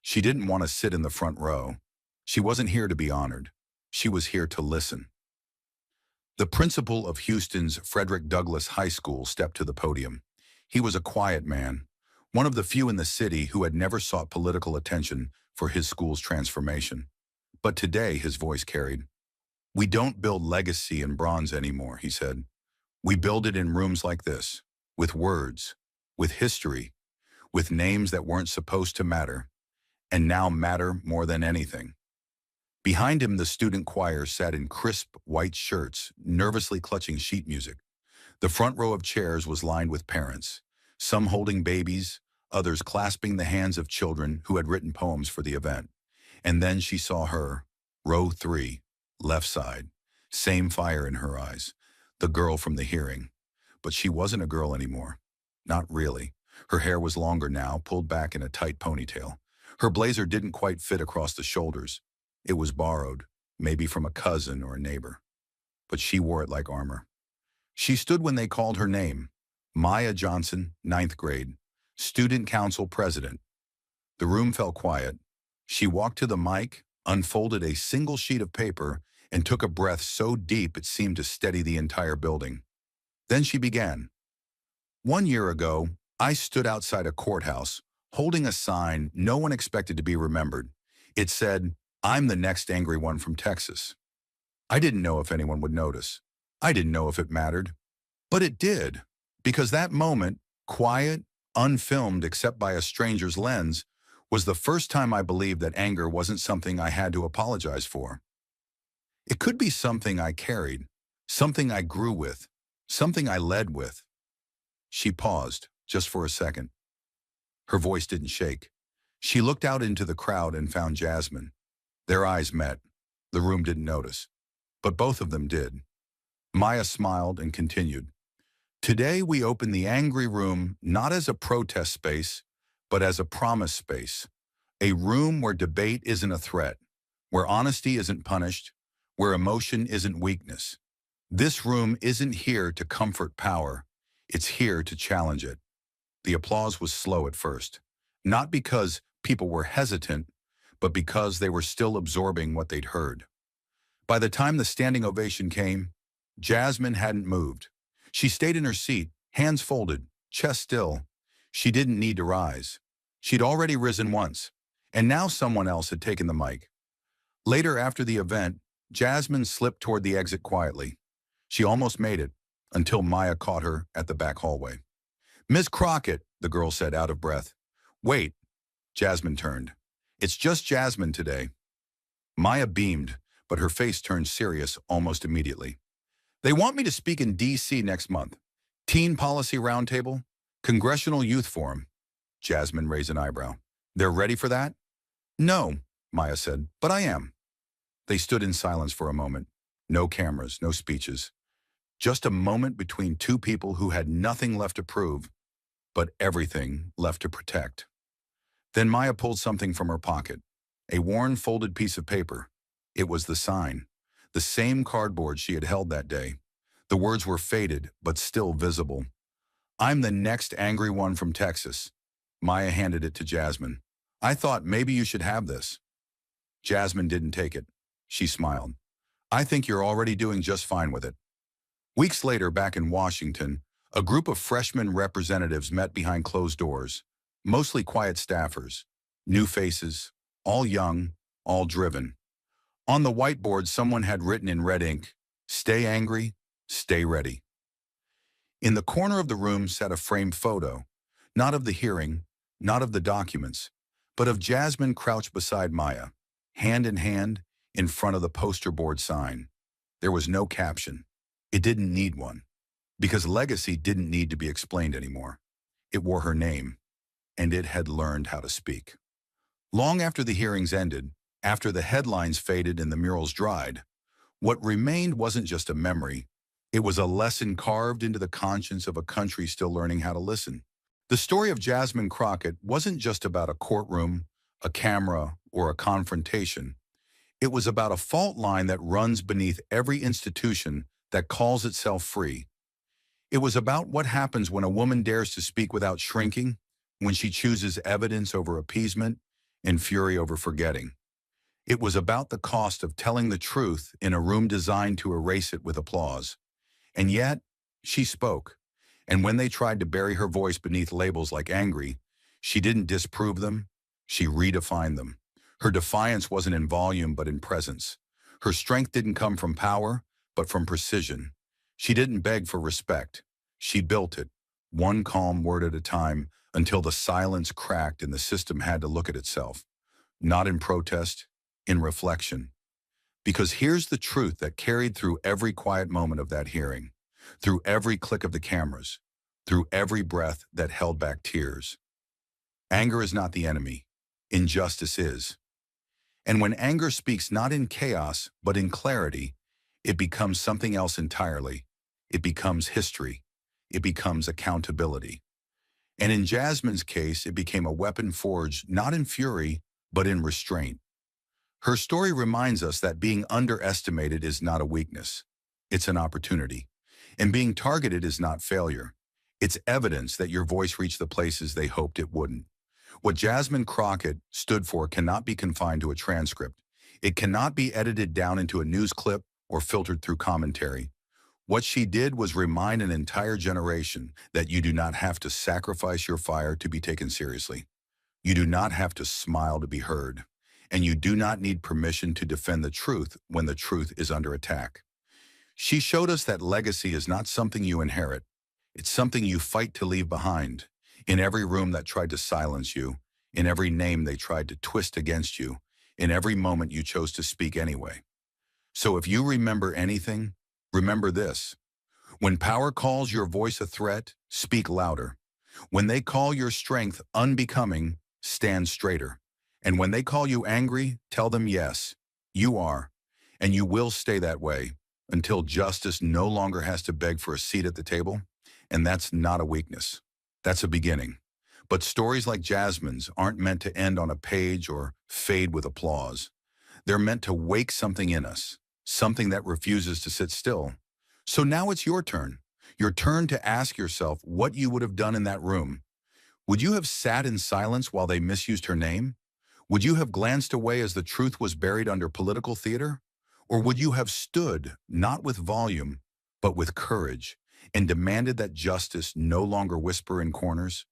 She didn't want to sit in the front row. She wasn't here to be honored. She was here to listen. The principal of Houston's Frederick Douglass High School stepped to the podium. He was a quiet man, one of the few in the city who had never sought political attention for his school's transformation. But today his voice carried. "We don't build legacy in bronze anymore," he said. "We build it in rooms like this, with words, with history, with names that weren't supposed to matter, and now matter more than anything." Behind him, the student choir sat in crisp white shirts, nervously clutching sheet music. The front row of chairs was lined with parents, some holding babies, others clasping the hands of children who had written poems for the event. And then she saw her, row 3, left side, same fire in her eyes, the girl from the hearing. But she wasn't a girl anymore. Not really. Her hair was longer now, pulled back in a tight ponytail. Her blazer didn't quite fit across the shoulders. It was borrowed, maybe from a cousin or a neighbor. But she wore it like armor. She stood when they called her name. Maya Johnson, 9th grade, student council president. The room fell quiet. She walked to the mic, unfolded a single sheet of paper, and took a breath so deep it seemed to steady the entire building. Then she began. "1 year ago, I stood outside a courthouse, holding a sign no one expected to be remembered. It said, 'I'm the next angry one from Texas.' I didn't know if anyone would notice. I didn't know if it mattered. But it did, because that moment, quiet, unfilmed except by a stranger's lens, was the first time I believed that anger wasn't something I had to apologize for. It could be something I carried, something I grew with, something I led with." She paused, just for a second. Her voice didn't shake. She looked out into the crowd and found Jasmine. Their eyes met. The room didn't notice, but both of them did. Maya smiled and continued. "Today we open the Angry Room not as a protest space, but as a promise space. A room where debate isn't a threat, where honesty isn't punished, where emotion isn't weakness. This room isn't here to comfort power. It's here to challenge it." The applause was slow at first, not because people were hesitant, but because they were still absorbing what they'd heard. By the time the standing ovation came, Jasmine hadn't moved. She stayed in her seat, hands folded, chest still. She didn't need to rise. She'd already risen once, and now someone else had taken the mic. Later after the event, Jasmine slipped toward the exit quietly. She almost made it, until Maya caught her at the back hallway. "Miss Crockett," the girl said, out of breath. "Wait." Jasmine turned. "It's just Jasmine today." Maya beamed, but her face turned serious almost immediately. "They want me to speak in D.C. next month. Teen Policy Roundtable, Congressional Youth Forum." Jasmine raised an eyebrow. "They're ready for that?" "No," Maya said, "but I am." They stood in silence for a moment. No cameras, no speeches. Just a moment between two people who had nothing left to prove, but everything left to protect. Then Maya pulled something from her pocket. A worn, folded piece of paper. It was the sign. The same cardboard she had held that day. The words were faded, but still visible. "I'm the next angry one from Texas." Maya handed it to Jasmine. "I thought maybe you should have this." Jasmine didn't take it. She smiled. "I think you're already doing just fine with it." Weeks later, back in Washington, a group of freshman representatives met behind closed doors, mostly quiet staffers, new faces, all young, all driven. On the whiteboard, someone had written in red ink, "Stay angry, stay ready." In the corner of the room sat a framed photo, not of the hearing, not of the documents, but of Jasmine crouched beside Maya, hand in front of the poster board sign. There was no caption. It didn't need one, because legacy didn't need to be explained anymore. It wore her name, and it had learned how to speak. Long after the hearings ended, after the headlines faded and the murals dried, what remained wasn't just a memory. It was a lesson carved into the conscience of a country still learning how to listen. The story of Jasmine Crockett wasn't just about a courtroom, a camera, or a confrontation. It was about a fault line that runs beneath every institution that calls itself free. It was about what happens when a woman dares to speak without shrinking, when she chooses evidence over appeasement and fury over forgetting. It was about the cost of telling the truth in a room designed to erase it with applause. And yet, she spoke. And when they tried to bury her voice beneath labels like angry, she didn't disprove them, she redefined them. Her defiance wasn't in volume, but in presence. Her strength didn't come from power, but from precision. She didn't beg for respect. She built it, one calm word at a time, until the silence cracked and the system had to look at itself. Not in protest, in reflection. Because here's the truth that carried through every quiet moment of that hearing, through every click of the cameras, through every breath that held back tears. Anger is not the enemy. Injustice is. And when anger speaks not in chaos, but in clarity, it becomes something else entirely. It becomes history. It becomes accountability. And in Jasmine's case, it became a weapon forged not in fury, but in restraint. Her story reminds us that being underestimated is not a weakness. It's an opportunity. And being targeted is not failure. It's evidence that your voice reached the places they hoped it wouldn't. What Jasmine Crockett stood for cannot be confined to a transcript. It cannot be edited down into a news clip or filtered through commentary. What she did was remind an entire generation that you do not have to sacrifice your fire to be taken seriously. You do not have to smile to be heard. And you do not need permission to defend the truth when the truth is under attack. She showed us that legacy is not something you inherit. It's something you fight to leave behind. In every room that tried to silence you, in every name they tried to twist against you, in every moment you chose to speak anyway. So if you remember anything, remember this. When power calls your voice a threat, speak louder. When they call your strength unbecoming, stand straighter. And when they call you angry, tell them yes, you are, and you will stay that way until justice no longer has to beg for a seat at the table. And that's not a weakness. That's a beginning. But stories like Jasmine's aren't meant to end on a page or fade with applause. They're meant to wake something in us, something that refuses to sit still. So now it's your turn to ask yourself what you would have done in that room. Would you have sat in silence while they misused her name? Would you have glanced away as the truth was buried under political theater? Or would you have stood, not with volume, but with courage, and demanded that justice no longer whisper in corners?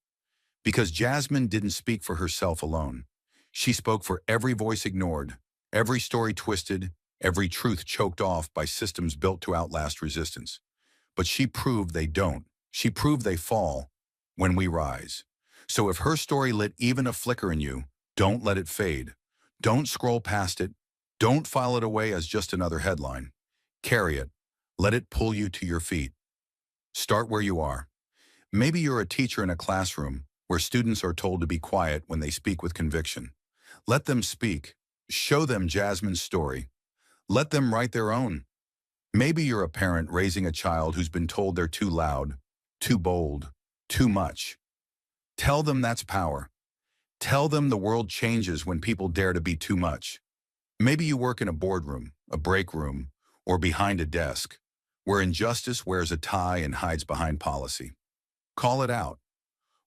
Because Jasmine didn't speak for herself alone. She spoke for every voice ignored, every story twisted, every truth choked off by systems built to outlast resistance. But she proved they don't. She proved they fall when we rise. So if her story lit even a flicker in you, don't let it fade. Don't scroll past it. Don't file it away as just another headline. Carry it. Let it pull you to your feet. Start where you are. Maybe you're a teacher in a classroom where students are told to be quiet when they speak with conviction. Let them speak. Show them Jasmine's story. Let them write their own. Maybe you're a parent raising a child who's been told they're too loud, too bold, too much. Tell them that's power. Tell them the world changes when people dare to be too much. Maybe you work in a boardroom, a break room, or behind a desk, where injustice wears a tie and hides behind policy. Call it out.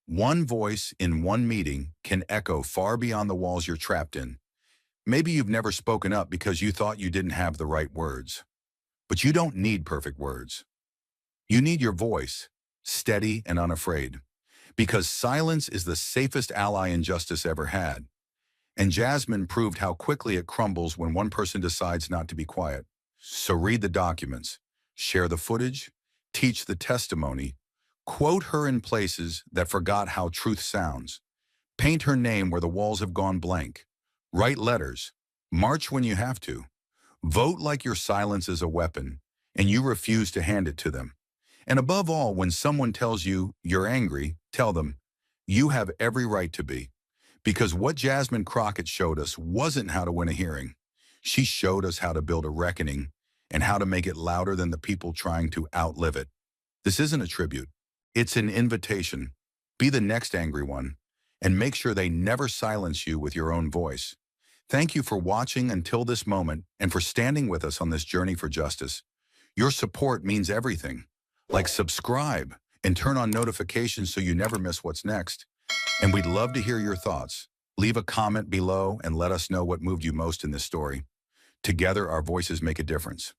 One voice in one meeting can echo far beyond the walls you're trapped in. Maybe you've never spoken up because you thought you didn't have the right words. But you don't need perfect words. You need your voice, steady and unafraid. Because silence is the safest ally injustice ever had. And Jasmine proved how quickly it crumbles when one person decides not to be quiet. So read the documents, share the footage, teach the testimony, quote her in places that forgot how truth sounds, paint her name where the walls have gone blank, write letters, march when you have to, vote like your silence is a weapon, and you refuse to hand it to them. And above all, when someone tells you you're angry, tell them, you have every right to be. Because what Jasmine Crockett showed us wasn't how to win a hearing. She showed us how to build a reckoning and how to make it louder than the people trying to outlive it. This isn't a tribute. It's an invitation. Be the next angry one, and make sure they never silence you with your own voice. Thank you for watching until this moment and for standing with us on this journey for justice. Your support means everything. Like subscribe and turn on notifications so you never miss what's next. And we'd love to hear your thoughts. Leave a comment below and let us know what moved you most in this story. Together, our voices make a difference.